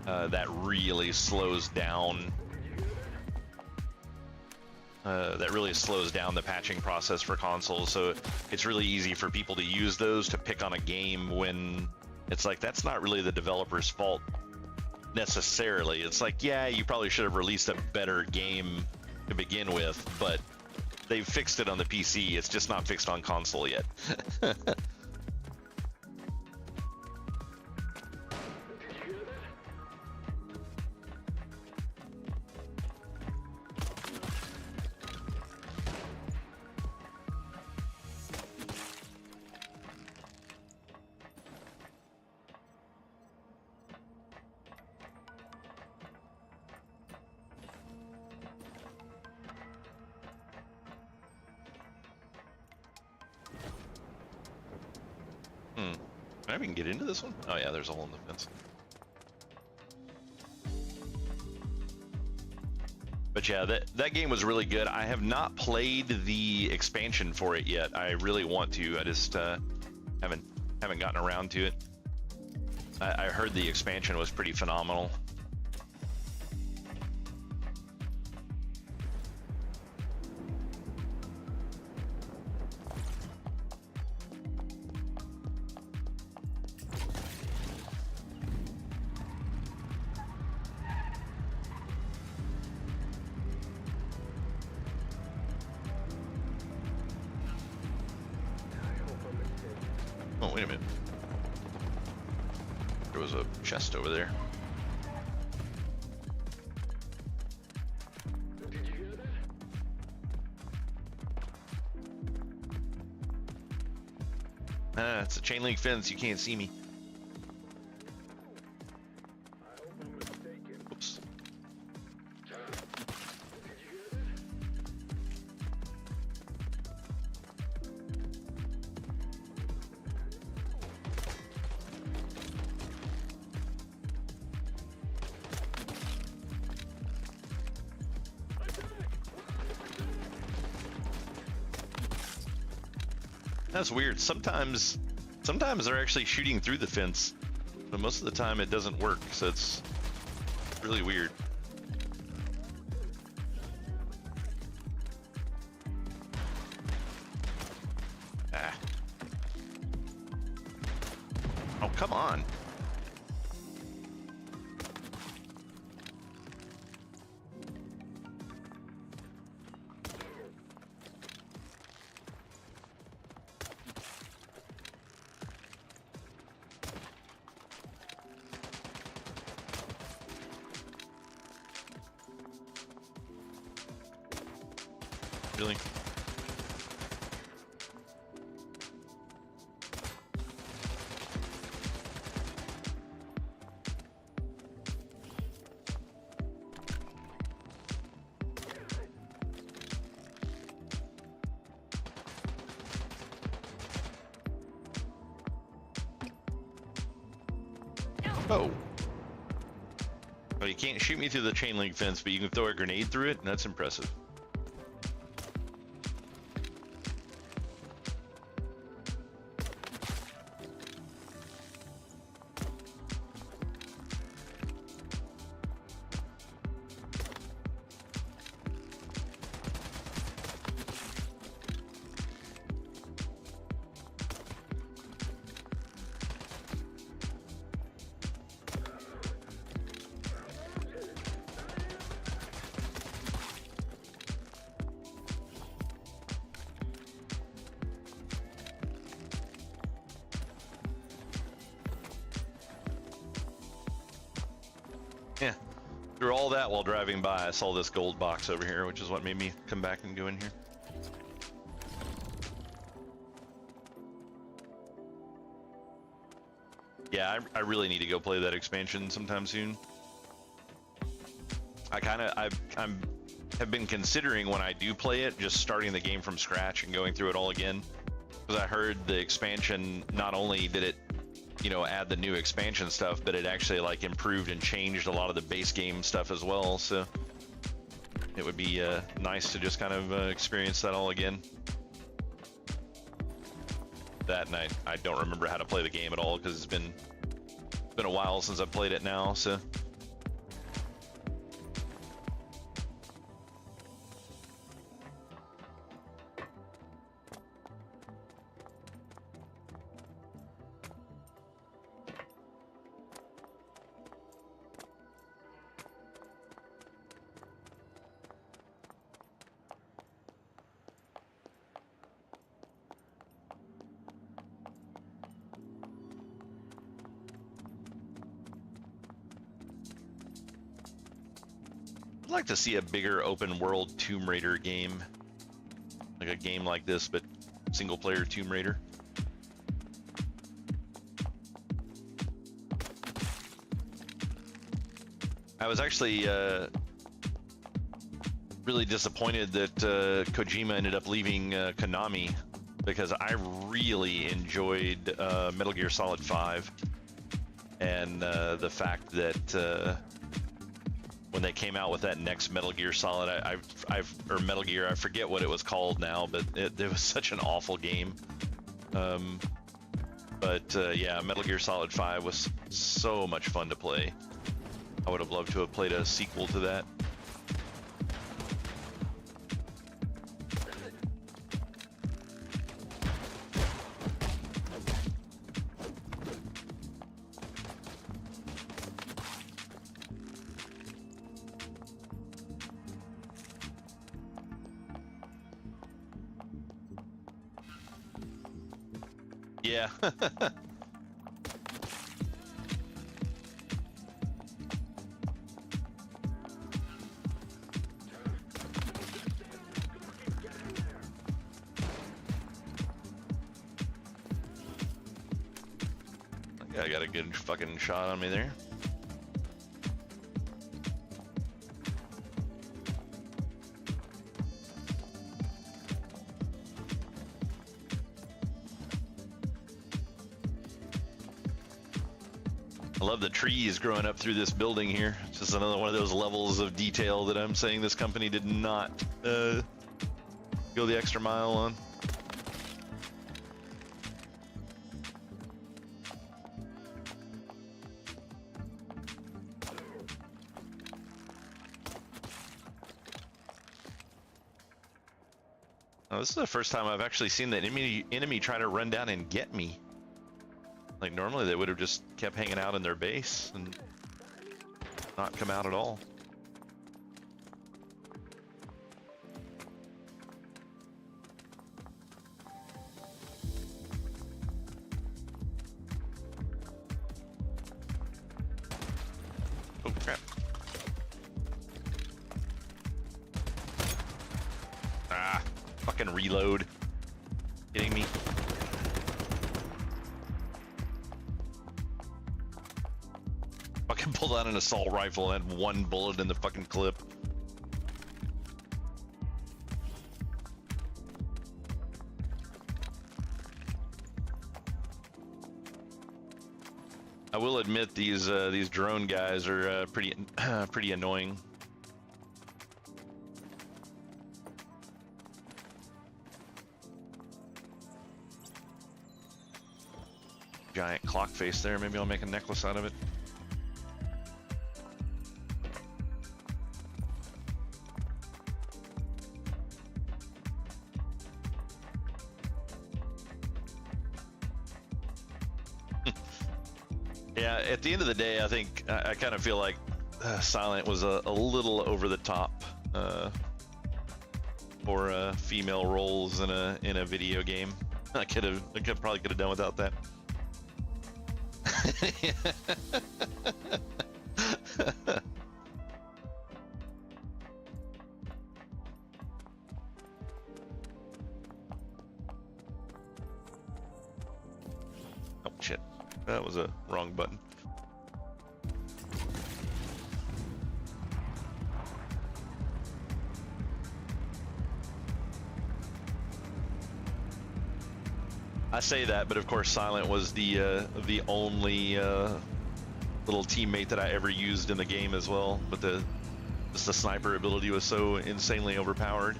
that really slows down. The patching process for consoles, so it's really easy for people to use those to pick on a game when it's that's not really the developer's fault necessarily. It's yeah, you probably should have released a better game to begin with, but they've fixed it on the PC. It's just not fixed on console yet. Can I even get into this one? Oh yeah, there's a hole in the fence. But yeah, that game was really good. I have not played the expansion for it yet. I really want to. I just haven't gotten around to it. I heard the expansion was pretty phenomenal. Oh, wait a minute. There was a chest over there. It's a chain link fence. You can't see me. Oops. That's weird. Sometimes they're actually shooting through the fence, but most of the time it doesn't work, so it's really weird. Oh, come on. Really? Oh. Oh, you can't shoot me through the chain link fence, but you can throw a grenade through it? That's impressive. Yeah. Through all that while driving by, I saw this gold box over here, which is what made me come back and go in here. Yeah, I really need to go play that expansion sometime soon. I have been considering when I do play it, just starting the game from scratch and going through it all again. Because I heard the expansion, not only did it, you know, add the new expansion stuff, but it actually like improved and changed a lot of the base game stuff as well. So it would be nice to just kind of experience that all again. That night, I don't remember how to play the game at all because it's been a while since I've played it now. So. I'd like to see a bigger open world Tomb Raider game. Like a game like this, but single player Tomb Raider. I was actually really disappointed that Kojima ended up leaving Konami, because I really enjoyed Metal Gear Solid 5, and the fact that when they came out with that next Metal Gear Solid, or Metal Gear, I forget what it was called now, but it was such an awful game. Yeah, Metal Gear Solid 5 was so much fun to play. I would have loved to have played a sequel to that. Yeah. I got a good fucking shot on me there. I love the trees growing up through this building here. It's just another one of those levels of detail that I'm saying this company did not go the extra mile on. Oh, this is the first time I've actually seen that enemy try to run down and get me. Like normally they would have just kept hanging out in their base and not come out at all. Oh crap. Ah, fucking reload. Kidding me? Fucking pulled out an assault rifle and had one bullet in the fucking clip. I will admit these drone guys are pretty pretty annoying. Giant clock face there. Maybe I'll make a necklace out of it. Yeah, at the end of the day, I think I kind of feel like Silent was a little over the top for female roles in a video game. I probably could have done without that. Oh shit, that was a wrong button. I say that, but of course Silent was the only little teammate that I ever used in the game as well. But just the sniper ability was so insanely overpowered.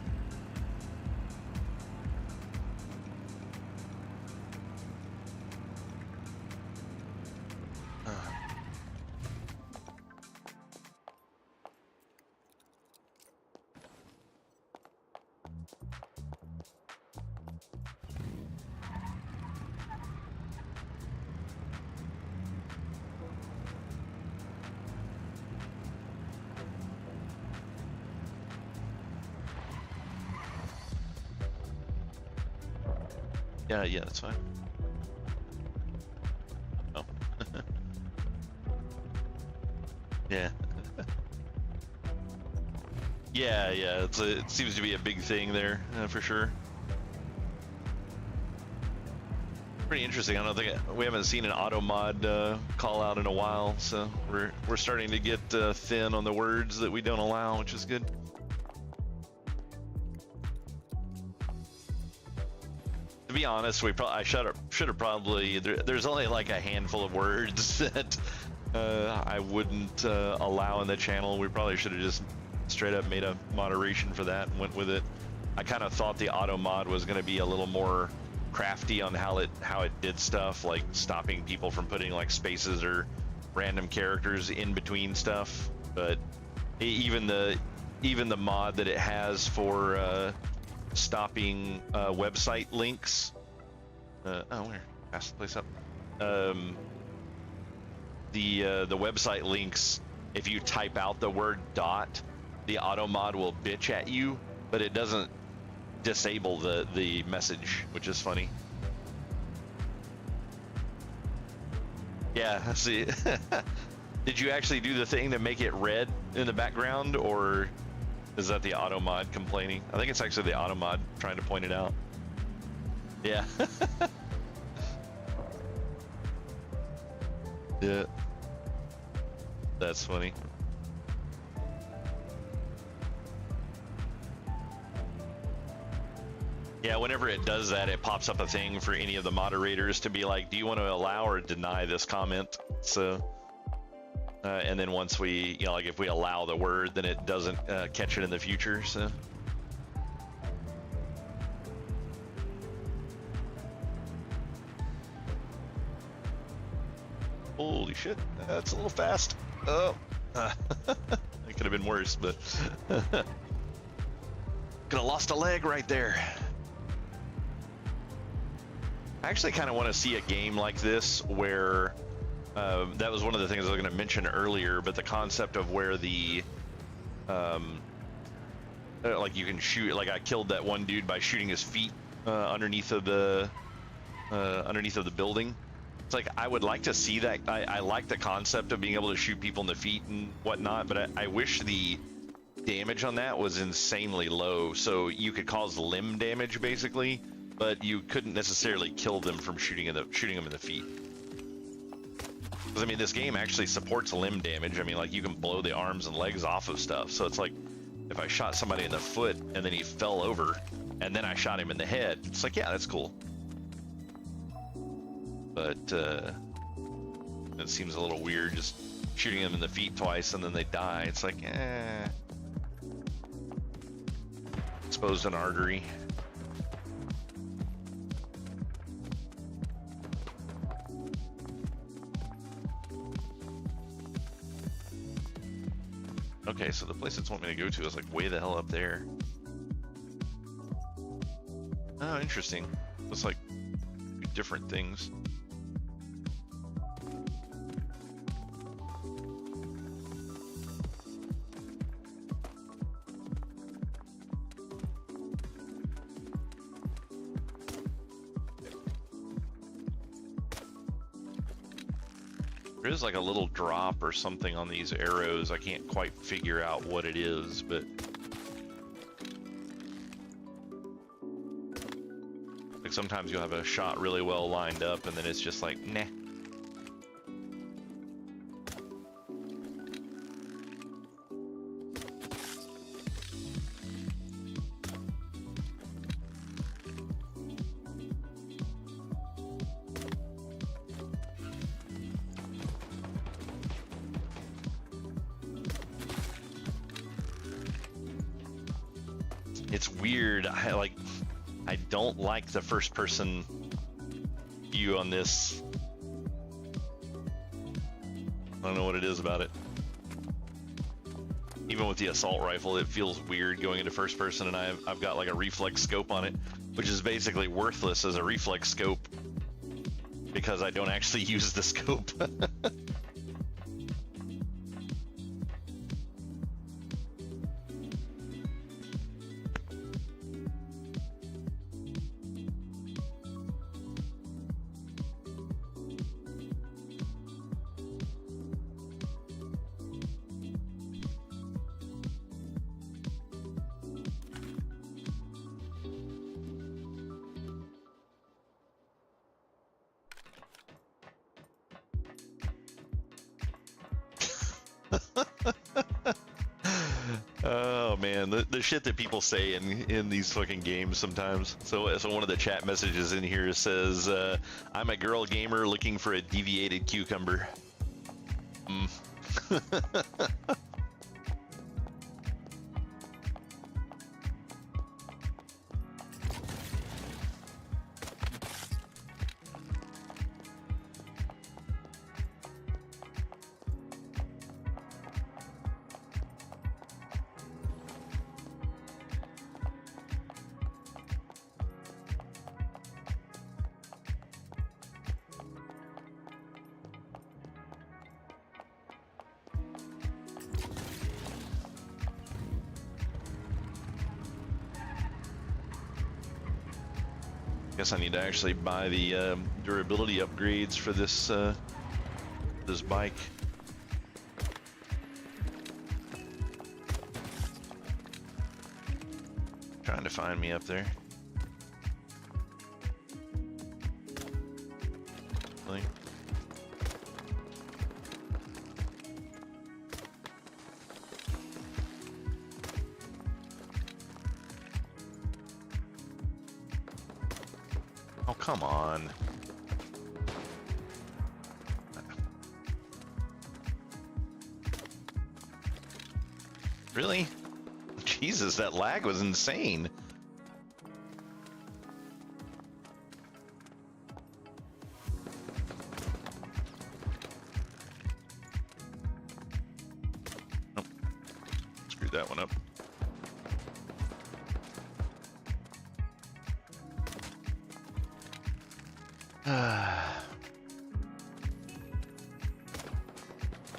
Yeah, that's fine. Oh. Yeah. Yeah, it seems to be a big thing there, for sure. Pretty interesting. I don't think we haven't seen an auto mod call out in a while, so we're starting to get thin on the words that we don't allow, which is good. To be honest, I should have probably. There's only like a handful of words that I wouldn't allow in the channel. We probably should have just straight up made a moderation for that and went with it. I kind of thought the auto mod was going to be a little more crafty on how it did stuff, like stopping people from putting like spaces or random characters in between stuff. But even the mod that it has for stopping website links. Oh, where? Pass the place up. The website links, if you type out the word dot, the auto mod will bitch at you, but it doesn't disable the message, which is funny. Yeah, see. Did you actually do the thing to make it red in the background, or is that the auto mod complaining? I think it's actually the auto mod trying to point it out. Yeah. Yeah. That's funny. Yeah, whenever it does that, it pops up a thing for any of the moderators to be like, do you want to allow or deny this comment? So, and then once we, like if we allow the word, then it doesn't catch it in the future, so. Holy shit, that's a little fast. Oh, it could have been worse, but could have lost a leg right there. I actually kind of want to see a game like this where that was one of the things I was going to mention earlier, but the concept of where the like you can shoot, like I killed that one dude by shooting his feet underneath of the building. It's like I would like to see that. I like the concept of being able to shoot people in the feet and whatnot, but I wish the damage on that was insanely low, so you could cause limb damage basically, but you couldn't necessarily kill them from shooting them in the feet. Because I mean, this game actually supports limb damage. I mean, like you can blow the arms and legs off of stuff. So it's like if I shot somebody in the foot and then he fell over, and then I shot him in the head, it's like, yeah, that's cool. But it seems a little weird just shooting them in the feet twice and then they die. It's like, exposed an artery. Okay, so the place it's want me to go to is like way the hell up there. Oh, interesting. Looks like different things. There is like a little drop or something on these arrows. I can't quite figure out what it is, but like sometimes you'll have a shot really well lined up and then it's just like, nah. It's weird. I don't like the first person view on this. I don't know what it is about it. Even with the assault rifle, it feels weird going into first person, and I've got like a reflex scope on it, which is basically worthless as a reflex scope because I don't actually use the scope. Oh man, the shit that people say in these fucking games sometimes. So one of the chat messages in here says, "I'm a girl gamer looking for a deviated cucumber." Guess I need to actually buy the durability upgrades for this this bike. Trying to find me up there. Really? Oh, come on. Really? Jesus, that lag was insane. Nope. Screwed that one up.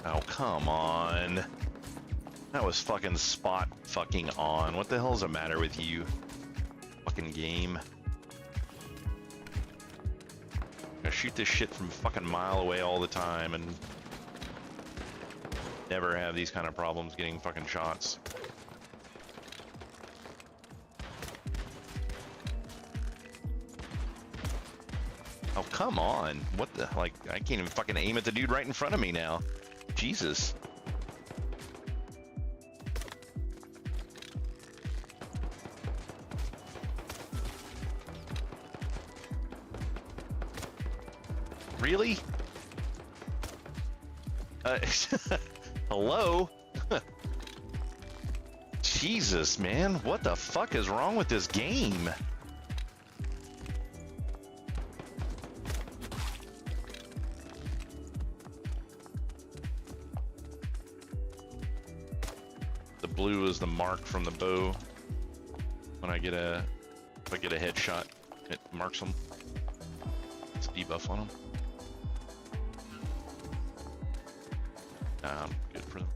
Oh, come on. That was fucking spot fucking on. What the hell is the matter with you? Fucking game. I shoot this shit from a fucking mile away all the time and never have these kind of problems getting fucking shots. Oh, come on. What the, like, I can't even fucking aim at the dude right in front of me now. Jesus. Really? Hello? Jesus, man. What the fuck is wrong with this game? The blue is the mark from the bow. When I get a, if I get a headshot, it marks them. It's a debuff on them. Nah, I'm good for them.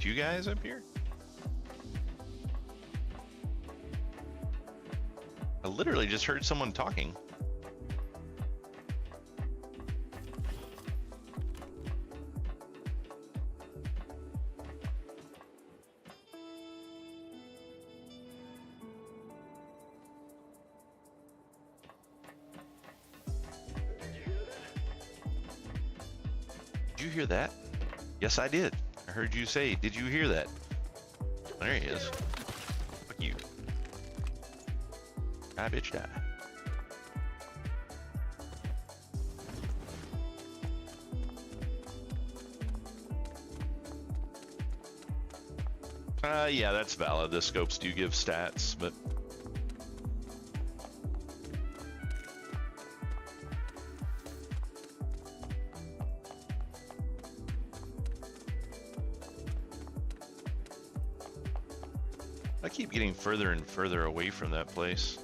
You guys up here? I literally just heard someone talking. Did you hear that? Yes, I did. I heard you say, did you hear that? There he is. Fuck you. Die, bitch, die. Yeah, that's valid. The scopes do give stats, but I keep getting further and further away from that place.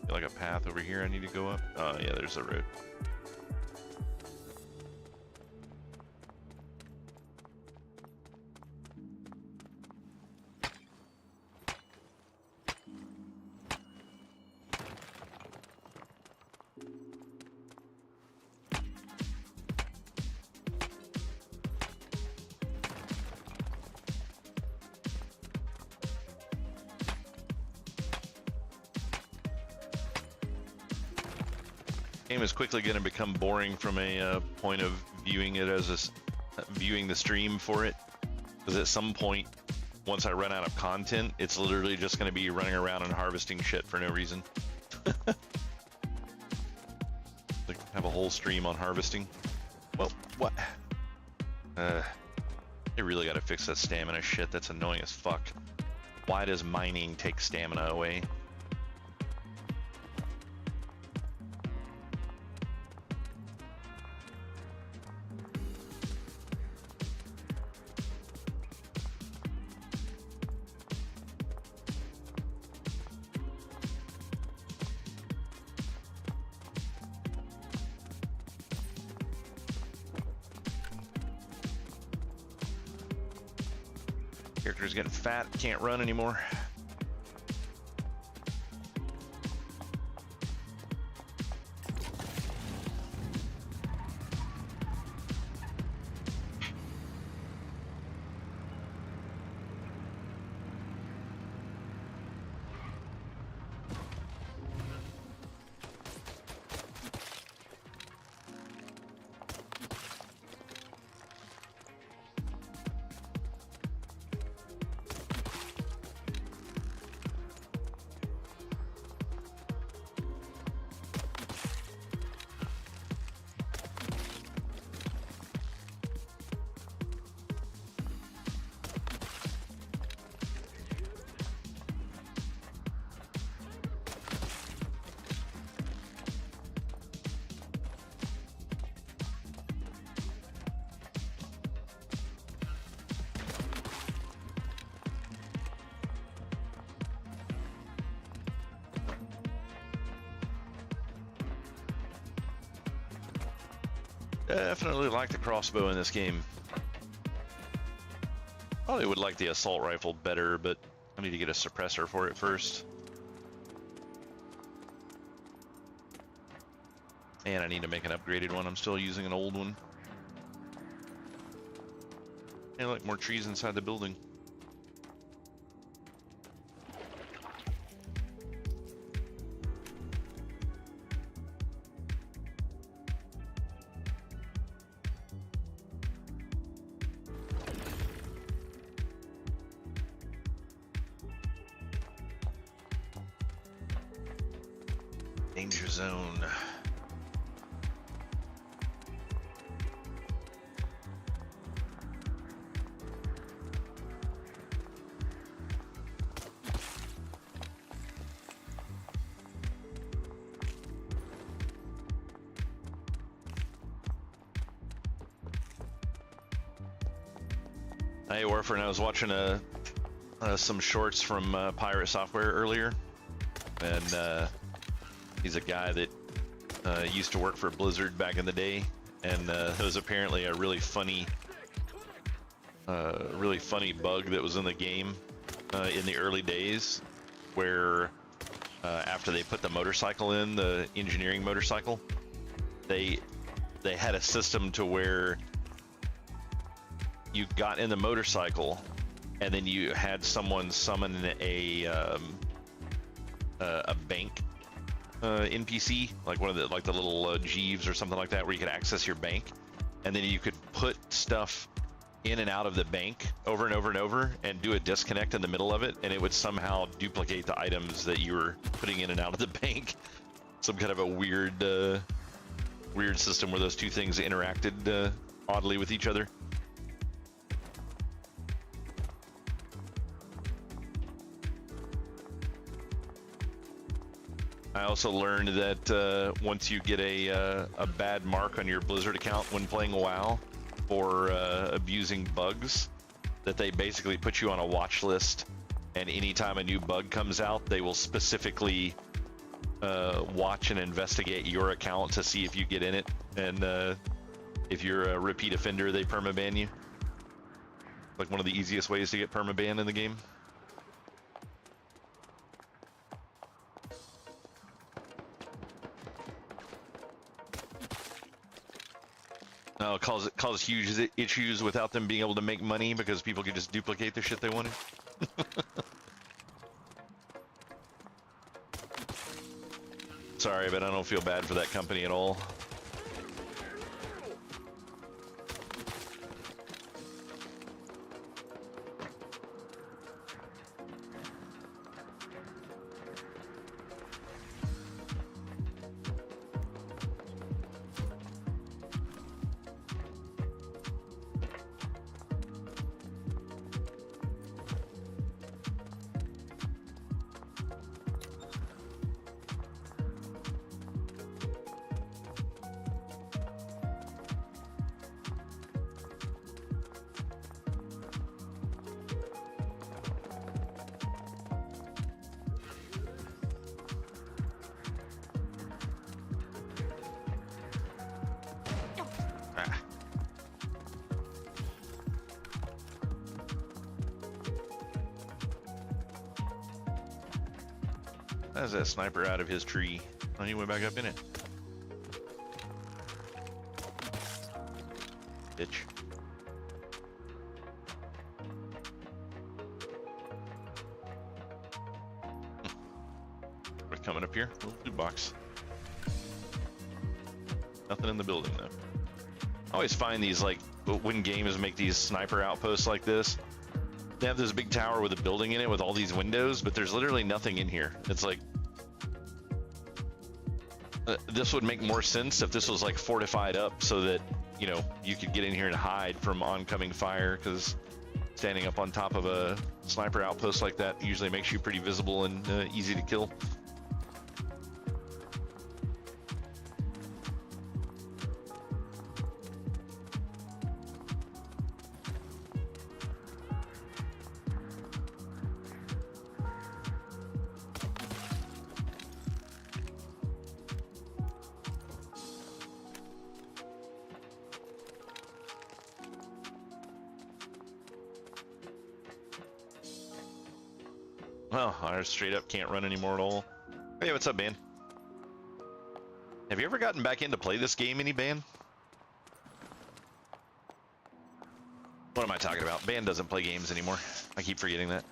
Feel like a path over here I need to go up. Oh yeah, there's the road. Game is quickly going to become boring from a point of viewing it as viewing the stream for it, because at some point, once I run out of content, it's literally just going to be running around and harvesting shit for no reason. Like have a whole stream on harvesting. Well, what? They really got to fix that stamina shit. That's annoying as fuck. Why does mining take stamina away? Character's getting fat, can't run anymore. Definitely like the crossbow in this game. Probably would like the assault rifle better, but I need to get a suppressor for it first. And I need to make an upgraded one. I'm still using an old one. Hey, look, more trees inside the building. Danger zone. Hey, Warfare, I was watching some shorts from Pirate Software earlier, and he's a guy that used to work for Blizzard back in the day, and it was apparently a really funny bug that was in the game in the early days, where after they put the motorcycle in, the engineering motorcycle, they had a system to where you got in the motorcycle, and then you had someone summon a bank NPC, like one of the little Jeeves or something like that, where you could access your bank, and then you could put stuff in and out of the bank over and over and over, and do a disconnect in the middle of it, and it would somehow duplicate the items that you were putting in and out of the bank. Some kind of a weird system where those two things interacted oddly with each other. I also learned that once you get a bad mark on your Blizzard account when playing WoW for abusing bugs, that they basically put you on a watch list, and anytime a new bug comes out, they will specifically watch and investigate your account to see if you get in it, and if you're a repeat offender, they permaban you. Like one of the easiest ways to get permaban in the game. No, it causes huge issues without them being able to make money, because people could just duplicate the shit they wanted. Sorry, but I don't feel bad for that company at all. How's that sniper out of his tree? Oh, he went back up in it. Bitch. We're coming up here. Little blue box. Nothing in the building though. I always find these, like, when games make these sniper outposts like this, they have this big tower with a building in it with all these windows, but there's literally nothing in here. It's like, this would make more sense if this was like fortified up so that, you know, you could get in here and hide from oncoming fire, because standing up on top of a sniper outpost like that usually makes you pretty visible and easy to kill. Well, I straight up can't run anymore at all. Hey, what's up, man? Have you ever gotten back in to play this game, any Ban? What am I talking about? Ban doesn't play games anymore. I keep forgetting that.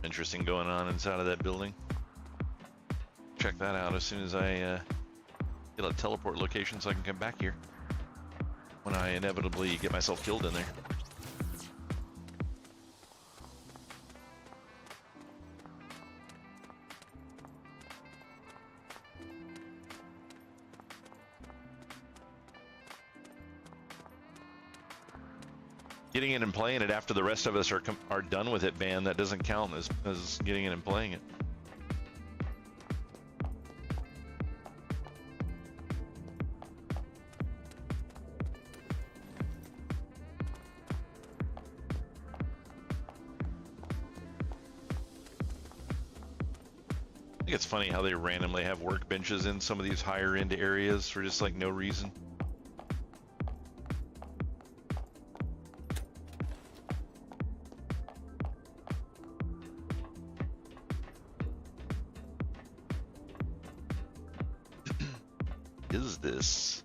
Interesting going on inside of that building. Check that out as soon as I get a teleport location so I can come back here when I inevitably get myself killed in there. Getting in and playing it after the rest of us are done with it, Ban, that doesn't count as getting in and playing it. I think it's funny how they randomly have workbenches in some of these higher end areas for just like no reason. Is this?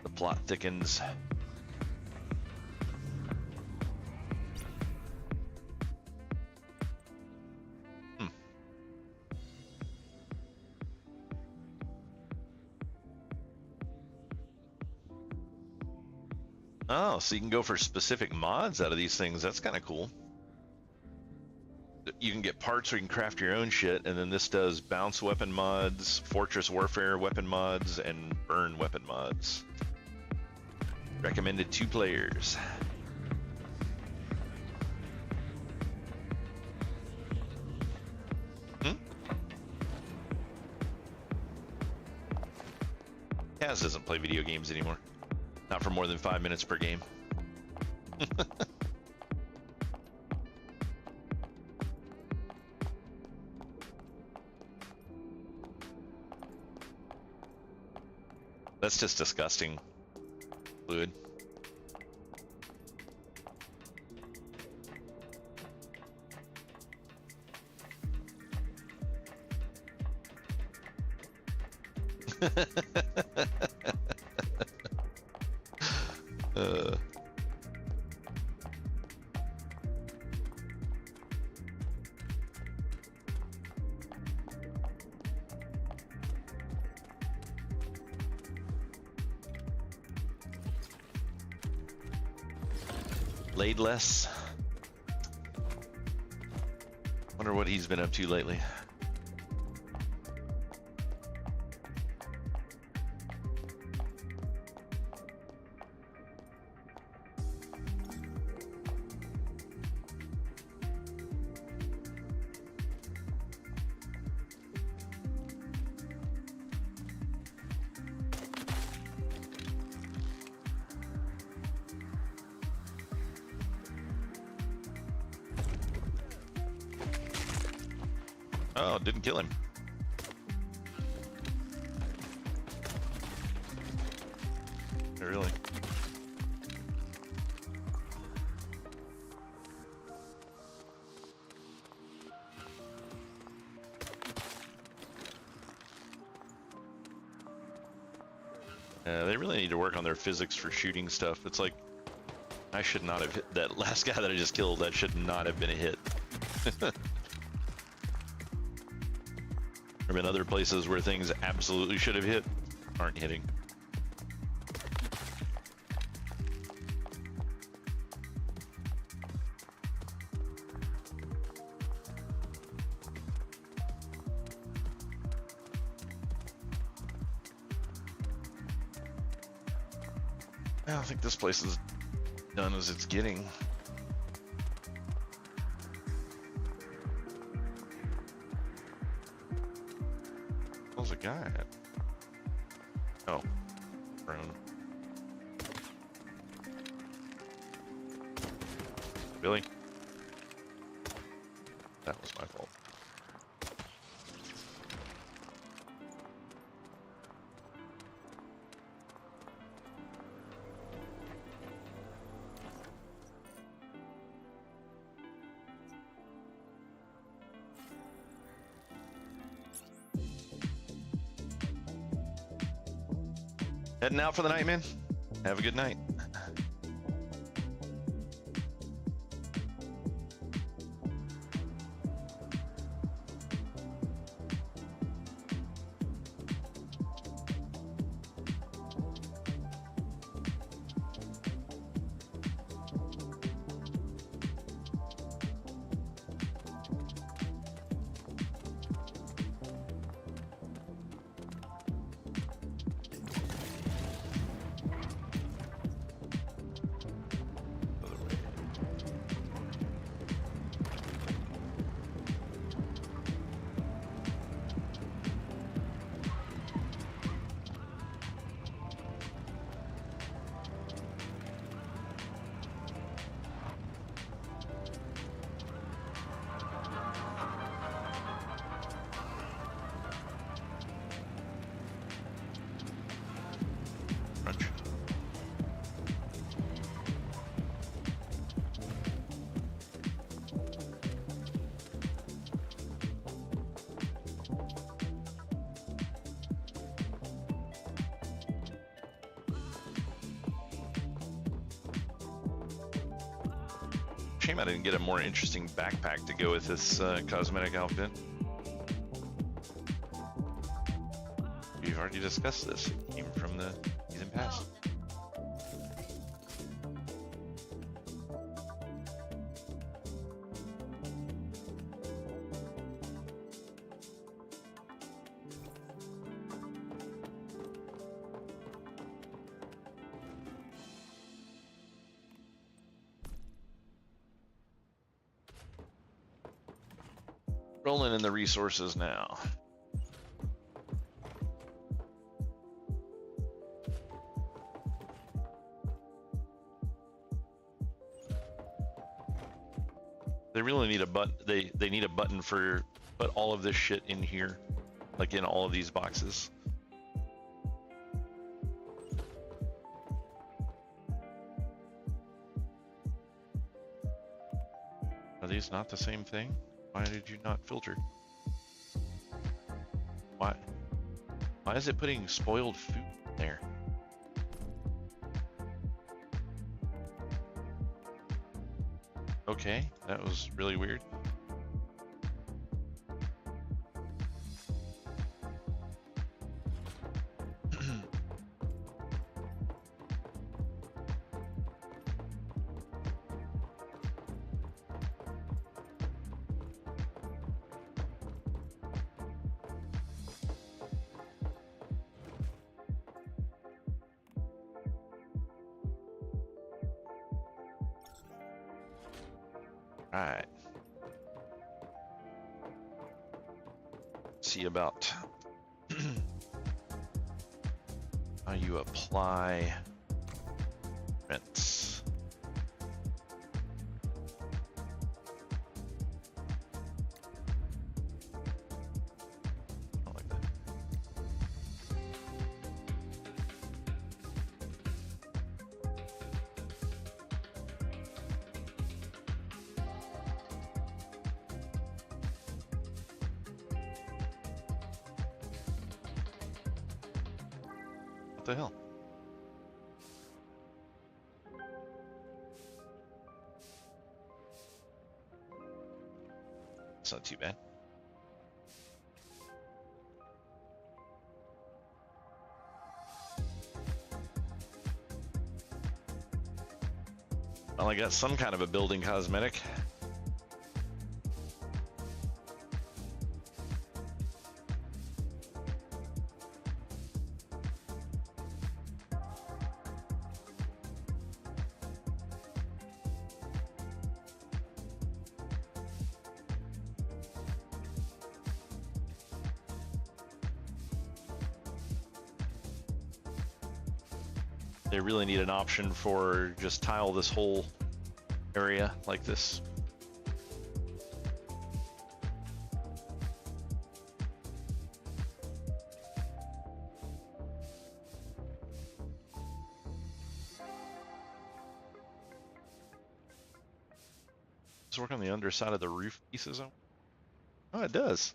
The plot thickens. Oh, so you can go for specific mods out of these things. That's kind of cool. You can get parts or you can craft your own shit, and then this does bounce weapon mods, fortress warfare weapon mods, and burn weapon mods. Recommended 2 players. Kaz doesn't play video games anymore. Not for more than 5 minutes per game. That's just disgusting. Fluid. Laidless. Wonder what he's been up to lately. Oh, didn't kill him. Really? They really need to work on their physics for shooting stuff. It's like, I should not have hit that last guy that I just killed. That should not have been a hit. There have been other places where things absolutely should have hit, aren't hitting. I don't think this place is done as it's getting. hell's a guy at? Oh, prone. Billy? That was my fault. Heading out for the night, man. Have a good night. Crunch. Shame I didn't get a more interesting backpack to go with this cosmetic outfit. We've already discussed this. It came from the season pass. Rolling in the resources now. They really need a button. They need a button for put all of this shit in here, like in all of these boxes. Are these not the same thing? Why did you not filter? Why is it putting spoiled food there? Okay, that was really weird. Right. See about how you apply rents. I like that. What the hell? It's not too bad. Well, I got some kind of a building cosmetic. They really need an option for just tile this whole area like this. Does it work on the underside of the roof pieces? Oh, it does.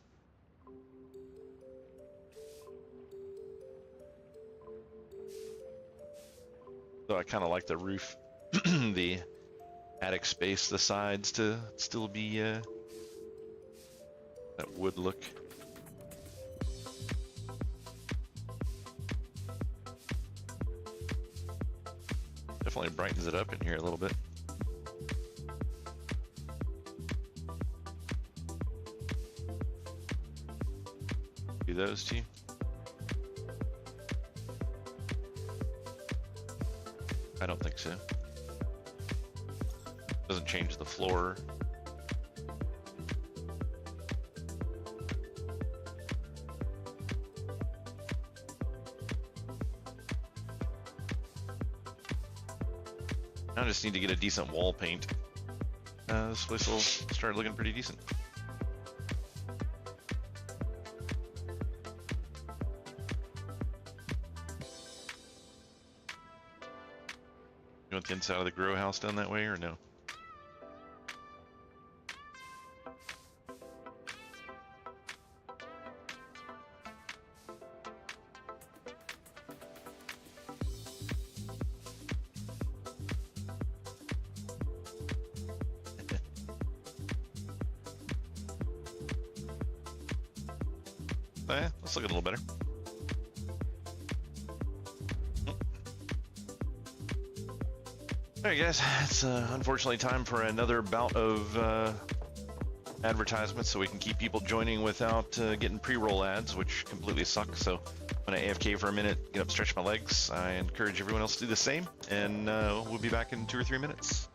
So I kind of like the roof, the attic space, the sides to still be that wood look. Definitely brightens it up in here a little bit. Do those two. I don't think so. Doesn't change the floor. I just need to get a decent wall paint. This place will start looking pretty decent. You want the inside of the grow house done that way or no? Let's look a little better. Alright guys, it's unfortunately time for another bout of advertisements so we can keep people joining without getting pre-roll ads, which completely suck. So I'm gonna AFK for a minute, get up, stretch my legs. I encourage everyone else to do the same, and we'll be back in 2 or 3 minutes.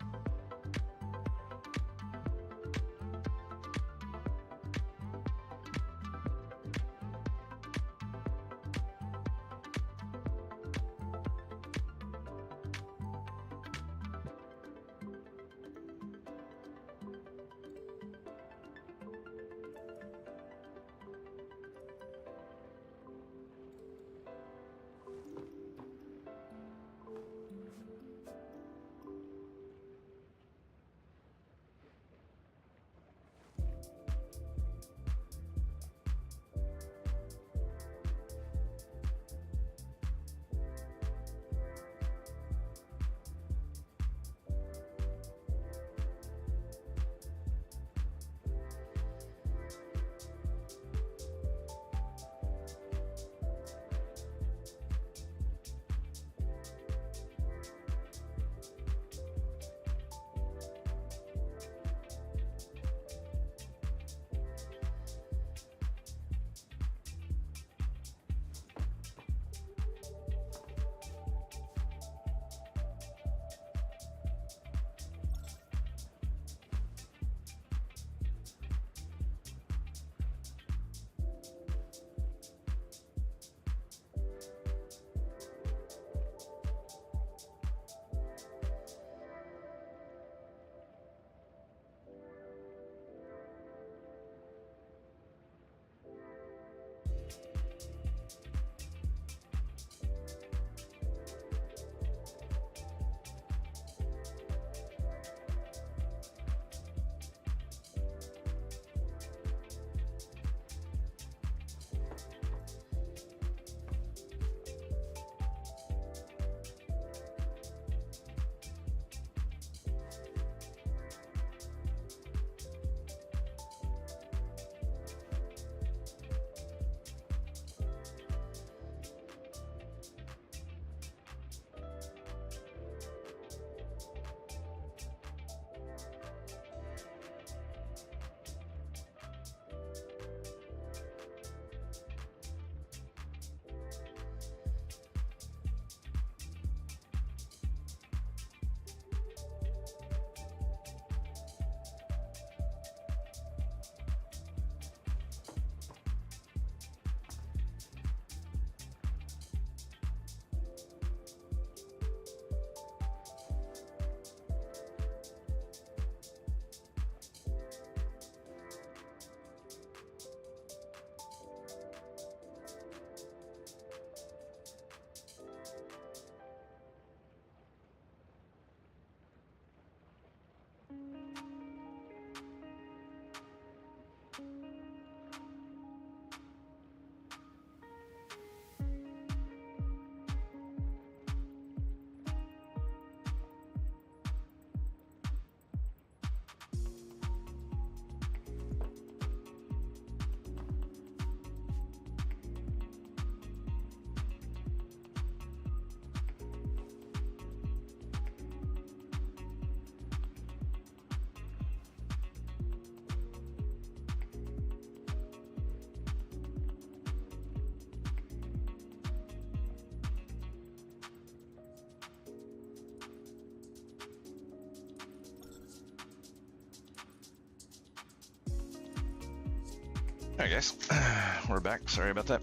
Alright guys, we're back. Sorry about that.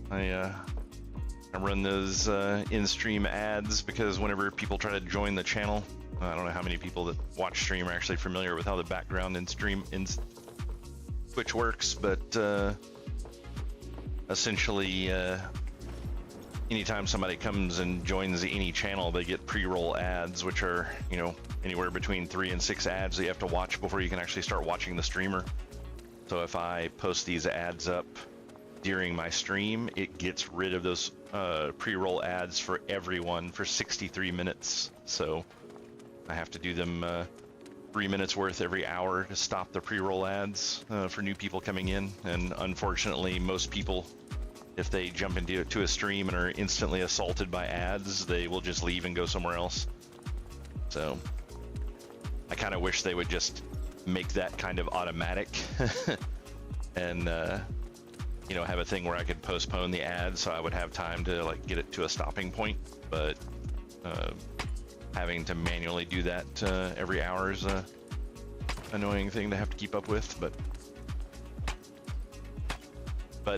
I run those in-stream ads because whenever people try to join the channel, I don't know how many people that watch stream are actually familiar with how the background in Twitch works, but essentially anytime somebody comes and joins any channel, they get pre-roll ads, which are, you know, anywhere between 3 and 6 ads that you have to watch before you can actually start watching the streamer. So if I post these ads up during my stream, it gets rid of those pre-roll ads for everyone for 63 minutes. So I have to do them 3 minutes worth every hour to stop the pre-roll ads for new people coming in. And unfortunately, most people, if they jump into a stream and are instantly assaulted by ads, they will just leave and go somewhere else. So I kind of wish they would just make that kind of automatic and you know, have a thing where I could postpone the ad so I would have time to like get it to a stopping point. But having to manually do that every hour is a annoying thing to have to keep up with, but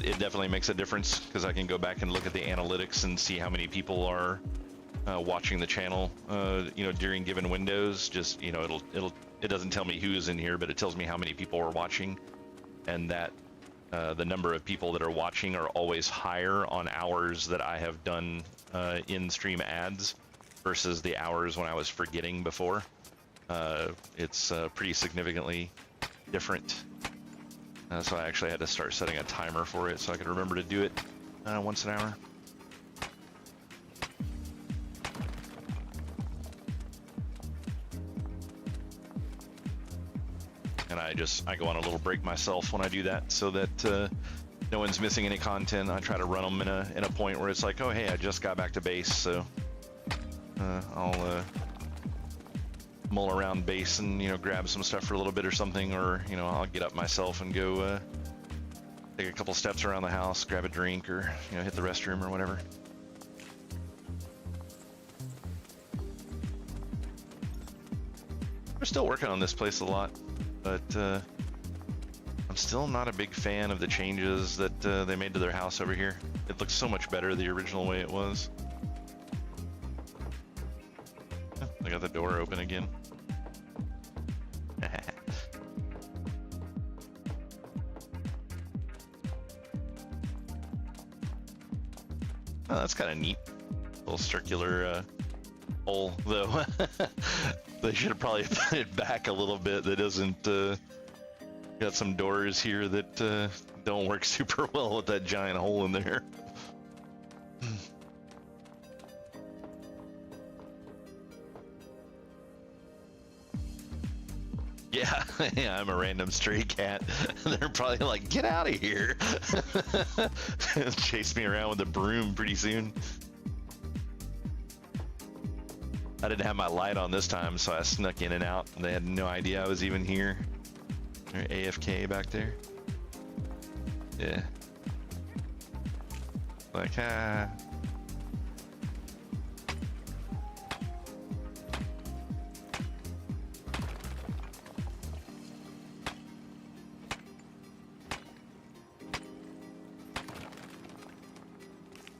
it definitely makes a difference because I can go back and look at the analytics and see how many people are watching the channel, you know, during given windows. Just, you know, it doesn't tell me who's in here, but it tells me how many people are watching, and that the number of people that are watching are always higher on hours that I have done in-stream ads versus the hours when I was forgetting before. It's pretty significantly different. So I actually had to start setting a timer for it so I could remember to do it once an hour. And I go on a little break myself when I do that so that no one's missing any content. I try to run them in a point where it's like, oh hey, I just got back to base, so I'll mull around base and, you know, grab some stuff for a little bit or something, or, you know, I'll get up myself and go take a couple steps around the house, grab a drink, or, you know, hit the restroom or whatever. We're still working on this place a lot, but I'm still not a big fan of the changes that they made to their house over here. It looks so much better the original way it was. I got the door open again. Oh, that's kind of neat. Little circular hole, though. They should have probably put it back a little bit. That doesn't. Got some doors here that don't work super well with that giant hole in there. Yeah, yeah, I'm a random stray cat. They're probably like, get out of here. Chase me around with a broom pretty soon. I didn't have my light on this time, so I snuck in and out. They had no idea I was even here. They're AFK back there. Yeah. Like, ah.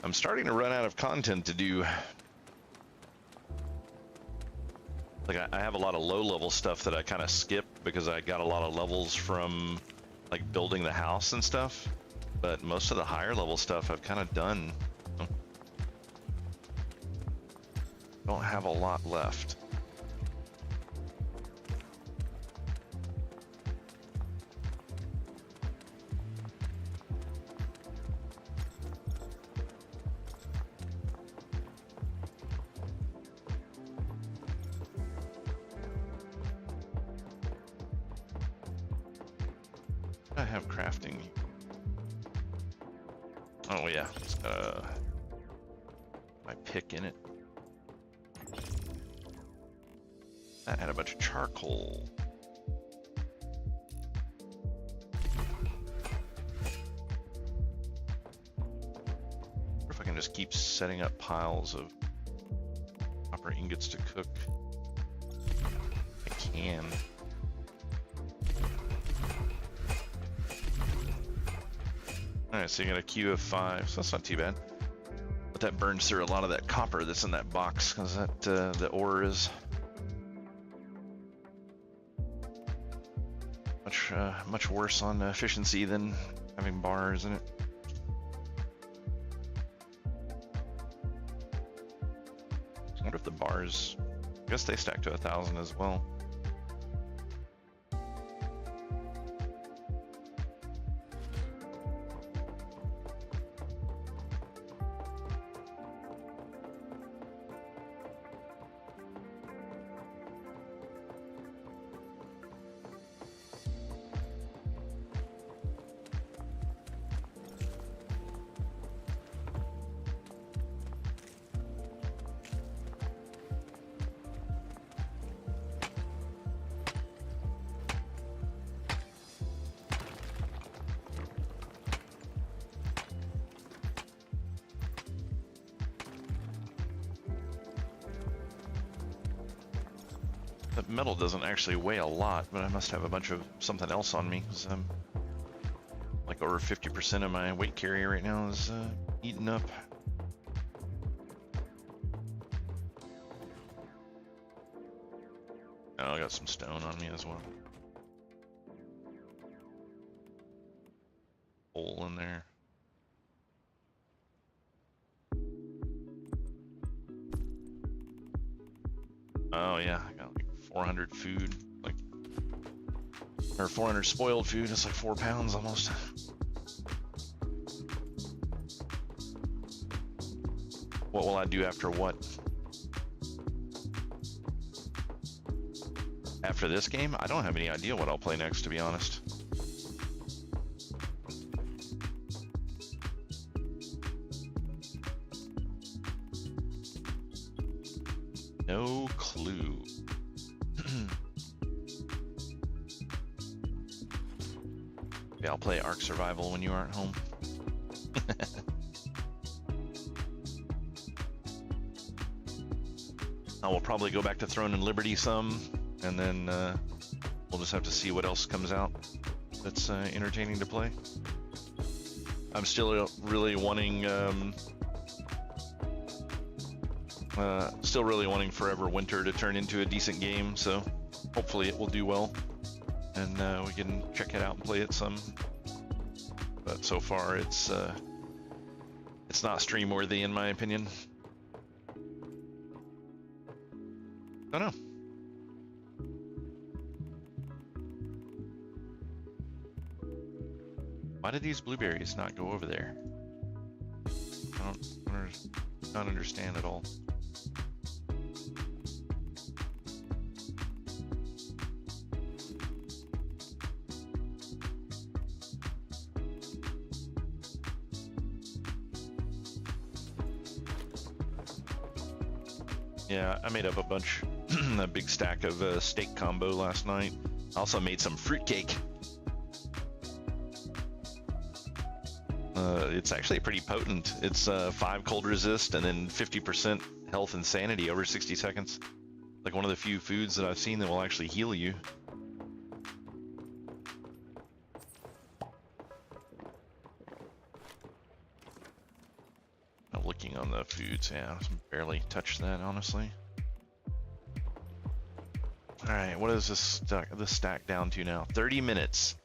I'm starting to run out of content to do. Like, I have a lot of low-level stuff that I kind of skip because I got a lot of levels from, like, building the house and stuff. But most of the higher-level stuff I've kind of done. Don't have a lot left. I have crafting. Oh yeah, it's got my pick in it. That had a bunch of charcoal. Or if I can just keep setting up piles of copper ingots to cook. I can. Alright, so you got a queue of 5, so that's not too bad. But that burns through a lot of that copper that's in that box, because that the ore is much worse on efficiency than having bars in it. I wonder if the bars, I guess they stack to 1,000 as well. That metal doesn't actually weigh a lot, but I must have a bunch of something else on me, because I'm like over 50% of my weight carry right now is eaten up. Oh, I got some stone on me as well. Hole in there. Oh yeah, I got like 400 food, like, or 400 spoiled food. It's like 4 pounds almost. What will I do after what? After this game? I don't have any idea what I'll play next, to be honest. No clue. Yeah, I'll play Ark Survival when you aren't home. I will probably go back to Throne and Liberty some, and then we'll just have to see what else comes out that's entertaining to play. I'm still really wanting Forever Winter to turn into a decent game, so hopefully it will do well, and we can check it out and play it some. But so far, it's not stream worthy in my opinion. Don't know. Why did these blueberries not go over there? I don't understand at all. Yeah, I made up a bunch, a big stack of steak combo last night. I also made some fruitcake. It's actually pretty potent. It's 5 cold resist and then 50% health and sanity over 60 seconds. Like one of the few foods that I've seen that will actually heal you. I'm looking on the foods, yeah, I barely touched that, honestly. Alright, what is this stack down to now? 30 minutes.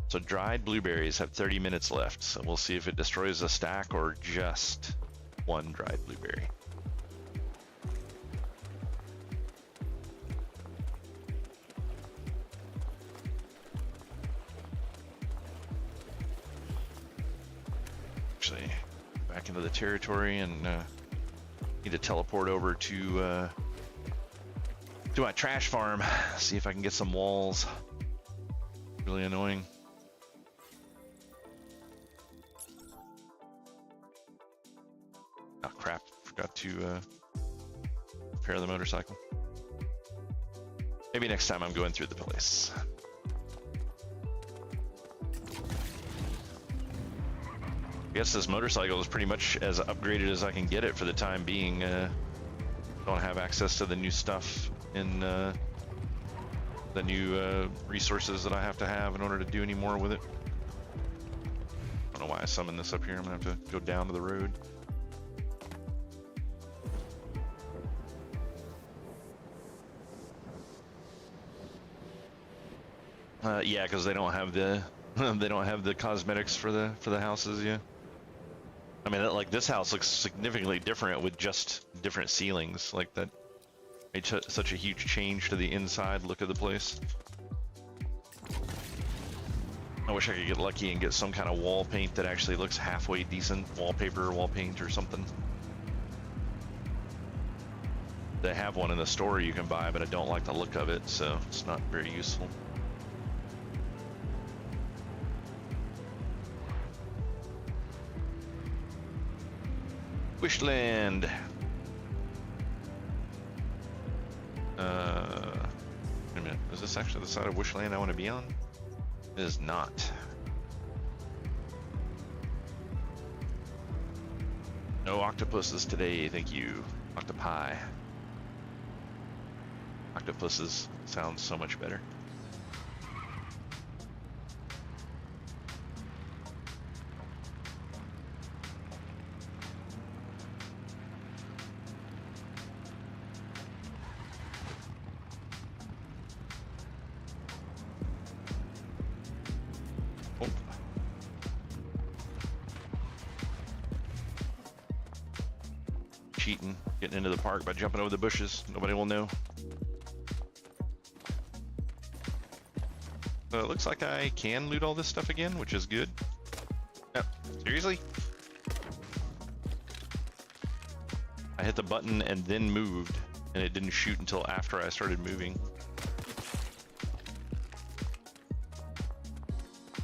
So dried blueberries have 30 minutes left, so we'll see if it destroys a stack or just one dried blueberry. Actually, back into the territory and need to teleport over to my trash farm, see if I can get some walls. Really annoying. Oh crap, forgot to repair the motorcycle. Maybe next time I'm going through the place. I guess this motorcycle is pretty much as upgraded as I can get it for the time being. Don't have access to the new stuff in the new resources that I have to have in order to do any more with it. I don't know why I summoned this up here. I'm gonna have to go down to the road. Yeah, because they don't have the they don't have the cosmetics for the houses yet. I mean, like this house looks significantly different with just different ceilings. Like that made such a huge change to the inside look of the place. I wish I could get lucky and get some kind of wall paint that actually looks halfway decent. Wallpaper, wall paint, or something. They have one in the store you can buy, but I don't like the look of it, so it's not very useful. Wishland. Wait a minute. Is this actually the side of Wishland I want to be on? It is not. No octopuses today, thank you. Octopi. Octopuses sounds so much better. Oh. Cheating, getting into the park by jumping over the bushes. Nobody will know. So it looks like I can loot all this stuff again, which is good. Yep. Seriously? I hit the button and then moved, and it didn't shoot until after I started moving.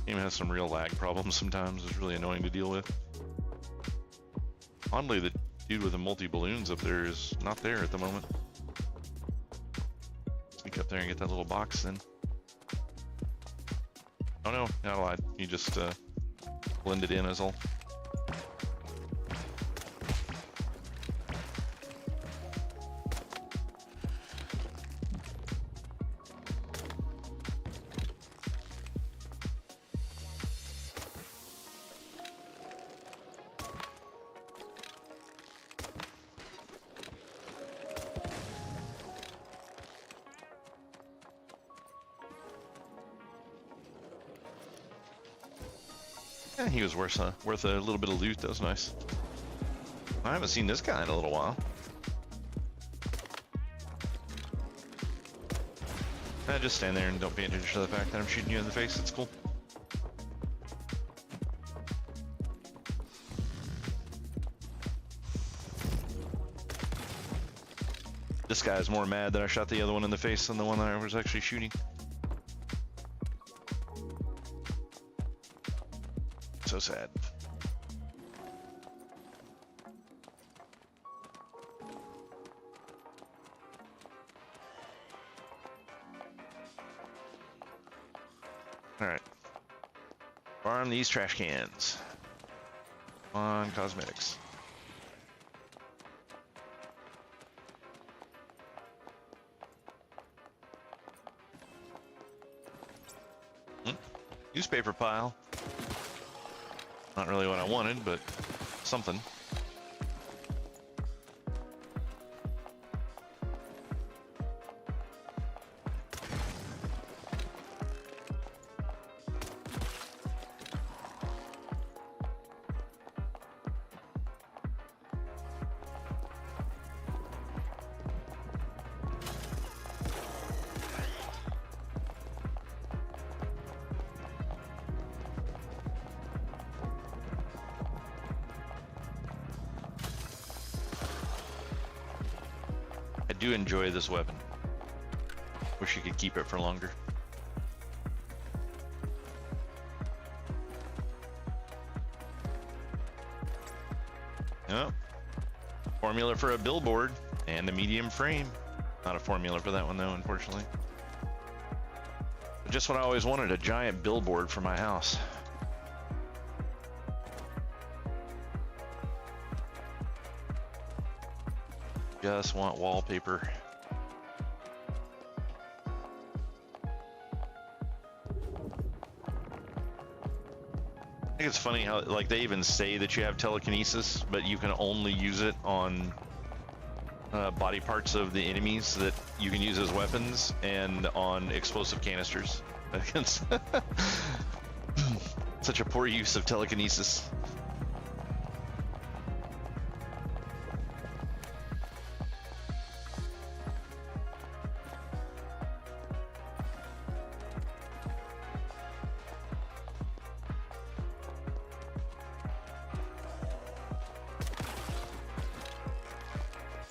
Game has some real lag problems sometimes. It's really annoying to deal with. Oddly, the dude with the multi-balloons up there is not there at the moment. Sneak up there and get that little box then. Oh no, not a lot. You just blend it in as all. Yeah, he was worth a little bit of loot. That was nice. I haven't seen this guy in a little while. Just stand there and don't pay attention to the fact that I'm shooting you in the face. It's cool. This guy is more mad that I shot the other one in the face than the one that I was actually shooting. So sad. All right. Farm these trash cans. On cosmetics. Newspaper pile. Not really what I wanted, but something. I do enjoy this weapon. Wish you could keep it for longer. Oh, formula for a billboard and a medium frame. Not a formula for that one though, unfortunately. But just what I always wanted, a giant billboard for my house. Just want wallpaper. I think it's funny how like they even say that you have telekinesis, but you can only use it on body parts of the enemies that you can use as weapons and on explosive canisters. Such a poor use of telekinesis.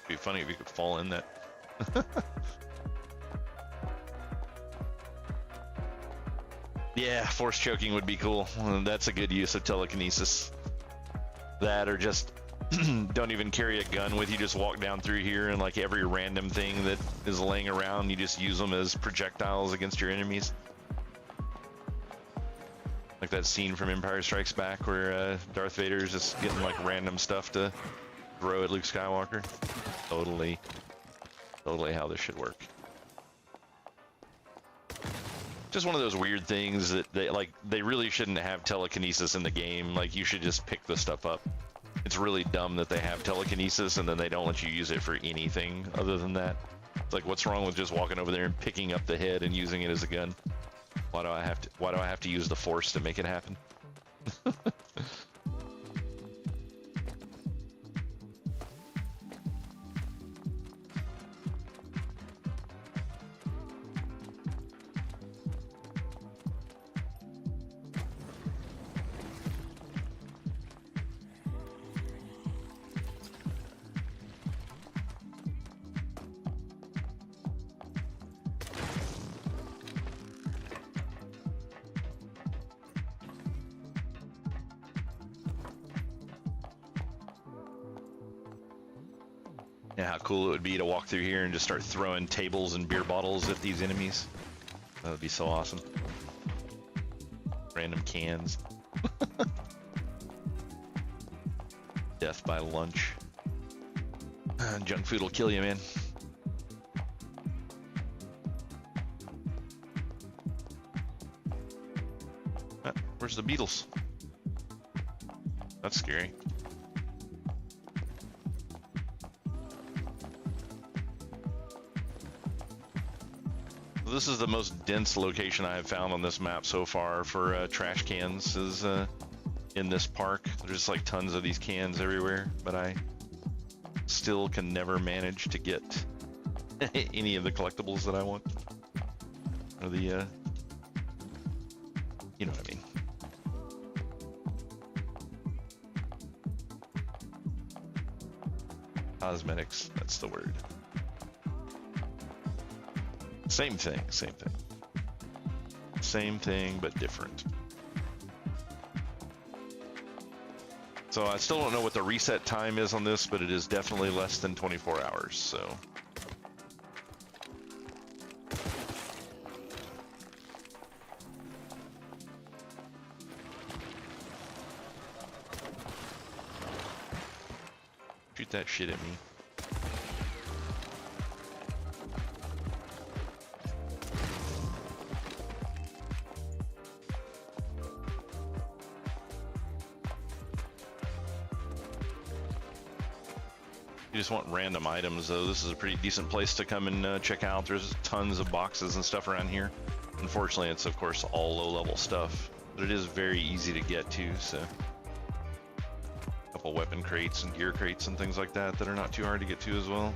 Be funny if you could fall in that. Yeah, force choking would be cool. That's a good use of telekinesis. That or just don't even carry a gun with you, just walk down through here and like every random thing that is laying around, you just use them as projectiles against your enemies. Like that scene from Empire Strikes Back where Darth Vader is just getting like random stuff to throw at Luke Skywalker. Totally how this should work. Just one of those weird things that they really shouldn't have telekinesis in the game. Like you should just pick the stuff up. It's really dumb that they have telekinesis and then they don't let you use it for anything other than that. It's like, what's wrong with just walking over there and picking up the head and using it as a gun? Why do I have to use the force to make it happen? Yeah, how cool it would be to walk through here and just start throwing tables and beer bottles at these enemies. That would be so awesome. Random cans. Death by lunch. Junk food will kill you, man. Where's the beetles? That's scary. This is the most dense location I have found on this map so far for trash cans is in this park. There's just like tons of these cans everywhere, but I still can never manage to get any of the collectibles that I want. Or the, you know what I mean. Cosmetics, that's the word. Same thing. Same thing, but different. So I still don't know what the reset time is on this, but it is definitely less than 24 hours, so. Shoot that shit at me. You just want random items, though. This is a pretty decent place to come and check out. There's tons of boxes and stuff around here. Unfortunately, it's of course all low-level stuff, but it is very easy to get to, so. A couple weapon crates and gear crates and things like that that are not too hard to get to as well.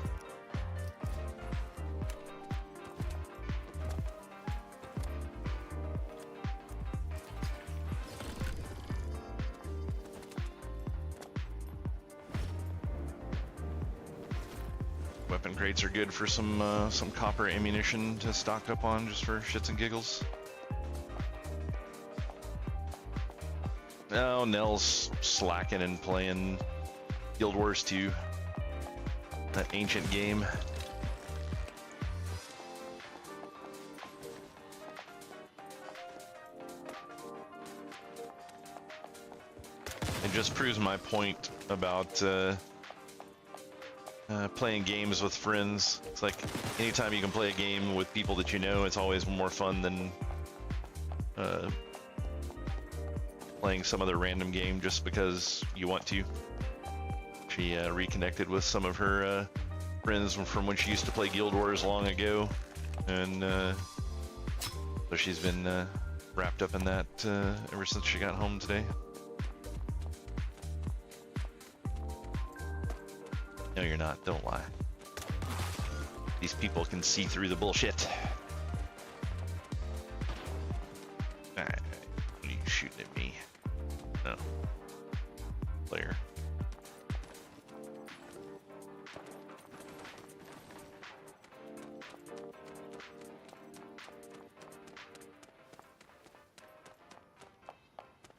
Weapon crates are good for some copper ammunition to stock up on just for shits and giggles. Oh, Nell's slacking and playing Guild Wars 2, that ancient game. It just proves my point about playing games with friends. It's like anytime you can play a game with people that you know, it's always more fun than playing some other random game just because you want to. She reconnected with some of her friends from when she used to play Guild Wars long ago, and so she's been wrapped up in that ever since she got home today. No, you're not. Don't lie. These people can see through the bullshit. Alright, what are you shooting at me? No. Player.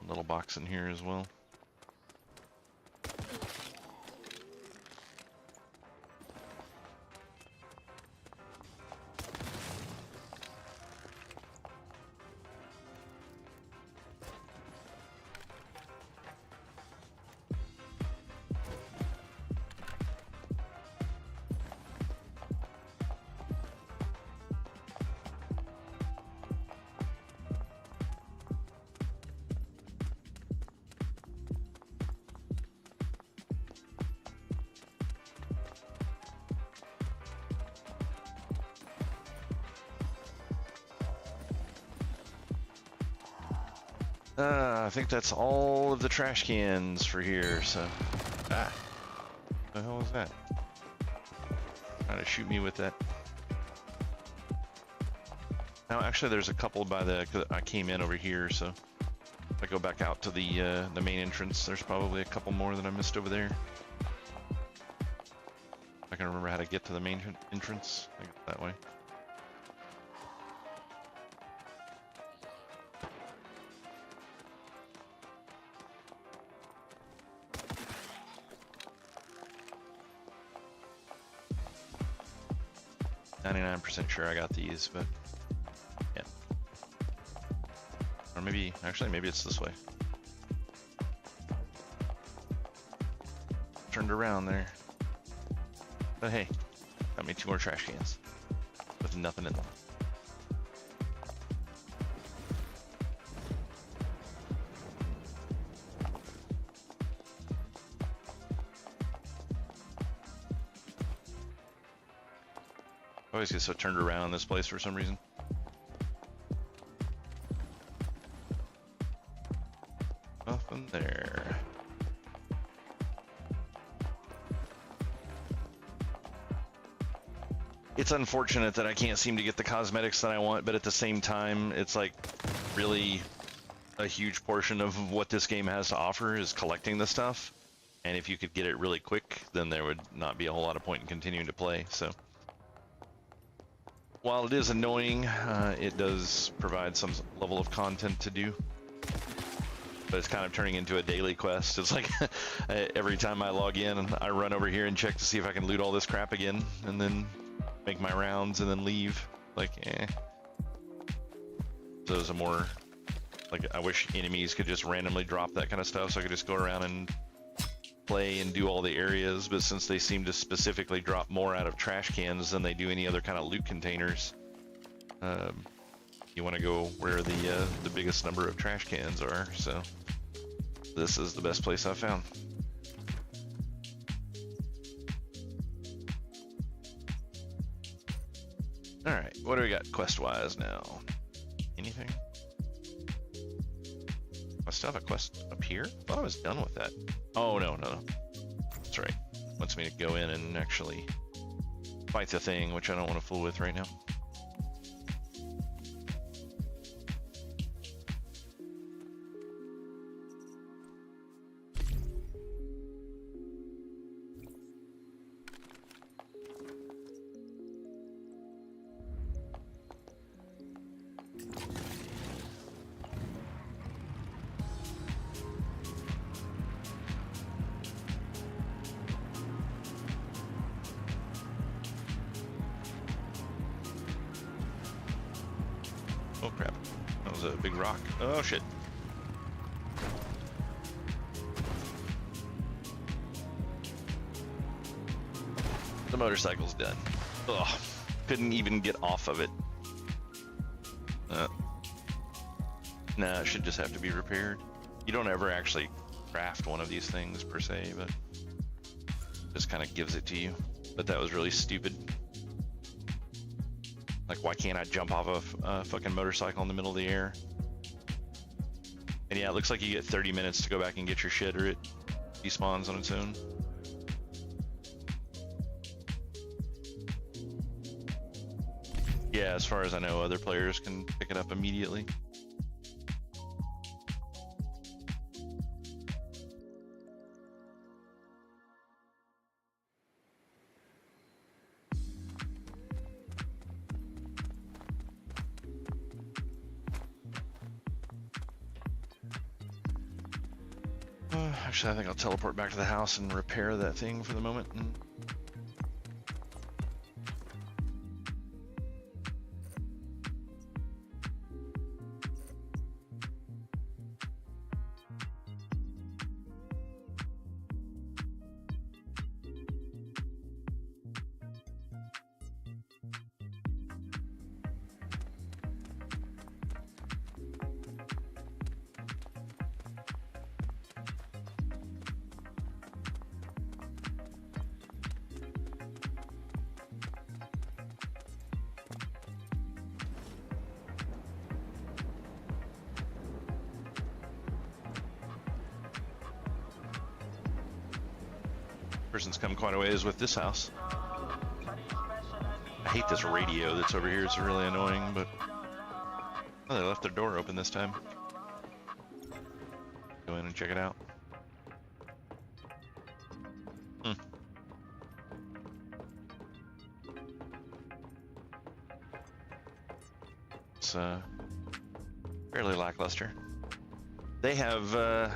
A little box in here as well. I think that's all of the trash cans for here, so... Ah! What the hell was that? Trying to shoot me with that. Now, actually, there's a couple by the... I came in over here, so... If I go back out to the main entrance, there's probably a couple more that I missed over there. I can remember how to get to the main entrance. I think it's that way. .99% sure I got these, but yeah. Or maybe, actually, maybe it's this way. Turned around there. But hey, got me 2 more trash cans with nothing in them. I always get so turned around in this place for some reason. Nothing there. It's unfortunate that I can't seem to get the cosmetics that I want, but at the same time, it's like really a huge portion of what this game has to offer is collecting the stuff. And if you could get it really quick, then there would not be a whole lot of point in continuing to play, so. While it is annoying, it does provide some level of content to do. But it's kind of turning into a daily quest. It's like every time I log in, I run over here and check to see if I can loot all this crap again, and then make my rounds and then leave. Like, eh. So it's a more, like, I wish enemies could just randomly drop that kind of stuff so I could just go around and play and do all the areas, but since they seem to specifically drop more out of trash cans than they do any other kind of loot containers, you want to go where the biggest number of trash cans are, so this is the best place I've found. Alright, what do we got quest-wise now? Anything? I still have a quest up here? I thought I was done with that. Oh, no. That's right. Wants me to go in and actually fight the thing, which I don't want to fool with right now. Oh crap, that was a big rock. Oh shit. The motorcycle's done. Ugh, couldn't even get off of it. Nah, it should just have to be repaired. You don't ever actually craft one of these things per se, but just kind of gives it to you. But that was really stupid. Like, why can't I jump off of a fucking motorcycle in the middle of the air? And yeah, it looks like you get 30 minutes to go back and get your shit, or it despawns on its own. Yeah, as far as I know, other players can pick it up immediately. Actually, I think I'll teleport back to the house and repair that thing for the moment. Person's come quite a ways with this house. I hate this radio that's over here. It's really annoying, but oh, they left their door open this time. Go in and check it out. It's fairly lackluster. They have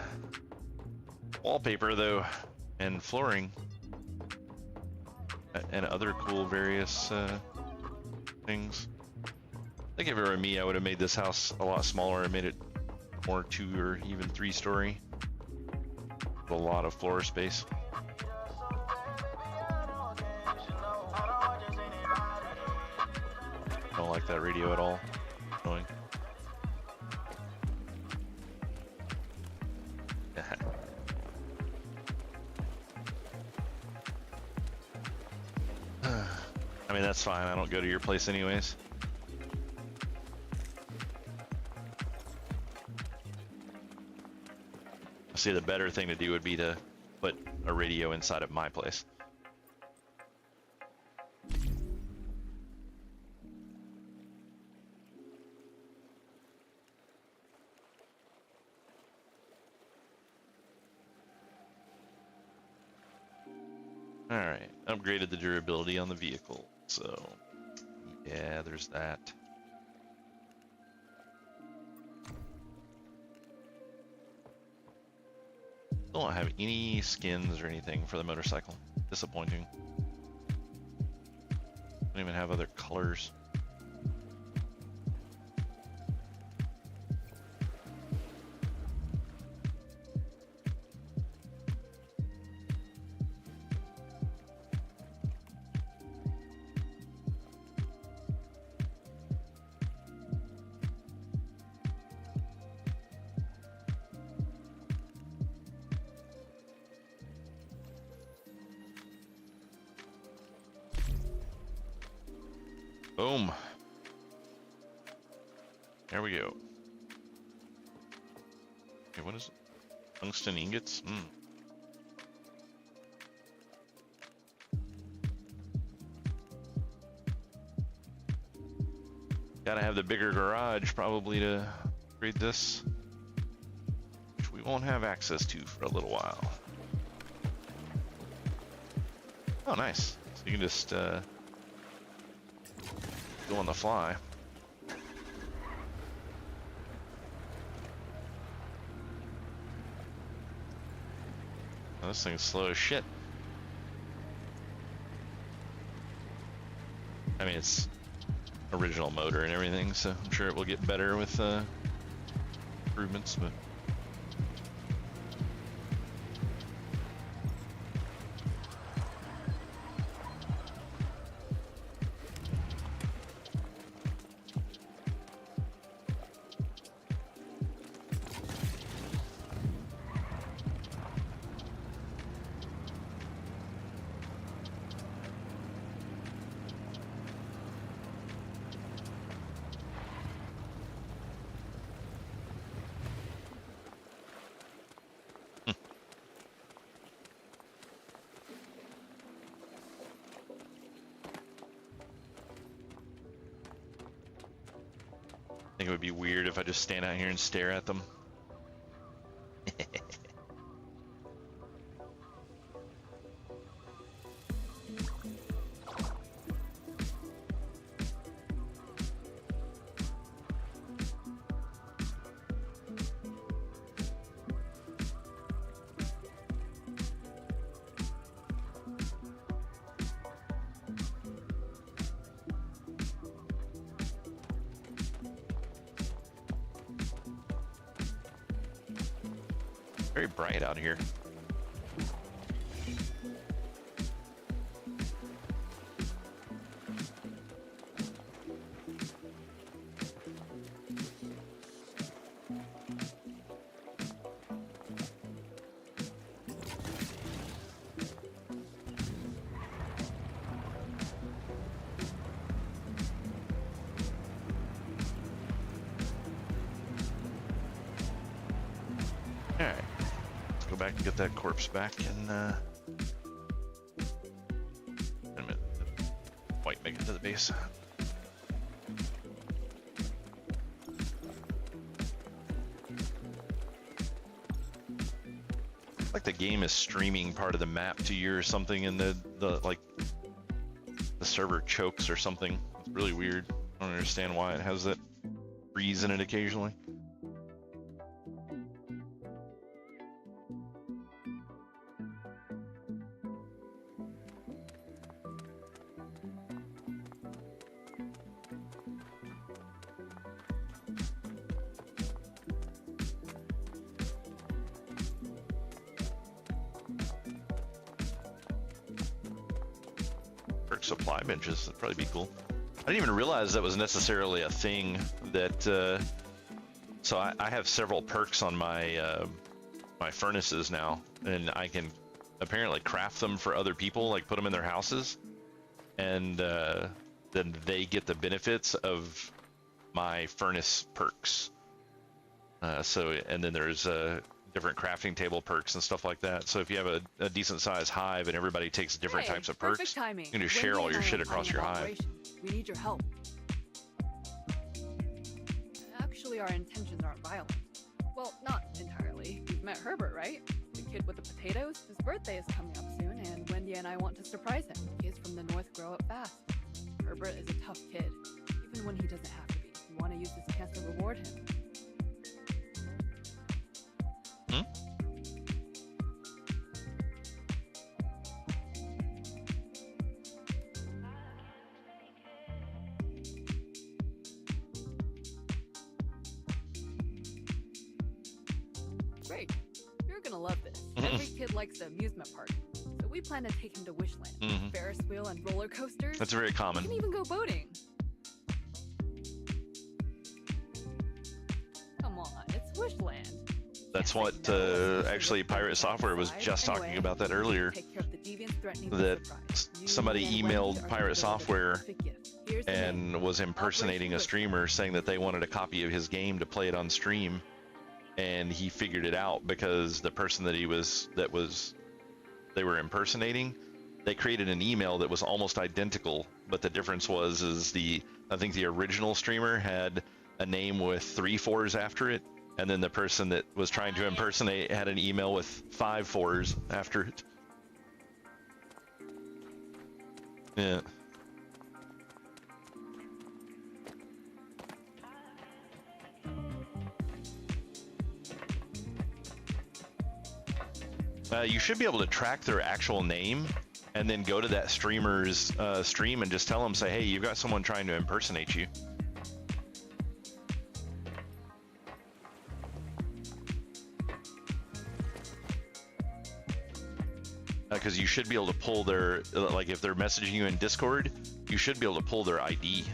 wallpaper though, and flooring, and other cool various things. I think if it were me, I would have made this house a lot smaller and made it more 2 or even 3 story. With a lot of floor space. Don't like that radio at all. Annoying. I mean, that's fine. I don't go to your place anyways. See, the better thing to do would be to put a radio inside of my place. Alright, upgraded the durability on the vehicle, so yeah, there's that. Don't have any skins or anything for the motorcycle. Disappointing. Don't even have other colors. Boom. There we go. Okay, what is it? Tungsten ingots? Gotta have the bigger garage probably to upgrade this, which we won't have access to for a little while. Oh, nice. So you can just go on the fly. Oh, this thing's slow as shit. I mean, it's original motor and everything, so I'm sure it will get better with improvements, but it would be weird if I just stand out here and stare at them. Very bright out here. All right. Go back and get that corpse back and wait a minute. White, make it to the base. Like the game is streaming part of the map to you or something, and the like the server chokes or something. It's really weird. I don't understand why it has that freeze in it occasionally. Supply benches, that'd probably be cool. I didn't even realize that was necessarily a thing that so I have several perks on my my furnaces now, and I can apparently craft them for other people, like put them in their houses, and then they get the benefits of my furnace perks. So and then there's different crafting table perks and stuff like that. So if you have a decent sized hive and everybody takes different types of perks, perfect timing. you can just share Wendy all and your I shit are across planning your an hive. operation. We need your help. Actually, our intentions aren't violent. Well, not entirely. You've met Herbert, right? The kid with the potatoes? His birthday is coming up soon, and Wendy and I want to surprise him. Kids from the north grow up fast. Herbert is a tough kid, even when he doesn't have to be. We want to use this chance to reward him. Great. You're gonna love this. Every kid likes the amusement park, so we plan to take him to Wishland. Ferris wheel and roller coasters. That's very We common. can even go boating. Come on, it's Wishland. That's Can't what say no. actually Pirate Software was just talking Anyway, about that we need to earlier. take care of the deviants threatening the That surprise. You somebody and emailed Wendy are Pirate gonna deliver the Software perfect gift. Here's the name. and was impersonating a Operation streamer, saying that they wanted a copy of his game to play it on stream, and he figured it out because the person that they were impersonating, they created an email that was almost identical, but the difference was I think the original streamer had a name with 3 4s after it, and then the person that was trying to impersonate had an email with 5 4s after it. Yeah. You should be able to track their actual name and then go to that streamer's stream and just tell them, say, hey, you've got someone trying to impersonate you. Because you should be able to pull their, like if they're messaging you in Discord, you should be able to pull their ID.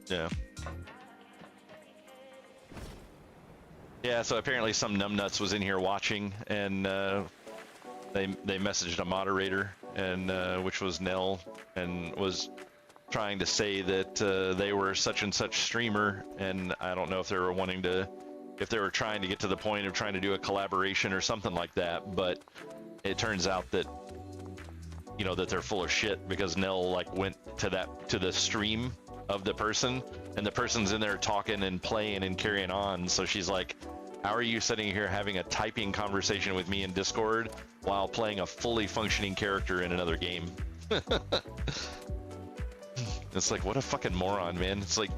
Yeah. Yeah, so apparently some numbnuts was in here watching, and they messaged a moderator, and which was Nell, and was trying to say that they were such and such streamer, and I don't know if they were if they were trying to get to the point of trying to do a collaboration or something like that, but it turns out that, you know, that they're full of shit because Nell like went to the stream of the person, and the person's in there talking and playing and carrying on. So she's like, how are you sitting here having a typing conversation with me in Discord while playing a fully functioning character in another game? It's like, what a fucking moron, man. It's like,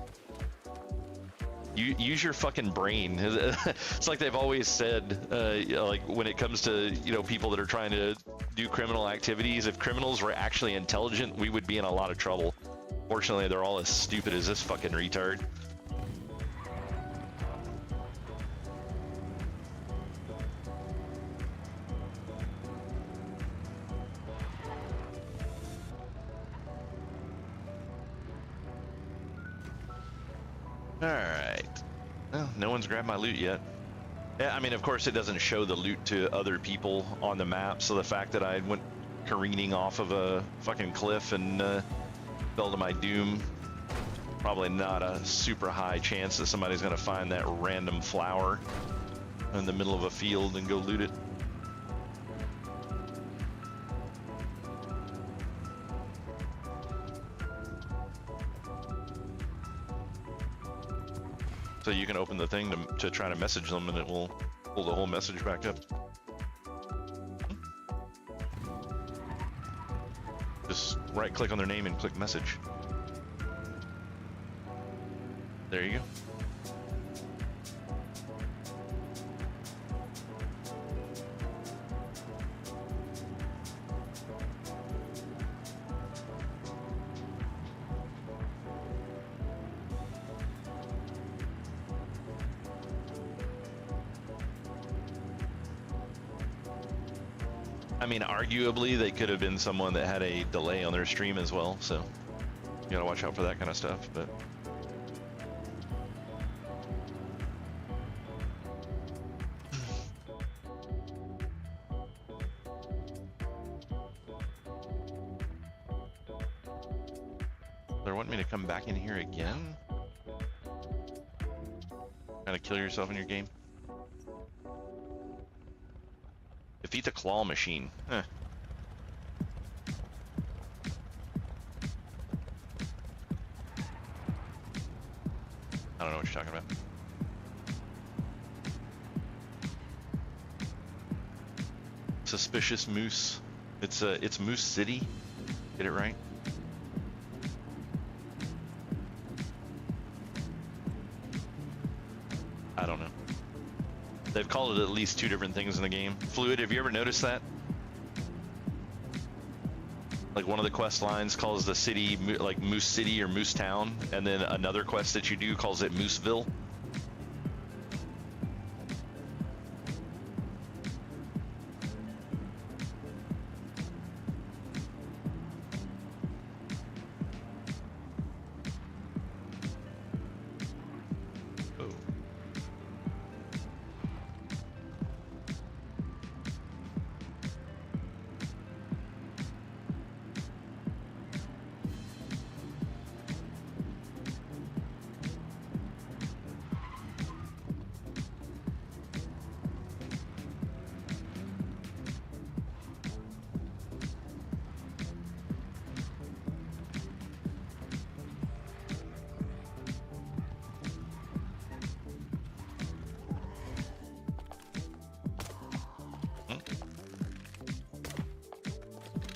you use your fucking brain. It's like they've always said, like when it comes to, you know, people that are trying to do criminal activities, if criminals were actually intelligent, we would be in a lot of trouble. Fortunately, they're all as stupid as this fucking retard. Alright. Well, no one's grabbed my loot yet. Yeah, I mean, of course, it doesn't show the loot to other people on the map, so the fact that I went careening off of a fucking cliff and fell to my doom, probably not a super high chance that somebody's gonna find that random flower in the middle of a field and go loot it. So you can open the thing to try to message them, and it will pull the whole message back up. Just right click on their name and click message. There you go. I mean, arguably, they could have been someone that had a delay on their stream as well, so you gotta watch out for that kind of stuff, but... They're wanting me to come back in here again? Kinda kill yourself in your game? Defeat the claw machine. Huh. I don't know what you're talking about. Suspicious Moose. It's Moose City. Get it right? I don't know. They've called it at least 2 different things in the game. Fluid, have you ever noticed that? Like one of the quest lines calls the city like Moose City or Moose Town, and then another quest that you do calls it Mooseville.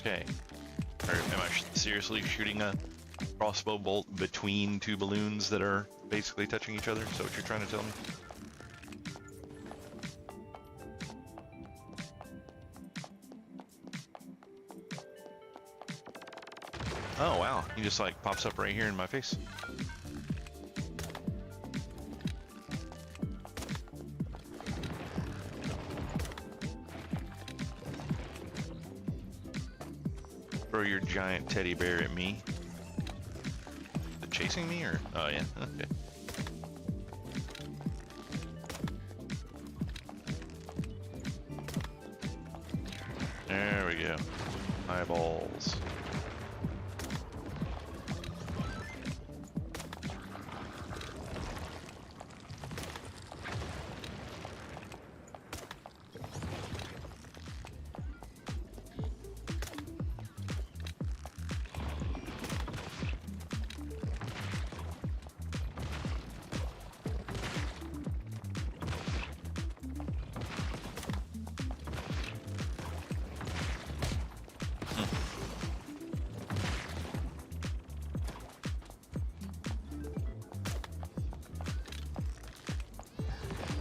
Okay. Or am I seriously shooting a crossbow bolt between 2 balloons that are basically touching each other? Is that what you're trying to tell me? Oh wow, he just like pops up right here in my face. Throw your giant teddy bear at me. Is it chasing me or? Oh yeah, okay. There we go. Eyeballs.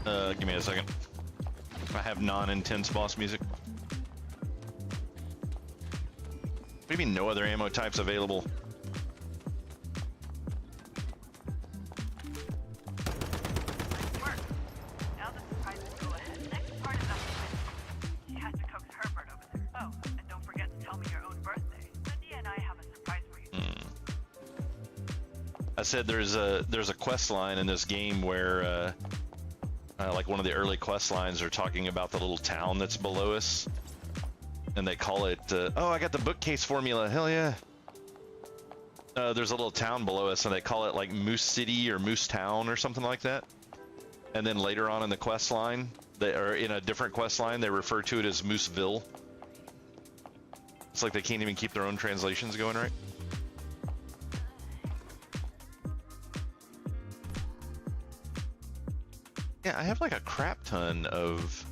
Give me a second. I have non-intense boss music. What do you mean no other ammo types available? Nice work. Now the surprises go ahead. Next part is up to Whitney. She has to coax Herbert over there. Oh, and don't forget to tell me your own birthday. Cindy and I have a surprise for you. I said there's a quest line in this game where like one of the early quest lines are talking about the little town that's below us, and they call it oh, I got the bookcase formula, hell yeah. There's a little town below us and they call it like Moose City or Moose Town or something like that, and then later on in the quest line, they are in a different quest line, they refer to it as Mooseville. It's like they can't even keep their own translations going right. Yeah, I have like a crap ton of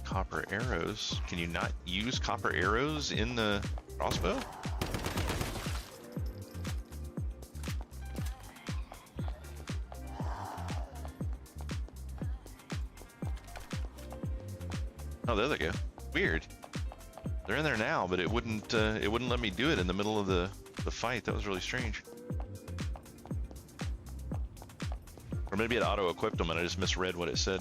copper arrows. Can you not use copper arrows in the crossbow? Oh, there they go. Weird. They're in there now, but it wouldn't let me do it in the middle of the fight. That was really strange. Or maybe it auto-equipped them and I just misread what it said.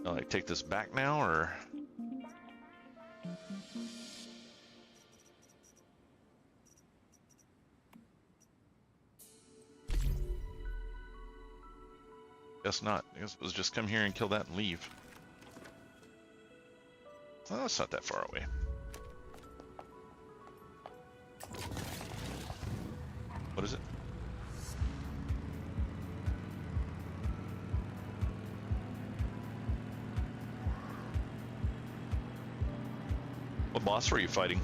I'll like take this back now, or? Guess not. I guess it was just come here and kill that and leave. Well, that's not that far away. What is it? What boss were you fighting?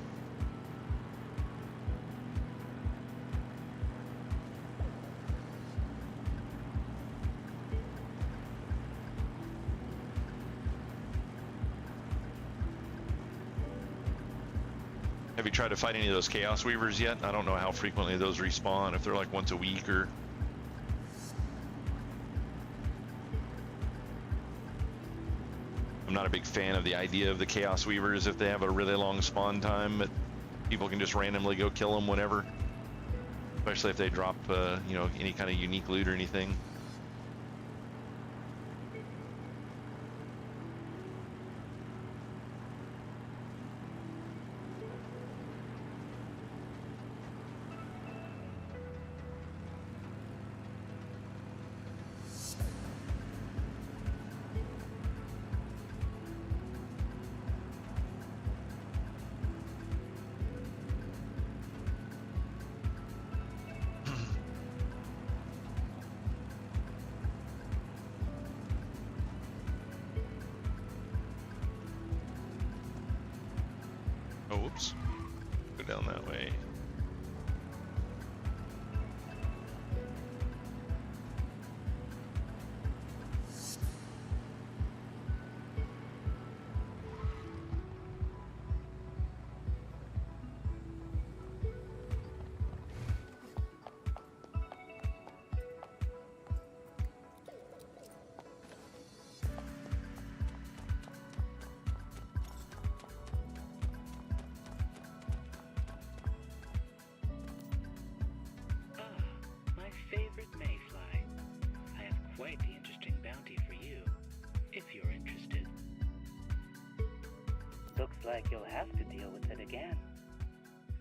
Have you tried to fight any of those Chaos Weavers yet? I don't know how frequently those respawn, if they're like once a week or... I'm not a big fan of the idea of the Chaos Weavers if they have a really long spawn time, but people can just randomly go kill them whenever. Especially if they drop, you know, any kind of unique loot or anything. Oh, whoops. Go down that way. My favorite mayfly. I have quite the interesting bounty for you, if you're interested. Looks like you'll have to deal with it again.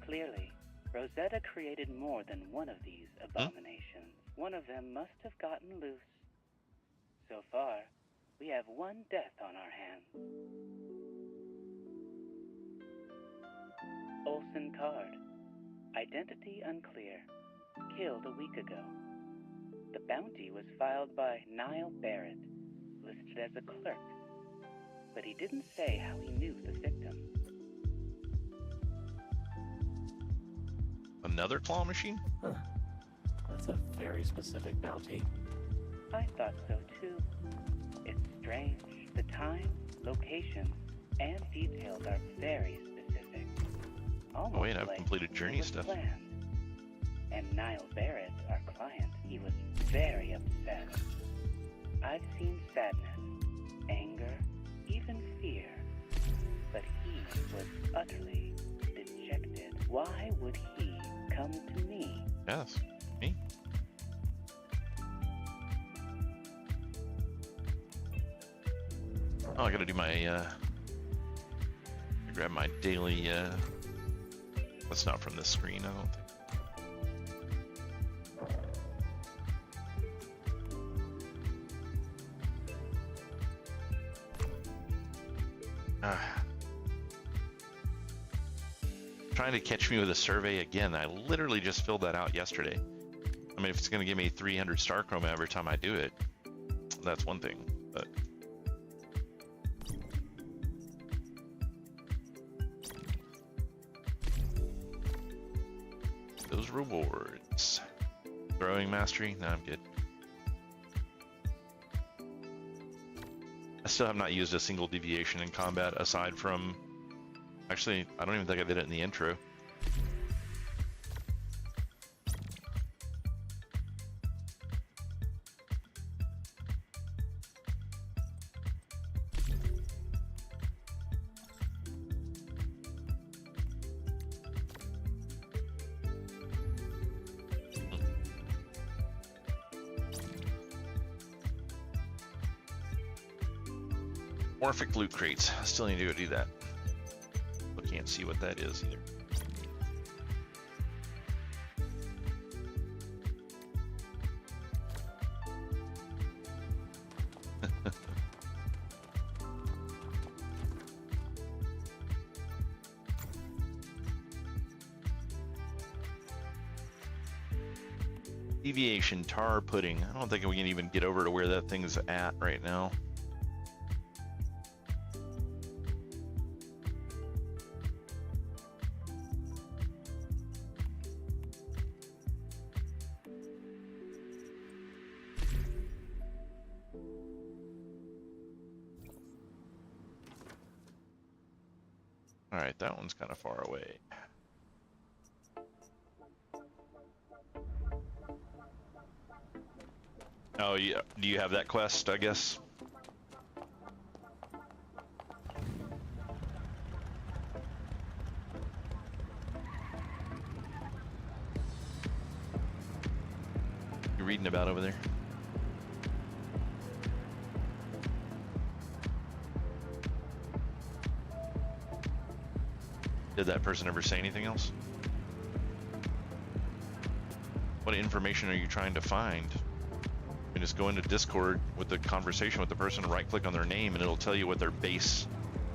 Clearly, Rosetta created more than one of these abominations. One of them must have gotten loose. So far, we have one death on our hands. Olson Card. Identity unclear. Killed a week ago. The bounty was filed by Niall Barrett, listed as a clerk, but he didn't say how he knew the victim. another claw machine? Huh. That's a very specific bounty. I thought so too. It's strange. The time, location, and details are very specific. Almost Oh wait, I've like completed it journey was stuff. planned. And Niall Barrett, our client, he was very upset. I've seen sadness, anger, even fear. But he was utterly dejected. Why would he come to me? Yes, me. Oh, I gotta do my, grab my daily, that's not from this screen, I don't think. Trying to catch me with a survey again. I literally just filled that out yesterday. I mean, if it's going to give me 300 star chroma every time I do it, that's one thing, but those rewards. Throwing mastery? No, I'm good. I still have not used a single deviation in combat aside from, actually, I don't even think I did it in the intro. Morphic loot crates. I still need to go do that. But can't see what that is either. Deviation, tar pudding. I don't think we can even get over to where that thing's at right now. Alright, that one's kind of far away. Oh, yeah. Do you have that quest, I guess? You reading about over there? Did that person ever say anything else? What information are you trying to find? You just go into Discord with the conversation with the person, right click on their name, and it'll tell you what their base,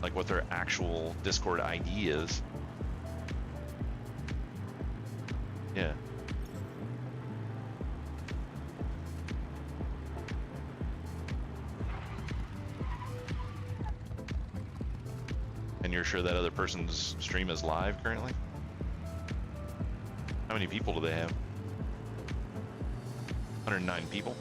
like what their actual Discord ID is. Yeah. And you're sure that other person's stream is live currently? How many people do they have? 109 people.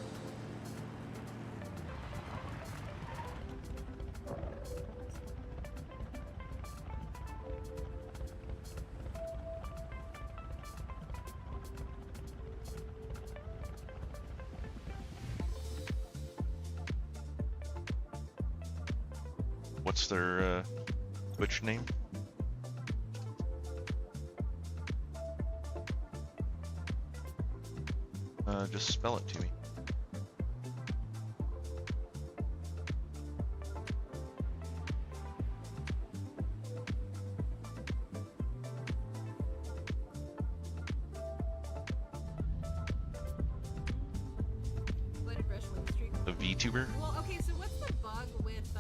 What's their Twitch name? Just spell it to me. Let it brush Wing Street. A VTuber? Well, okay, so what's the bug with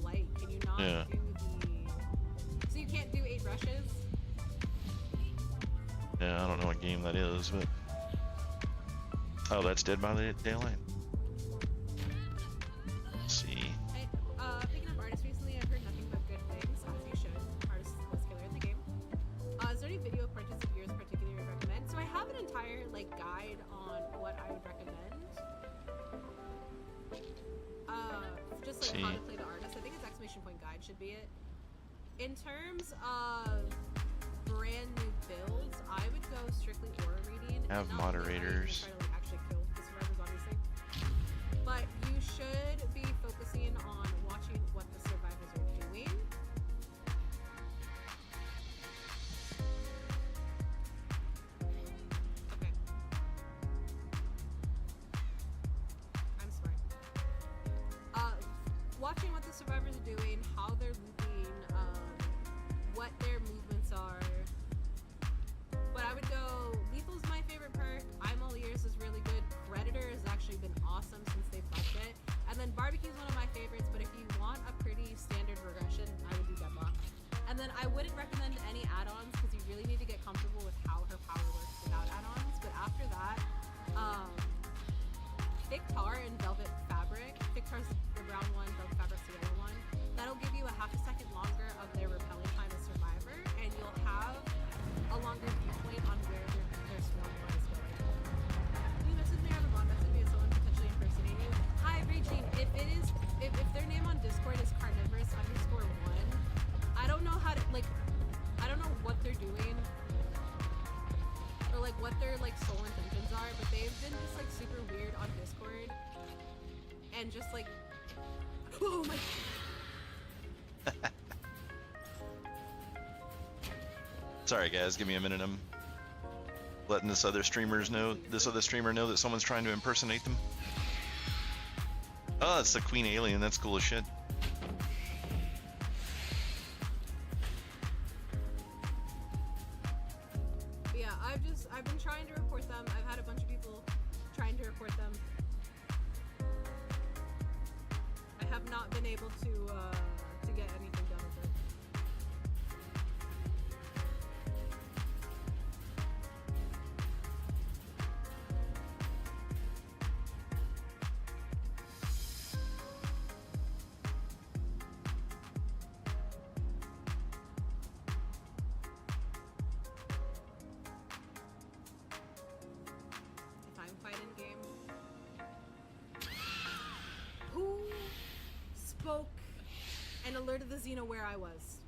Blight? Can you not Yeah. do the... So you can't do 8 rushes? Yeah, I don't know what game that is, but... Oh, that's Dead by the Daylight? Let's see. Picking up Artist recently, I've heard nothing but good things, as you should. Artist was killer in the game. Is there any video of purchase of yours particularly recommend? what I would recommend. Just like See. how to play the artist. I think it's exclamation point guide should be it. In terms of brand new builds, I would go strictly aura reading. Have and not really moderators. try to like actually kill the survivors, obviously. But you should be focusing on watching what the survivors are doing. Okay. I'm smart. Watching what the survivors are doing, how they're moving, what their movements are. But I would go, Lethal's my favorite perk, I'm All Ears is really good, Predator has actually been awesome since they buffed it, and then Barbecue's one of my favorites, but if you want a pretty standard regression, I would do Deadlock. And then I wouldn't recommend any add-ons because you really need to get comfortable with how her power works without add-ons, but after that, Victar and Velvet Fabric, Victar's the brown one, Velvet Fabric's the yellow one, that'll give you a half a second longer of their repelling time as Survivor, and you'll have a longer viewpoint on where their swarm war is going. Can you message me on the bot? Message me as someone potentially impersonating you. Hi, Regine. If their name on Discord is carnivorous_1, I don't know how to I don't know what they're doing or like what their like soul intentions are, but they've been just like super weird on Discord and just like oh my. Sorry guys, give me a minute. I'm letting this other streamer know that someone's trying to impersonate them. Oh, it's the Queen Alien. That's cool as shit. But yeah, I've been trying to report them. I've had a bunch of people trying to report them. I have not been able to get anything done with it. If I'm fighting game. Who spoke and alerted the Xeno where I was?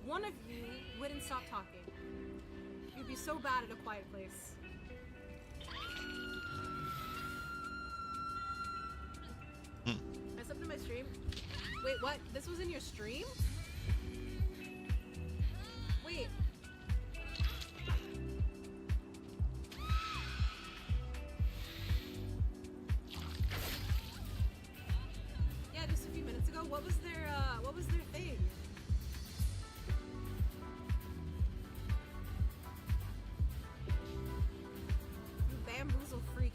One of you wouldn't stop talking. You'd be so bad at a quiet place. I stepped in my stream. Wait, what? This was in your stream? Wait. Yeah, just a few minutes ago. What was their thing? You bamboozle freak.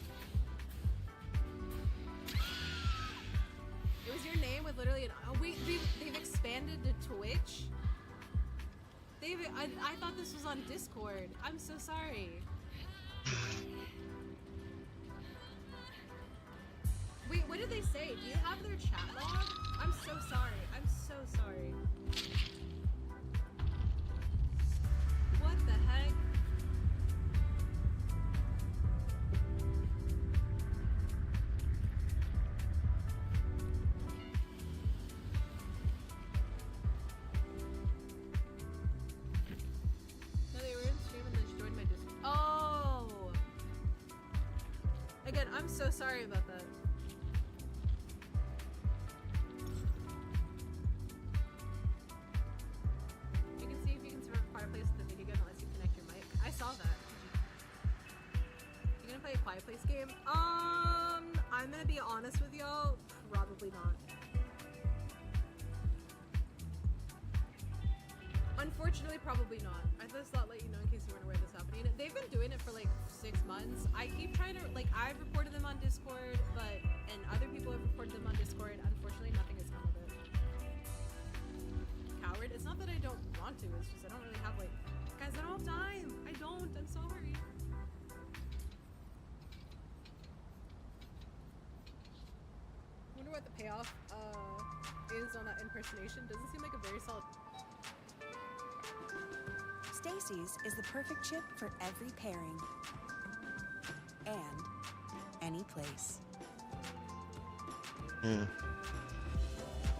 It was your name with literally an. Oh wait, they've expanded to Twitch. I thought this was on Discord. I'm so sorry. Wait, what did they say? Do you have their chat log? I'm so sorry. I'm so sorry. What the heck? No, they were in stream and then she joined my Discord. Oh! Again, I'm so sorry about that. You can see if you can survive a quiet place with the video game unless you connect your mic. I saw that. You gonna play a quiet place game? I'm gonna be honest with y'all, probably not. Unfortunately, probably not. I just thought let you know in case you weren't aware this happening. They've been doing it for like 6 months. I keep trying to I've reported them on Discord, and other people have reported them on Discord. Unfortunately, nothing has come of it. Coward. It's not that I don't want to. It's just I don't really have guys. I don't have time. I don't. I'm sorry. Wonder what the payoff is on that impersonation. Doesn't seem like a very solid. Stay Stacy's is the perfect chip for every pairing. And any place. Yeah.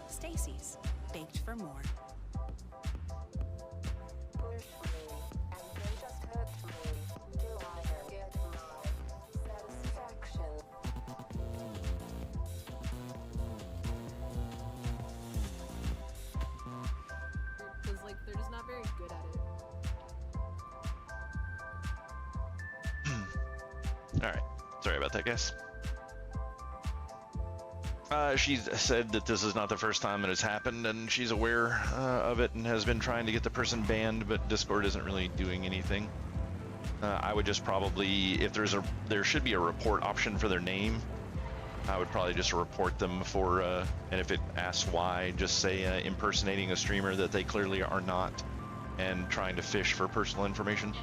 Stacy's, baked for more. Because like they're just not very good at it. All right. Sorry about that, guys. She said that this is not the first time it has happened, and she's aware of it and has been trying to get the person banned, but Discord isn't really doing anything. I would just probably, if there should be a report option for their name, I would probably just report them for, and if it asks why, just say impersonating a streamer that they clearly are not, and trying to fish for personal information.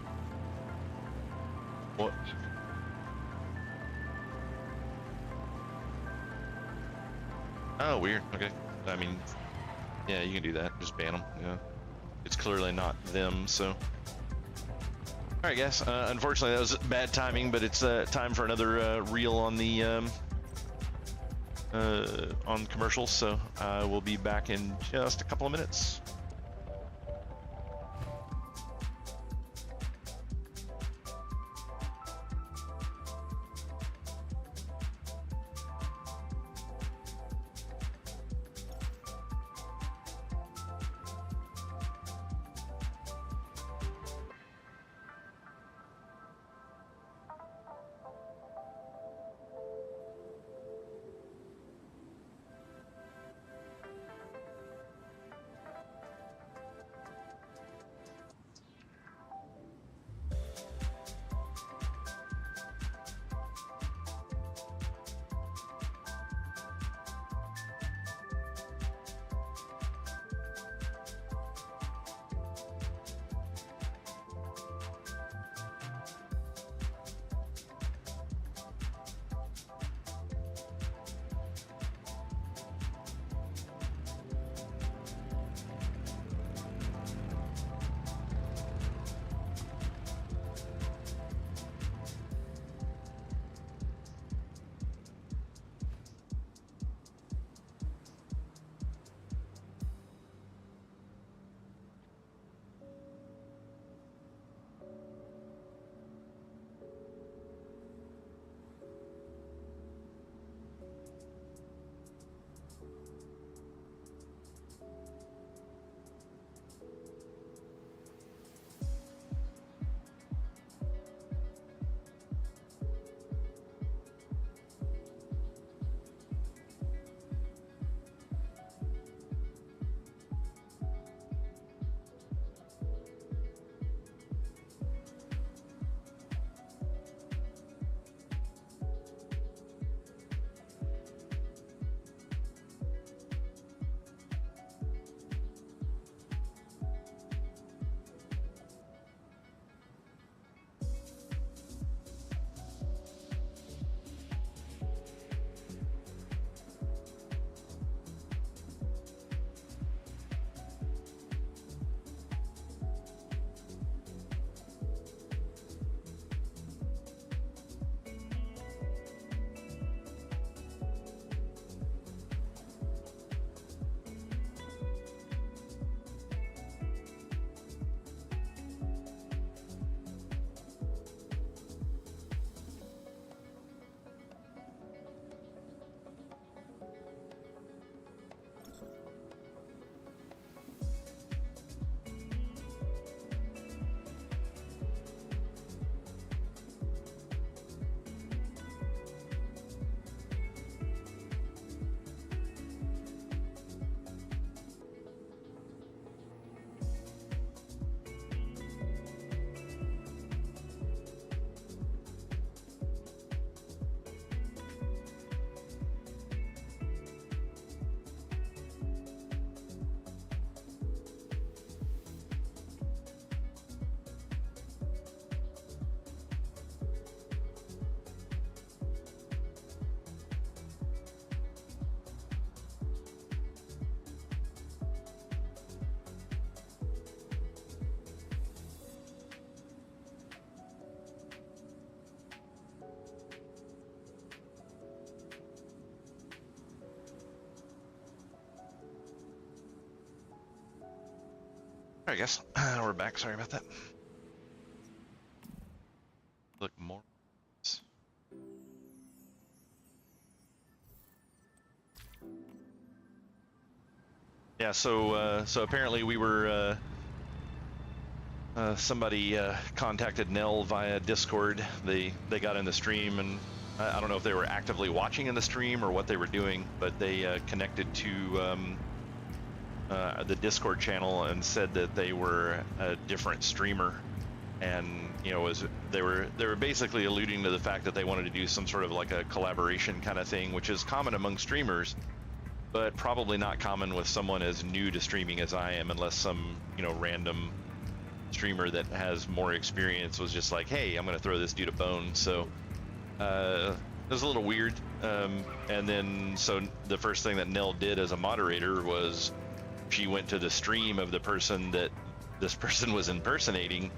What? Oh, weird. Okay. I mean, yeah, you can do that. Just ban them. Yeah. It's clearly not them, so. All right, guys. Unfortunately, that was bad timing, but it's time for another reel on the on commercials. So we'll be back in just a couple of minutes. Alright guys, we're back, sorry about that. Look more. Yeah, so apparently we were somebody contacted Nell via Discord. They got in the stream, and I don't know if they were actively watching in the stream or what they were doing, but they connected to the Discord channel and said that they were a different streamer, and you know, they were basically alluding to the fact that they wanted to do some sort of like a collaboration kind of thing, which is common among streamers, but probably not common with someone as new to streaming as I am, unless some, you know, random streamer that has more experience was just like, hey, I'm gonna throw this dude a bone. So it was a little weird. And then so the first thing that Nell did as a moderator was she went to the stream of the person that this person was impersonating,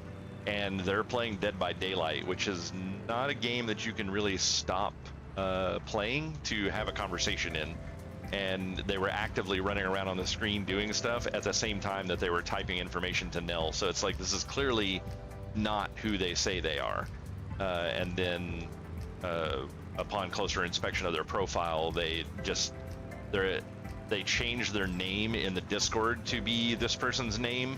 and they're playing Dead by Daylight, which is not a game that you can really stop playing to have a conversation in. And they were actively running around on the screen doing stuff at the same time that they were typing information to Nell. So it's like, this is clearly not who they say they are. And then upon closer inspection of their profile, they changed their name in the Discord to be this person's name,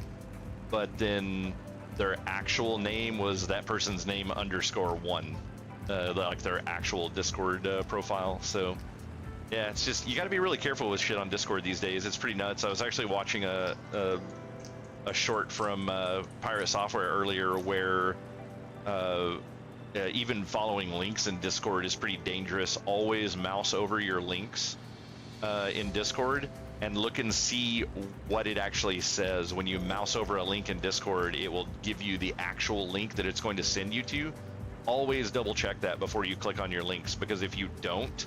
but then their actual name was that person's name _1, like their actual Discord profile. So yeah, it's just, you got to be really careful with shit on Discord these days. It's pretty nuts. I was actually watching a short from Pirate Software earlier where even following links in Discord is pretty dangerous. Always mouse over your links in Discord and look and see what it actually says. When you mouse over a link in Discord, it will give you the actual link that it's going to send you to. Always double check that before you click on your links, because if you don't,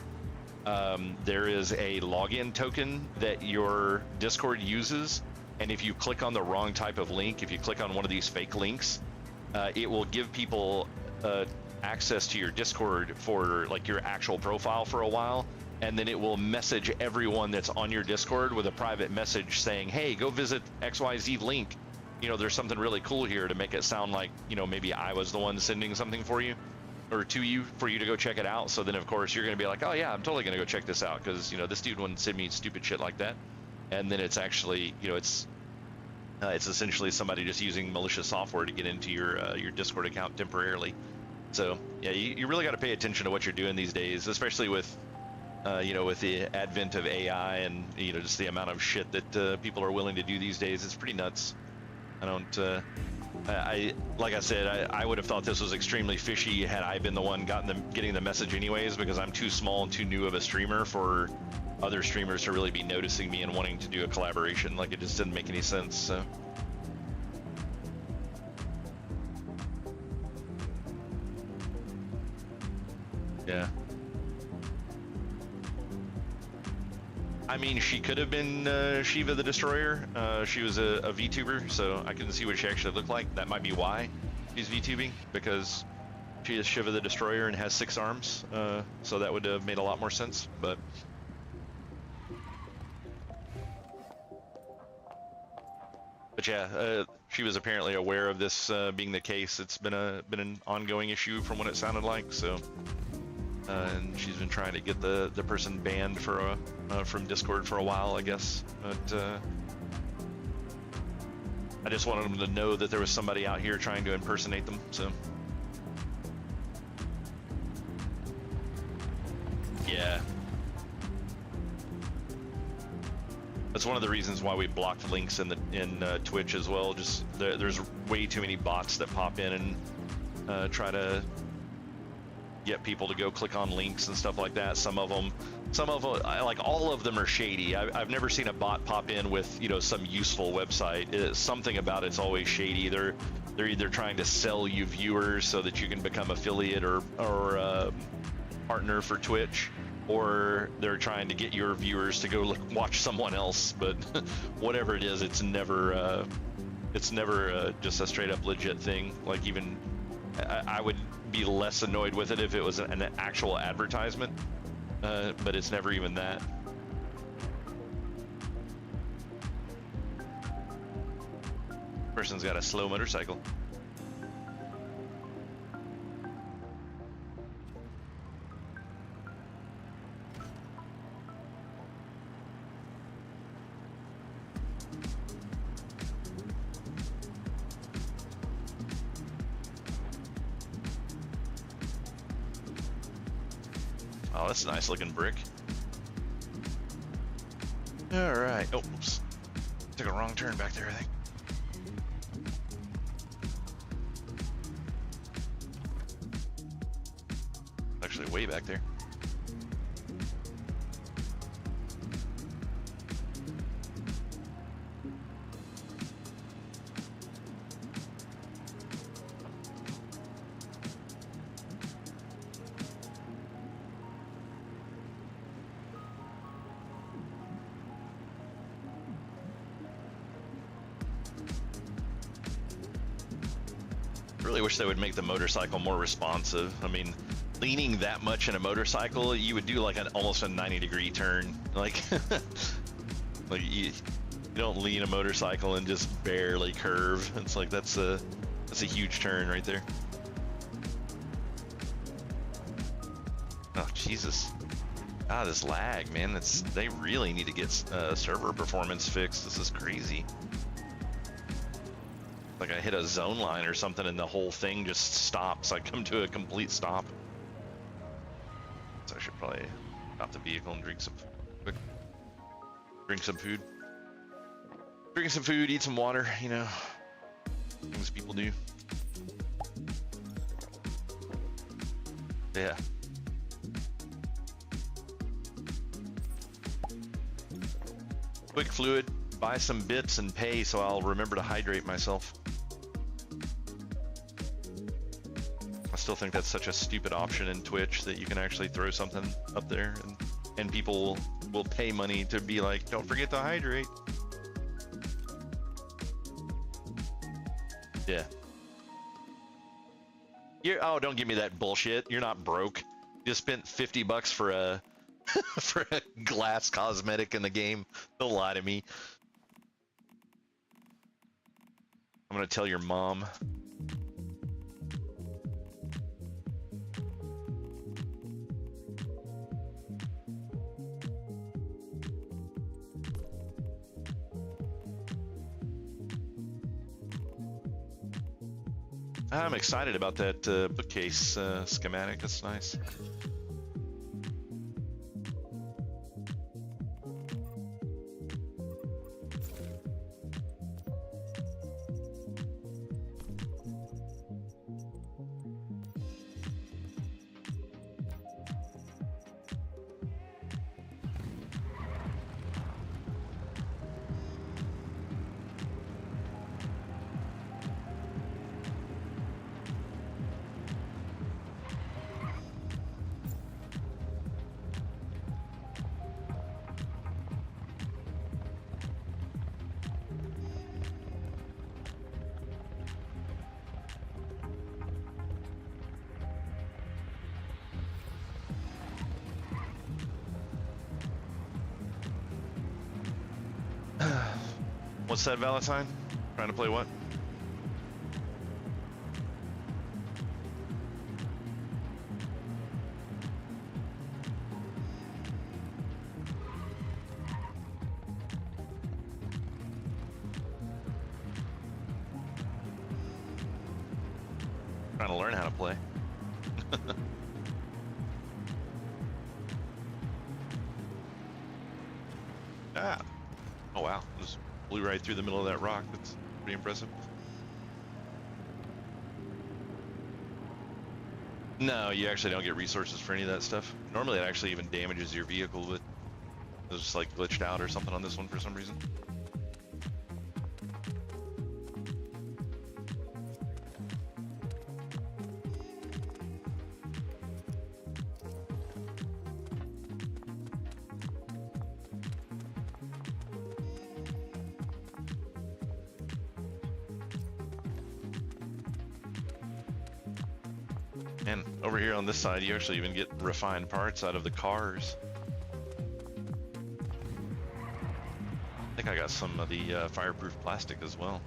there is a login token that your Discord uses, and if you click on the wrong type of link, if you click on one of these fake links, it will give people access to your Discord for like your actual profile for a while, and then it will message everyone that's on your Discord with a private message saying, hey, go visit XYZ link. You know, there's something really cool here, to make it sound like, you know, maybe I was the one sending something for you, or to you, for you to go check it out. So then of course you're gonna be like, oh yeah, I'm totally gonna go check this out, because you know, this dude wouldn't send me stupid shit like that. And then it's actually, you know, it's essentially somebody just using malicious software to get into your Discord account temporarily. So yeah, you really got to pay attention to what you're doing these days, especially with you know, with the advent of AI and, you know, just the amount of shit that people are willing to do these days. It's pretty nuts. I don't like I said, I would have thought this was extremely fishy had I been the one getting the message anyways, because I'm too small and too new of a streamer for other streamers to really be noticing me and wanting to do a collaboration. Like, it just didn't make any sense. So yeah, I mean, she could have been Shiva the Destroyer. She was a VTuber, so I can see what she actually looked like. That might be why she's VTubing, because she is Shiva the Destroyer and has 6 arms. So that would have made a lot more sense. But yeah, she was apparently aware of this being the case. It's been an ongoing issue from what it sounded like. So. And she's been trying to get the person banned from Discord for a while, I guess. But I just wanted them to know that there was somebody out here trying to impersonate them. So yeah, that's one of the reasons why we blocked links in Twitch as well. Just there's way too many bots that pop in and try to get people to go click on links and stuff like that. Some of them, like all of them are shady. I've never seen a bot pop in with, you know, some useful website. Something about it's always shady. They're either trying to sell you viewers so that you can become affiliate or partner for Twitch, or they're trying to get your viewers to go watch someone else. But whatever it is, it's never just a straight up legit thing. Like, even I would be less annoyed with it if it was an actual advertisement, but it's never even that. Person's got a slow motorcycle. Oh, that's a nice looking brick. All right. Oh, oops. Took a wrong turn back there, I think. Actually, way back there. Really wish they would make the motorcycle more responsive. I mean, leaning that much in a motorcycle, you would do like an almost a 90-degree turn. Like, like you don't lean a motorcycle and just barely curve. It's like that's a huge turn right there. Oh Jesus! Ah, this lag, man. They really need to get server performance fixed. This is crazy. Like I hit a zone line or something and the whole thing just stops. I come to a complete stop. So I should probably stop the vehicle and drink some food. Drink some food, eat some water, you know. Things people do. Yeah. Quick fluid, buy some bits and pay so I'll remember to hydrate myself. I still think that's such a stupid option in Twitch that you can actually throw something up there and people will pay money to be like, don't forget to hydrate. Yeah. Oh, don't give me that bullshit. You're not broke. You just spent $50 for a for a glass cosmetic in the game. Don't lie to me. I'm gonna tell your mom. I'm excited about that bookcase schematic. That's nice. What's that, Valentine? Trying to play what? Trying to learn how to play. Ah. Oh wow. Just blew right through the middle of that rock. That's pretty impressive. No, you actually don't get resources for any of that stuff. Normally it actually even damages your vehicle, but it was just like glitched out or something on this one for some reason. And over here on this side, you actually even get refined parts out of the cars. I think I got some of the fireproof plastic as well.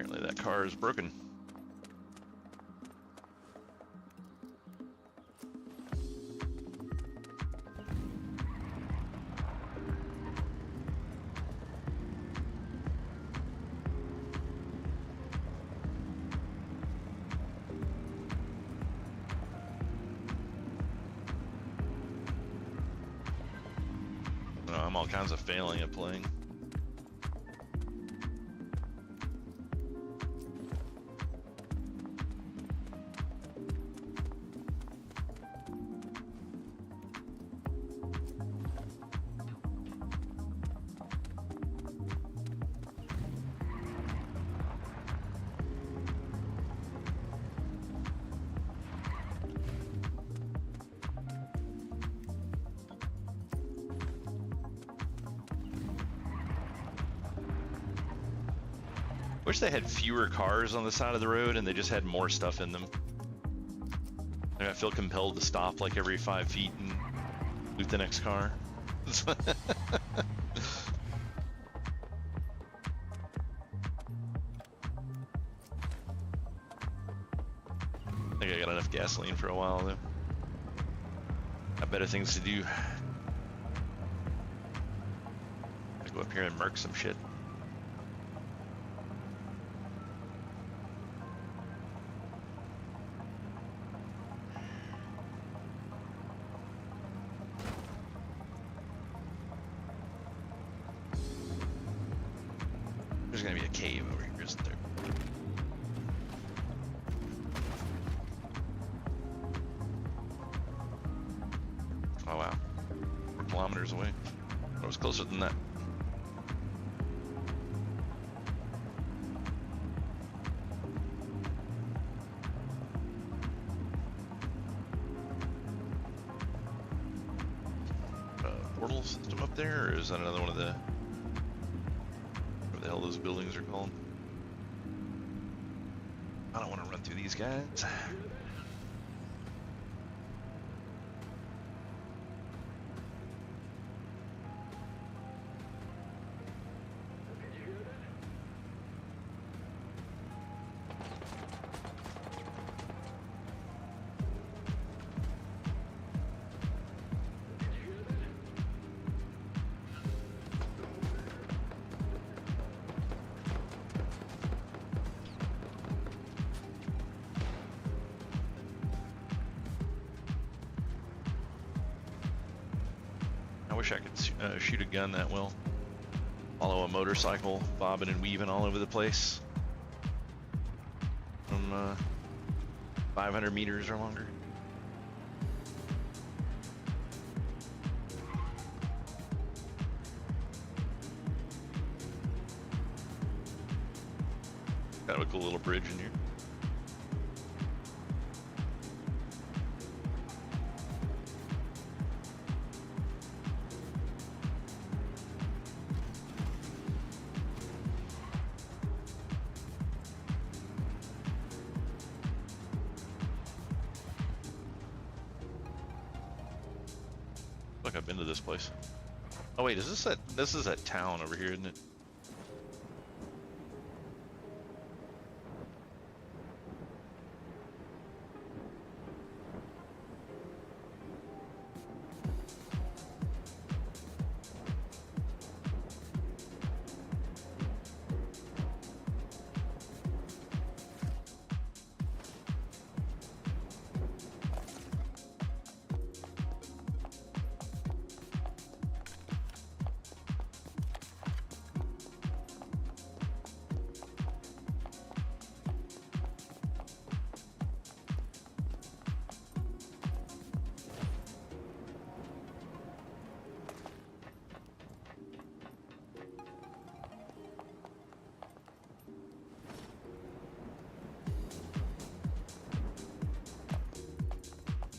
Apparently that car is broken. I'm all kinds of failing at playing. Wish they had fewer cars on the side of the road and they just had more stuff in them. Like, I feel compelled to stop like every 5 feet and loot the next car. I think I got enough gasoline for a while though. Got better things to do. I go up here and murk some shit. There's gonna be a cave over here, isn't there? Oh wow, 4 kilometers away. I was closer than that. Portal system up there, or is that another one of the... what the hell those buildings are called? I don't want to run through these guys. I wish I could shoot a gun that well. Follow a motorcycle, bobbing and weaving all over the place. From 500 meters or longer. Got a cool little bridge in here. Look, I've been to this place. Oh wait, is this is that town over here, isn't it?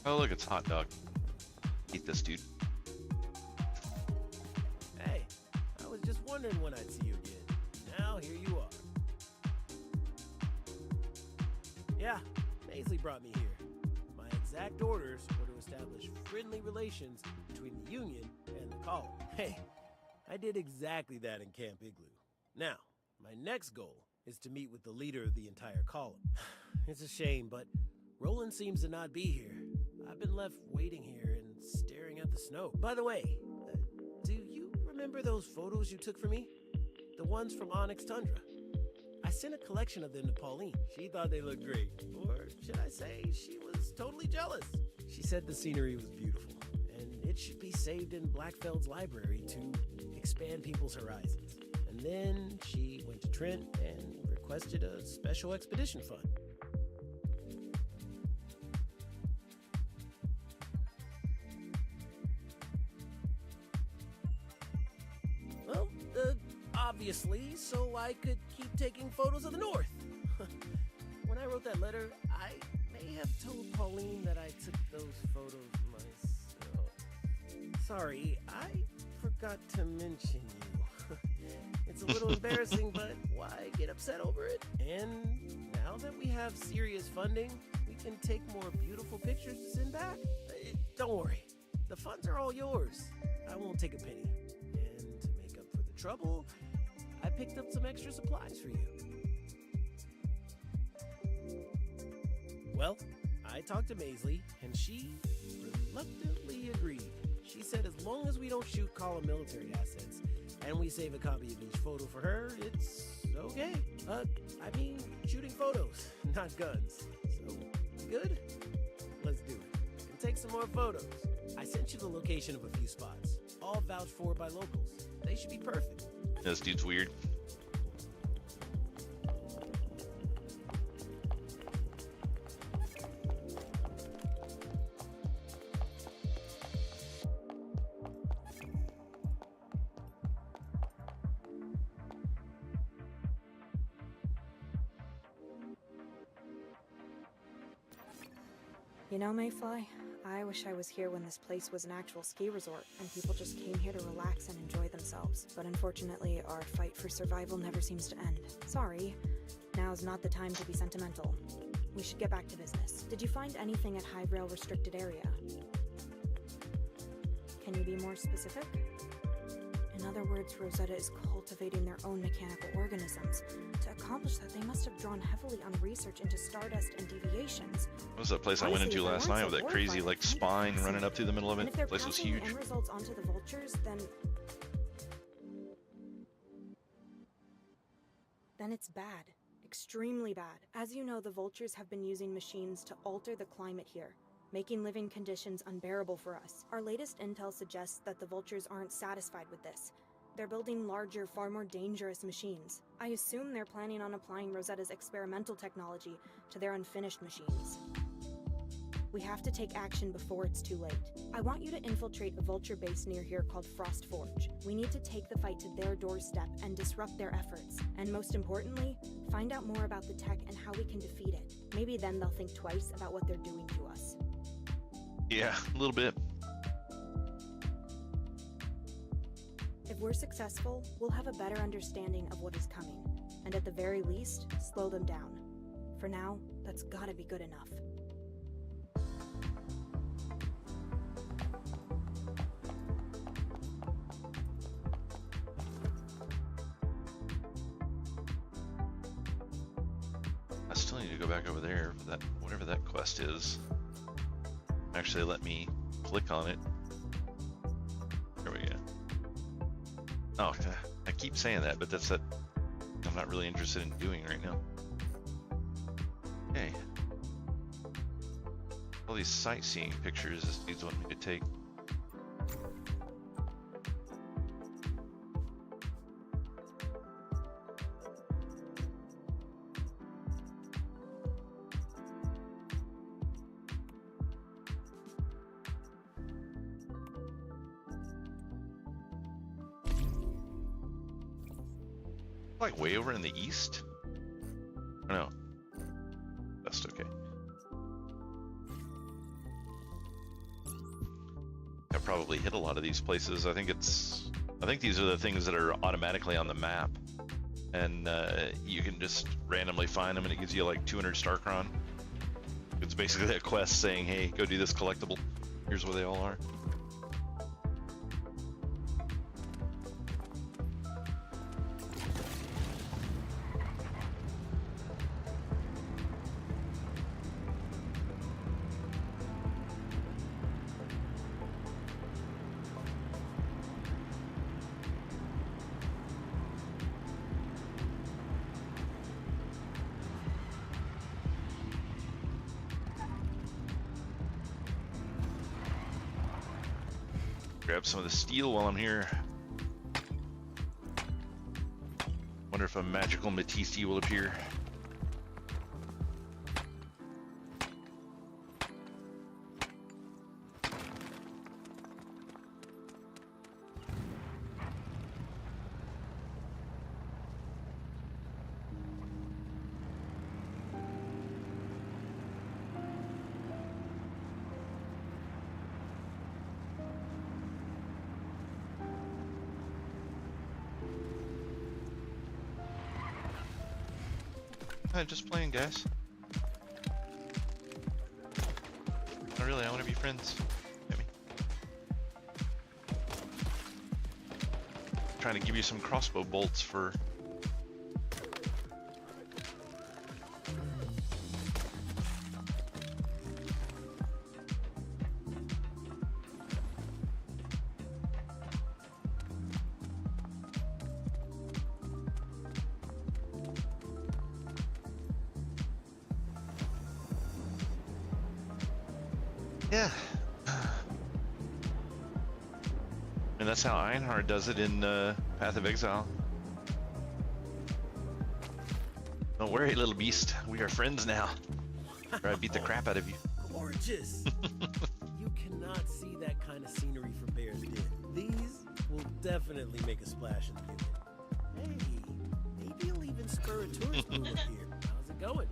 Oh look, it's hot dog. Eat this, dude. Hey, I was just wondering when I'd see you again. Now here you are. Yeah, Maisley brought me here. My exact orders were to establish friendly relations between the Union and the colony. Hey, I did exactly that in Camp Igloo. Now, my next goal is to meet with the leader of the entire column. It's a shame, but Roland seems to not be here. I've been left waiting here and staring at the snow. By the way, do you remember those photos you took for me? The ones from Onyx Tundra. I sent a collection of them to Pauline. She thought they looked great. Or should I say, she was totally jealous. She said the scenery was beautiful, and it should be saved in Blackfeld's library to expand people's horizons. And then she went to Trent and requested a special expedition fund. Well, obviously, so I could keep taking photos of the North. When I wrote that letter, I may have told Pauline that I took those photos myself. Sorry, I forgot to mention you. It's a little embarrassing, but why get upset over it? And now that we have serious funding, we can take more beautiful pictures to send back. Don't worry, the funds are all yours. I won't take a penny. And to make up for the trouble, I picked up some extra supplies for you. Well, I talked to Maisley, and she reluctantly agreed. She said as long as we don't shoot column military assets, and we save a copy of each photo for her, it's okay. I mean, shooting photos, not guns. So, good? Let's do it. And take some more photos. I sent you the location of a few spots, all vouched for by locals. They should be perfect. This dude's weird. You know, Mayfly, I wish I was here when this place was an actual ski resort and people just came here to relax and enjoy themselves. But unfortunately, our fight for survival never seems to end. Sorry, now's not the time to be sentimental. We should get back to business. Did you find anything at Hive Rail restricted area? Can you be more specific? In other words, Rosetta is cultivating their own mechanical organisms. To accomplish that, they must have drawn heavily on research into stardust and deviations. What was that place I went into last night with that crazy like spine running up through the middle of it? The place was huge. And if they're passing the end results onto the vultures, then it's bad. Extremely bad. As you know, the vultures have been using machines to alter the climate here, making living conditions unbearable for us. Our latest intel suggests that the vultures aren't satisfied with this. They're building larger, far more dangerous machines. I assume they're planning on applying Rosetta's experimental technology to their unfinished machines. We have to take action before it's too late. I want you to infiltrate a vulture base near here called Frost Forge. We need to take the fight to their doorstep and disrupt their efforts. And most importantly, find out more about the tech and how we can defeat it. Maybe then they'll think twice about what they're doing to us. Yeah, a little bit. If we're successful, we'll have a better understanding of what is coming, and at the very least, slow them down. For now, that's gotta be good enough. I still need to go back over there for that, whatever that quest is. Actually, let me click on it. There we go. Oh, I keep saying that, but that's that I'm not really interested in doing right now. Okay. All these sightseeing pictures this dude's wanting me to take. Like way over in the east? No. That's okay. I probably hit a lot of these places. I think these are the things that are automatically on the map. And you can just randomly find them and it gives you like 200 Starcron. It's basically a quest saying, hey, go do this collectible. Here's where they all are. Grab some of the steel while I'm here. Wonder if a magical Matisse will appear. Just playing, guys. Not really, I want to be friends. Hit me. Trying to give you some crossbow bolts for... Yeah. And that's how Einhard does it in Path of Exile. Don't worry, little beast. We are friends now. Or I beat the crap out of you. Gorgeous! You cannot see that kind of scenery from Bear's Den. These will definitely make a splash in the unit. Hey, maybe you'll even spur a tourist boom up here. How's it going?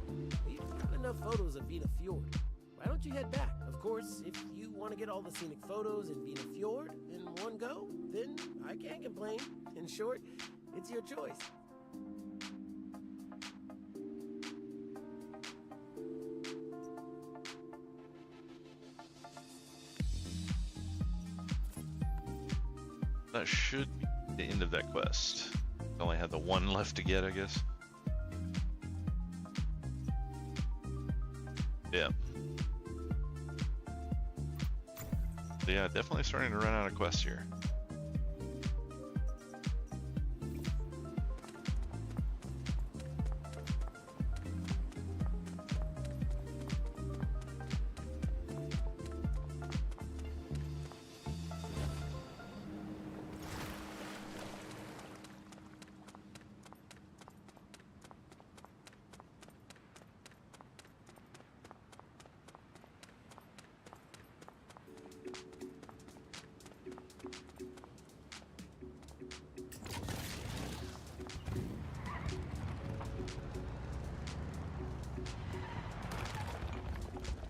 We've got enough photos of Vina Fjord. Why don't you head back? Of course, if you want to get all the scenic photos in Vina Fjord in one go, then I can't complain. In short, it's your choice. That should be the end of that quest. I only had the one left to get, I guess. Yeah. So yeah, definitely starting to run out of quests here.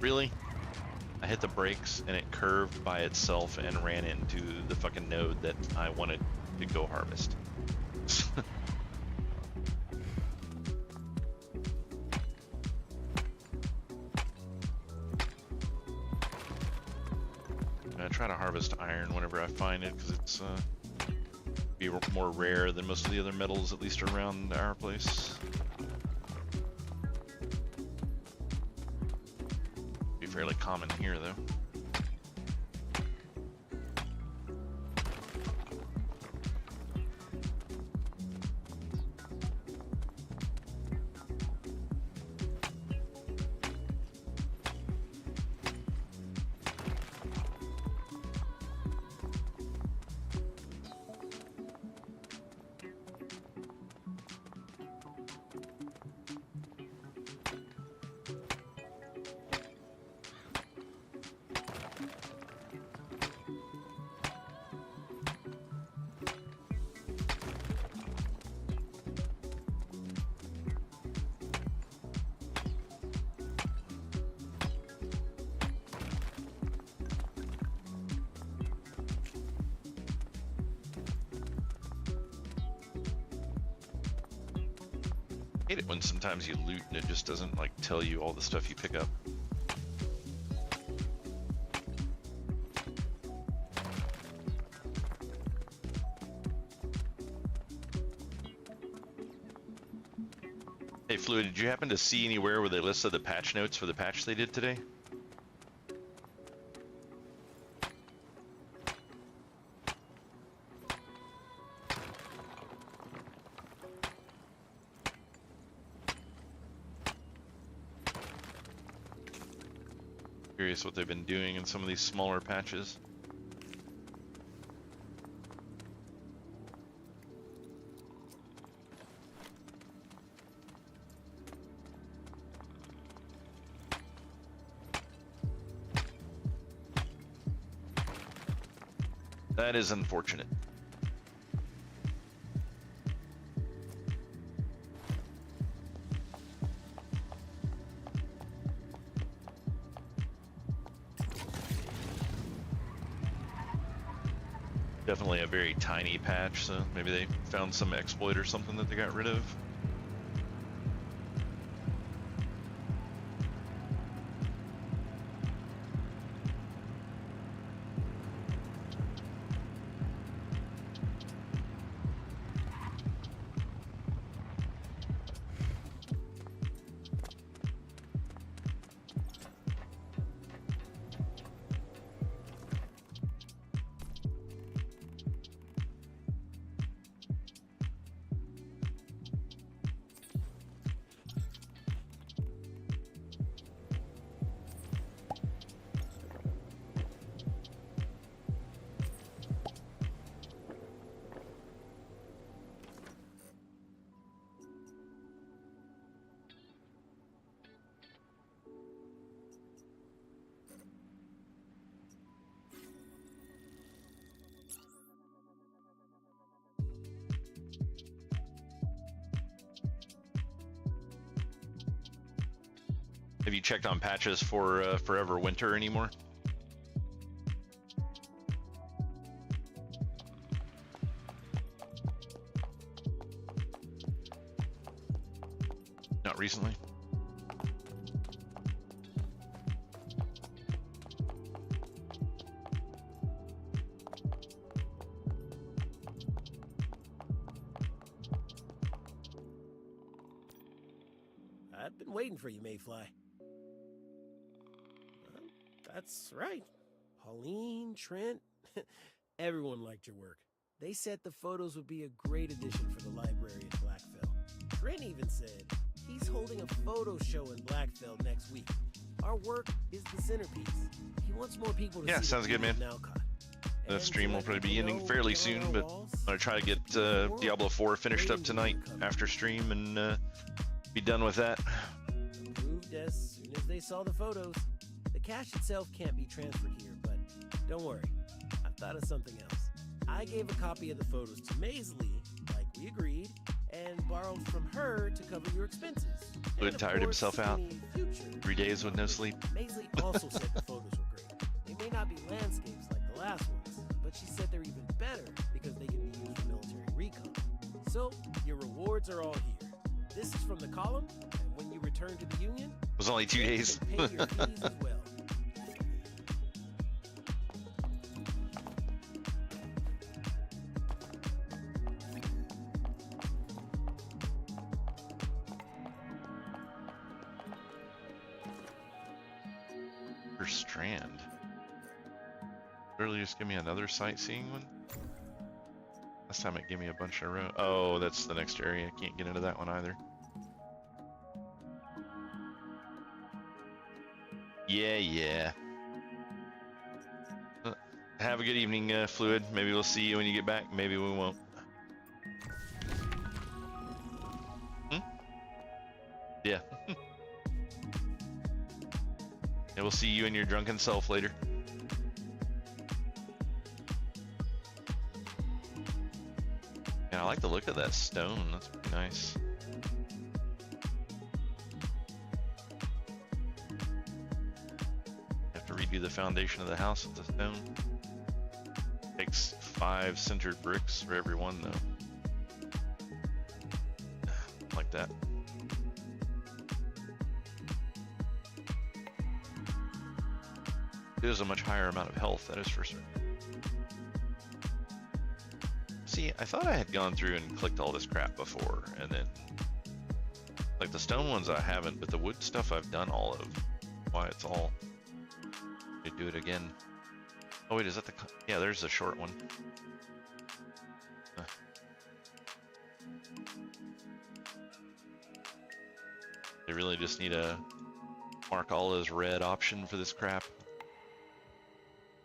Really? I hit the brakes and it curved by itself and ran into the fucking node that I wanted to go harvest. I try to harvest iron whenever I find it because it's be more rare than most of the other metals, at least around our place. Fairly common here, though. I hate it when sometimes you loot and it just doesn't like tell you all the stuff you pick up. Hey Fluid, did you happen to see anywhere where they listed the patch notes for the patch they did today? Curious what they've been doing in some of these smaller patches. That is unfortunate. Definitely a very tiny patch, so maybe they found some exploit or something that they got rid of. Have you checked on patches for Forever Winter anymore? Not recently? I've been waiting for you, Mayfly. That's right. Pauline, Trent, everyone liked your work. They said the photos would be a great addition for the library in Blackfell. Trent even said he's holding a photo show in Blackfell next week. Our work is the centerpiece. He wants more people to see. Yeah, sounds good, man. The stream will probably be ending fairly soon, but I'm gonna try to get Diablo 4 finished up tonight after stream and be done with that. Approved as soon as they saw the photos. The cache itself can't be transferred here, but don't worry. I've thought of something else. I gave a copy of the photos to Maisley, like we agreed, and borrowed from her to cover your expenses. Wood tired himself out. 3 days with no sleep. Maisley also said the photos were great. They may not be landscapes like the last ones, but she said they're even better because they can be used for military recon. So, your rewards are all here. This is from the column, and when you return to the Union, it was only 2 days. you can pay your fees as well. Strand. Literally just give me another sightseeing one. Last time it gave me a bunch of row. Oh, that's the next area. I can't get into that one either. Yeah. Have a good evening, Fluid. Maybe we'll see you when you get back. Maybe we won't. Yeah. And we'll see you and your drunken self later. Yeah, I like the look of that stone. That's pretty nice. Have to redo the foundation of the house with the stone. Takes 5 centered bricks for every one, though. Like that. It is a much higher amount of health, that is for certain. See, I thought I had gone through and clicked all this crap before, and then like the stone ones I haven't, but the wood stuff I've done all of. Why it's all to do it again. Oh wait, is that the yeah, there's the short one. They really just need a mark all as red option for this crap.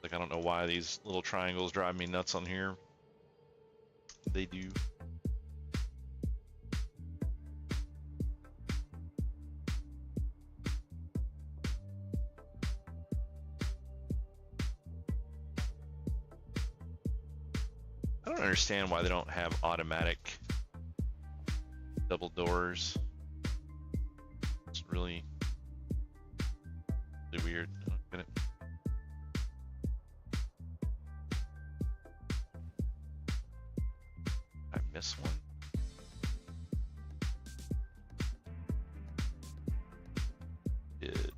Like, I don't know why these little triangles drive me nuts on here. They do. I don't understand why they don't have automatic double doors. It's really weird. I don't get it. I missed one. Did.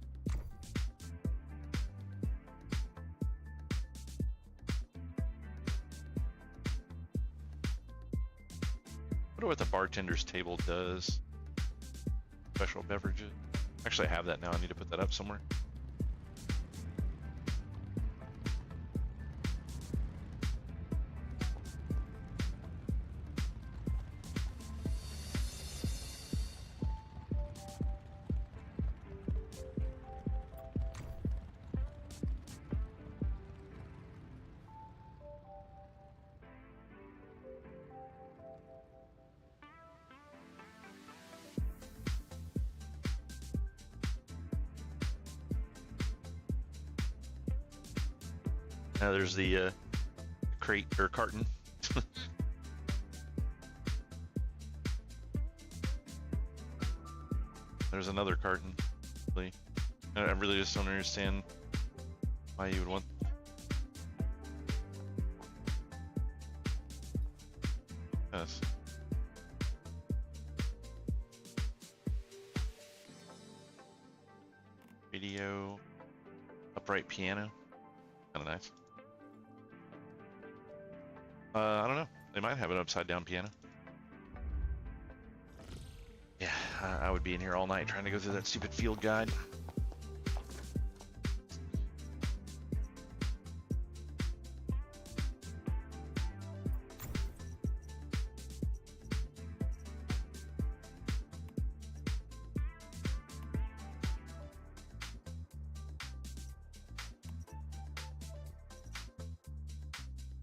I wonder what the bartender's table does. Special beverages. Actually, I have that now. I need to put that up somewhere. Now there's the crate or carton. There's another carton. I really just don't understand why you would want. Yes. Radio, upright piano, kind of nice. I don't know. They might have an upside down piano. Yeah, I would be in here all night trying to go through that stupid field guide.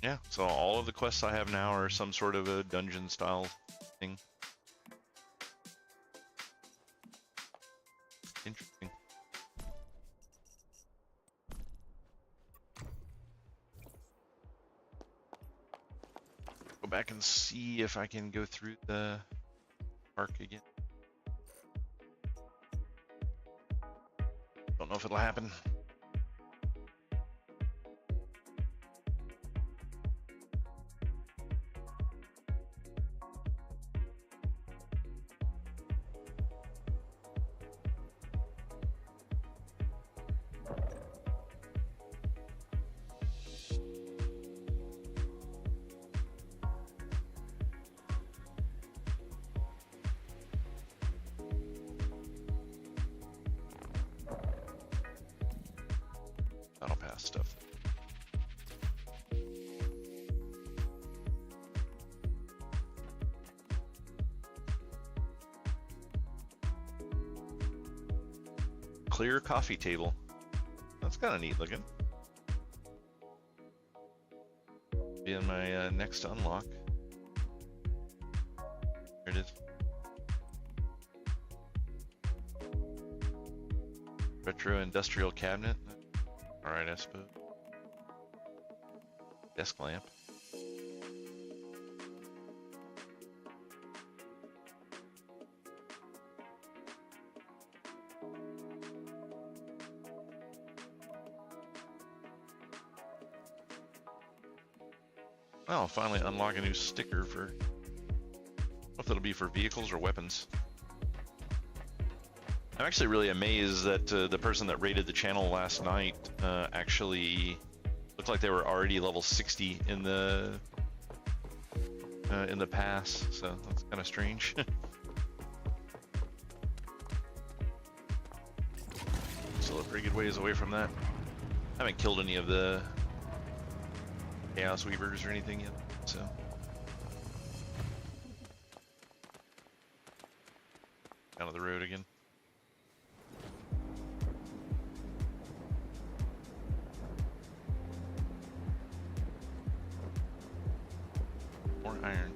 Yeah, so all of the quests I have now are some sort of a dungeon style thing. Interesting. Go back and see if I can go through the park again. Don't know if it'll happen. That'll pass stuff. Clear coffee table. That's kind of neat looking. Be in my next unlock. Here it is. Retro industrial cabinet. Alright, I suppose. Desk lamp. Oh, I'll finally unlock a new sticker for... I don't know if it'll be for vehicles or weapons. I'm actually really amazed that the person that raided the channel last night actually looked like they were already level 60 in the pass, so that's kind of strange. Still a pretty good ways away from that. I haven't killed any of the Chaos Weavers or anything yet, so. Down the road again. More iron.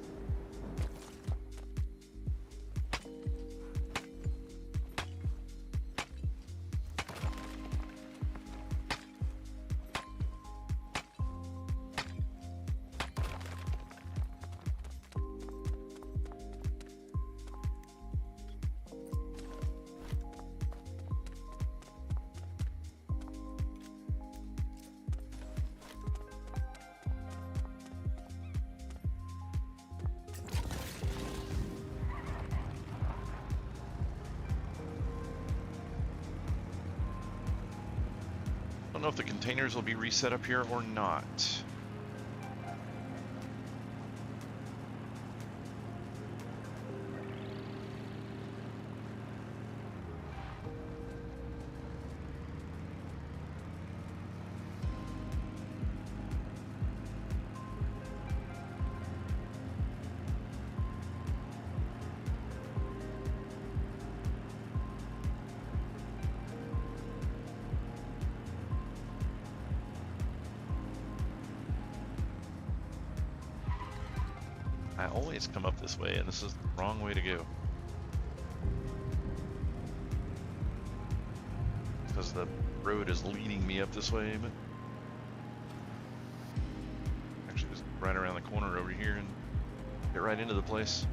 don't know if the containers will be reset up here or not. I always come up this way, and this is the wrong way to go. Because the road is leading me up this way, but actually just right around the corner over here and get right into the place.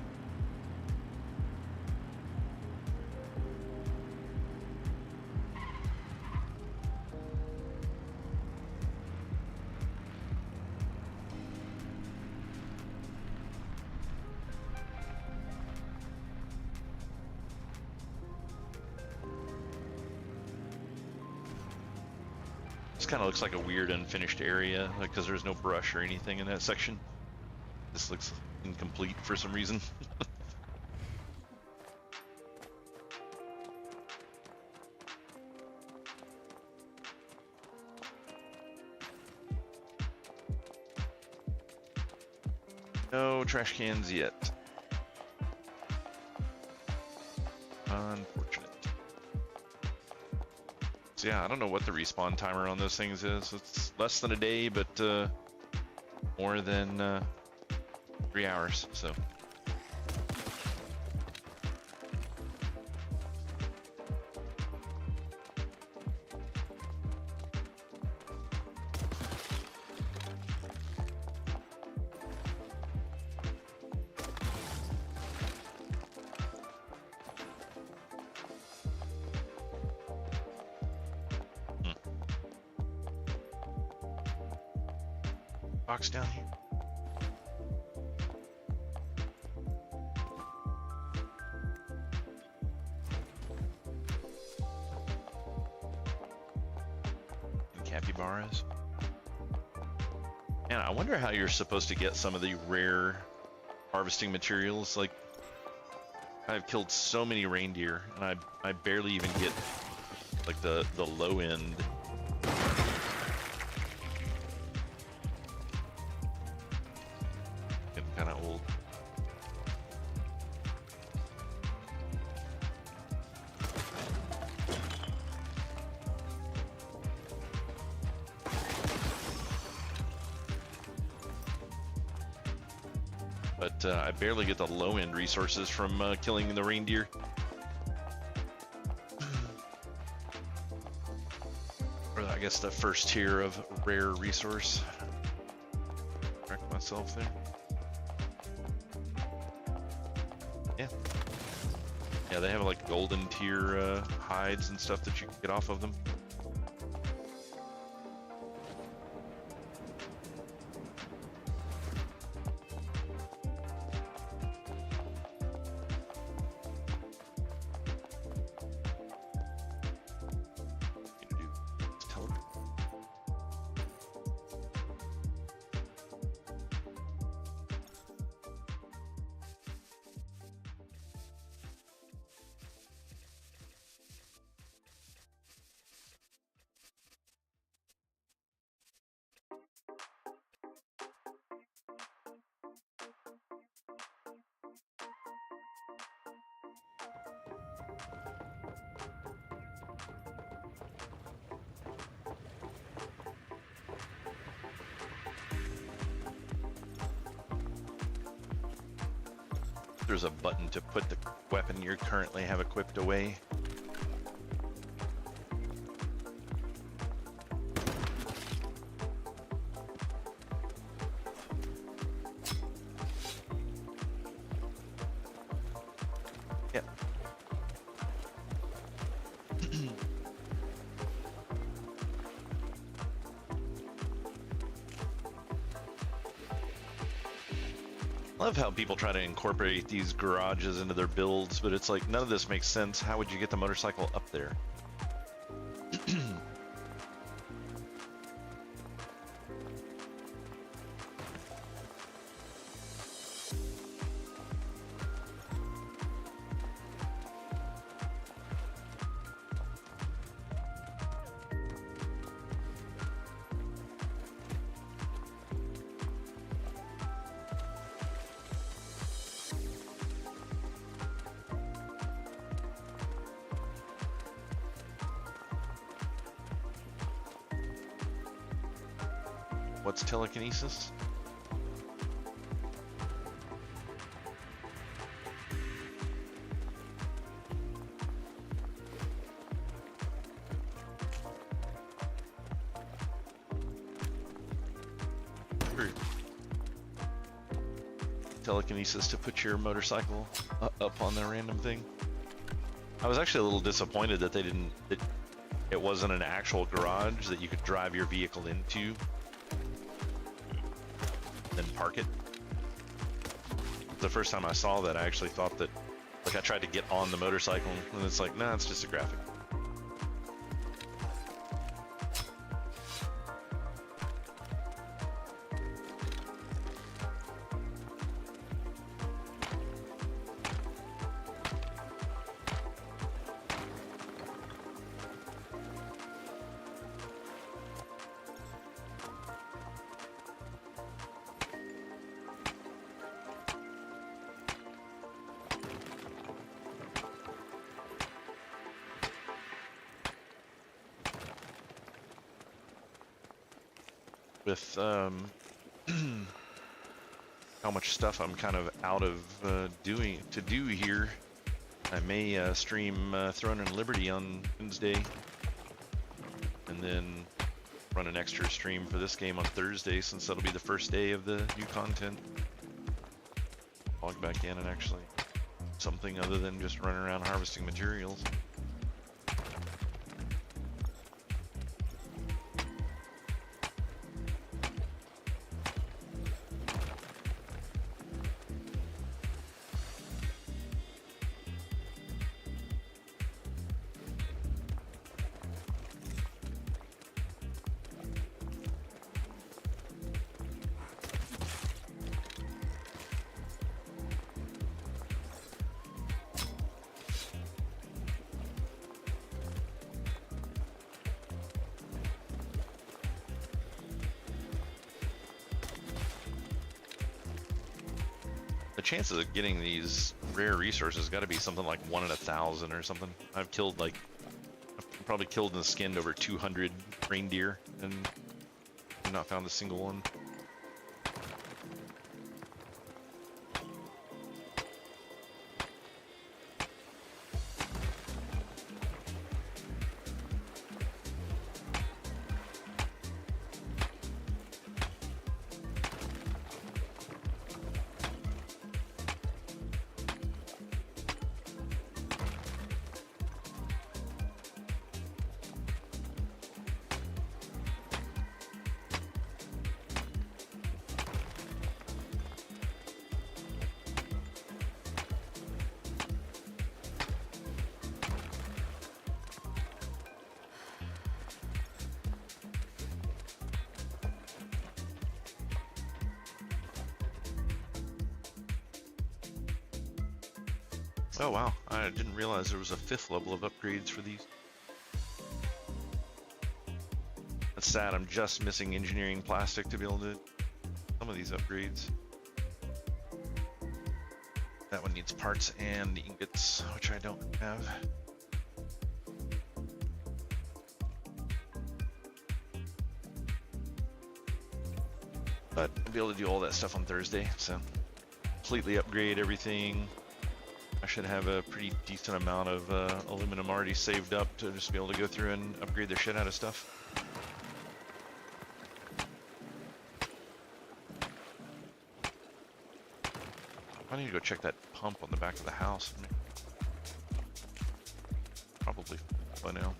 Kind of looks like a weird unfinished area, like, because there's no brush or anything in that section. This looks incomplete for some reason. No trash cans yet. Unfortunate. So yeah, I don't know what the respawn timer on those things is. It's less than a day, but more than 3 hours, so. Box down here. And capybaras. Man, I wonder how you're supposed to get some of the rare harvesting materials. Like, I've killed so many reindeer, and I barely even get like the low end. Kind of old. But I barely get the low end resources from killing the reindeer. Or I guess the first tier of rare resource. Correct myself there. Yeah, they have like golden tier hides and stuff that you can get off of them. There's a button to put the weapon you currently have equipped away. Yep. I love how people try to incorporate these garages into their builds, but it's like none of this makes sense. How would you get the motorcycle up there? What's telekinesis? Telekinesis to put your motorcycle up on the random thing. I was actually a little disappointed that they didn't. It wasn't an actual garage that you could drive your vehicle into, then park it. The first time I saw that, I actually thought that, like, I tried to get on the motorcycle, and it's like, nah, it's just a graphic. With how much stuff I'm kind of out of doing here, I may stream Throne and Liberty on Wednesday, and then run an extra stream for this game on Thursday, since that'll be the first day of the new content. Log back in and actually something other than just running around harvesting materials. The chances of getting these rare resources got to be something like 1 in 1,000 or something. I've probably killed and skinned over 200 reindeer and not found a single one. Oh wow, I didn't realize there was a 5th level of upgrades for these. That's sad, I'm just missing engineering plastic to be able to do some of these upgrades. That one needs parts and ingots, which I don't have. But I'll be able to do all that stuff on Thursday, so completely upgrade everything. I should have a pretty decent amount of aluminum already saved up to just be able to go through and upgrade the shit out of stuff. I need to go check that pump on the back of the house. Probably by now.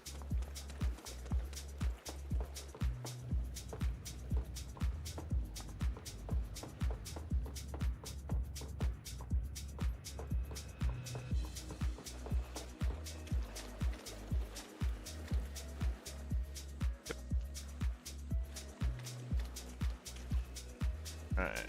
Alright.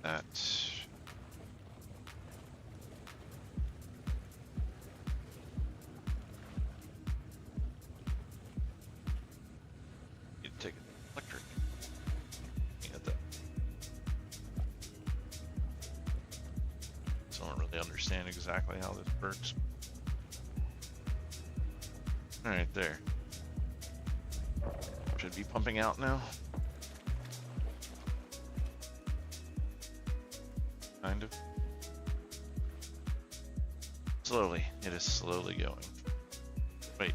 that. Need to take electric. Get that. So I don't really understand exactly how this works. All right, there. Should be pumping out now. Kind of. Slowly. It is slowly going. Wait.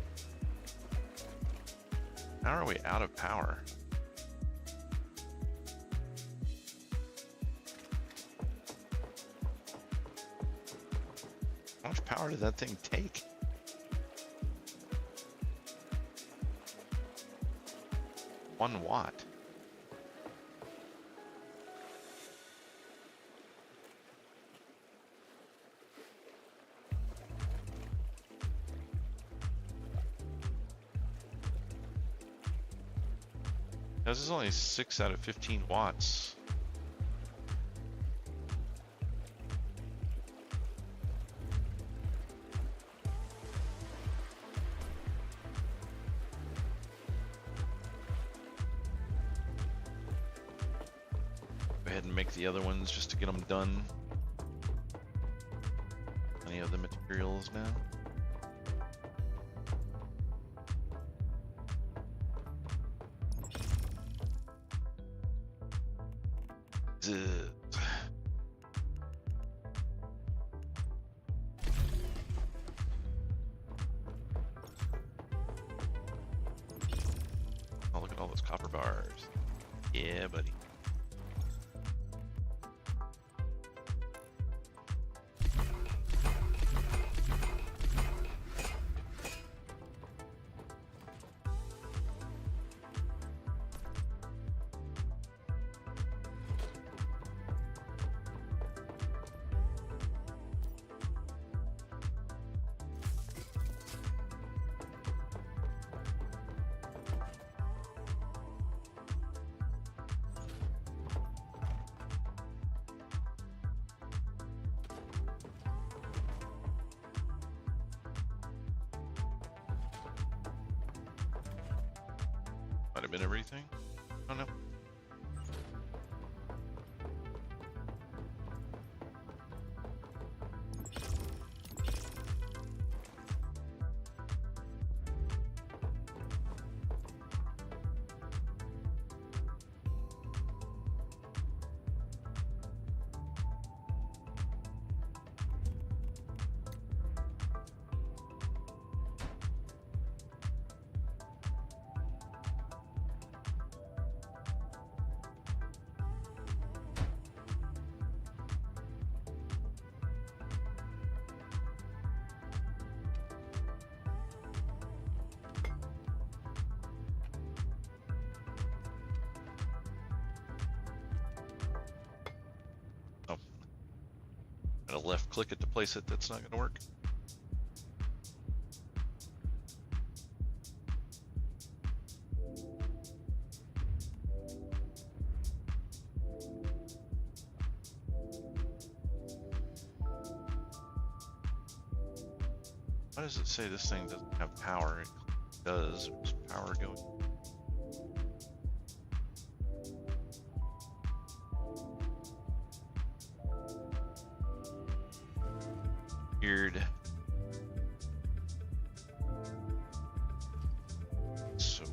How are we out of power? How much power did that thing take? One watt. This is only 6 out of 15 watts. Go ahead and make the other ones just to get them done. Any of the materials now? Oh, look at all those copper bars. Yeah, buddy. Might have been everything. Oh no. Gotta left click it to place it. That's not gonna work. Why does it say this thing doesn't have power? It does. Where's power going? Weird. So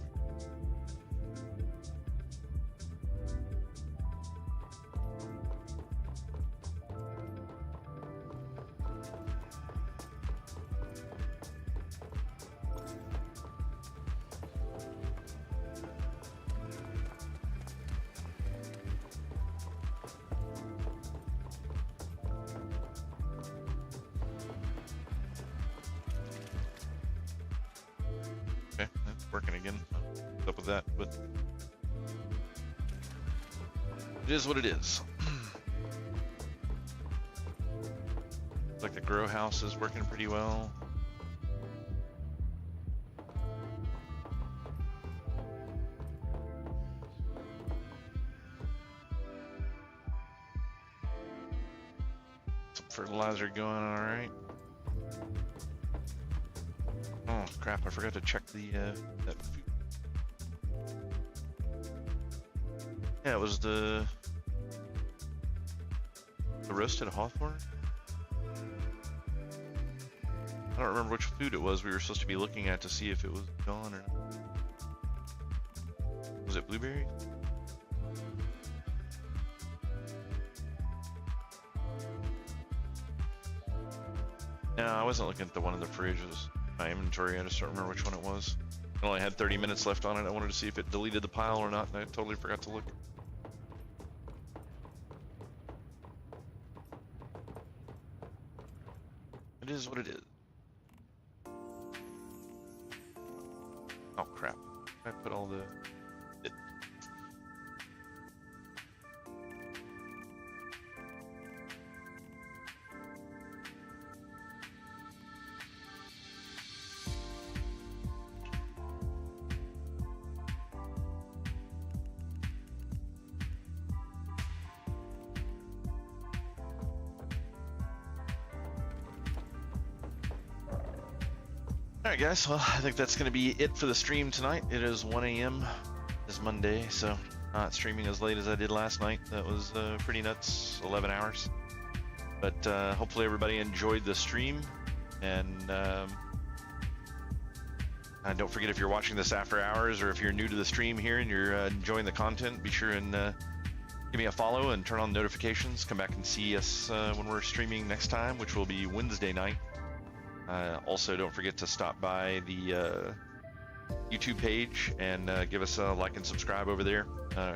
okay, that's working again. What's up with that? But it is what it is. Looks like the grow house is working pretty well. fertilizer going all right. Oh crap! I forgot to check the that food. Yeah, it was the roasted hawthorn. I don't remember which food it was we were supposed to be looking at to see if it was gone or not. Was it blueberries? No, I wasn't looking at the one in the fridge. It was my inventory. I just don't remember which one it was. I only had 30 minutes left on it. I wanted to see if it deleted the pile or not, and I totally forgot to look. It is what it is. Oh crap. I put all the... Alright guys, well I think that's going to be it for the stream tonight. It is 1 a.m. It's Monday, so not streaming as late as I did last night. That was pretty nuts, 11 hours. But hopefully everybody enjoyed the stream, and don't forget, if you're watching this after hours or if you're new to the stream here and you're enjoying the content, be sure and give me a follow and turn on notifications. Come back and see us when we're streaming next time, which will be Wednesday night. Also, don't forget to stop by the YouTube page and give us a like and subscribe over there.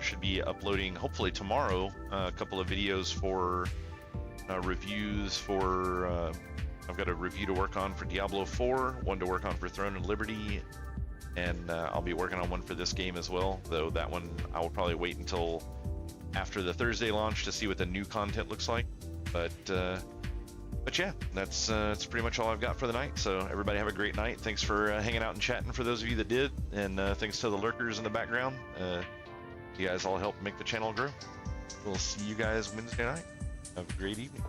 Should be uploading, hopefully tomorrow, a couple of videos for reviews for... I've got a review to work on for Diablo 4, one to work on for Throne and Liberty, and I'll be working on one for this game as well, though that one I will probably wait until after the Thursday launch to see what the new content looks like. But yeah, that's pretty much all I've got for the night. So everybody have a great night. Thanks for hanging out and chatting for those of you that did, and thanks to the lurkers in the background. You guys all help make the channel grow. We'll see you guys Wednesday night. Have a great evening.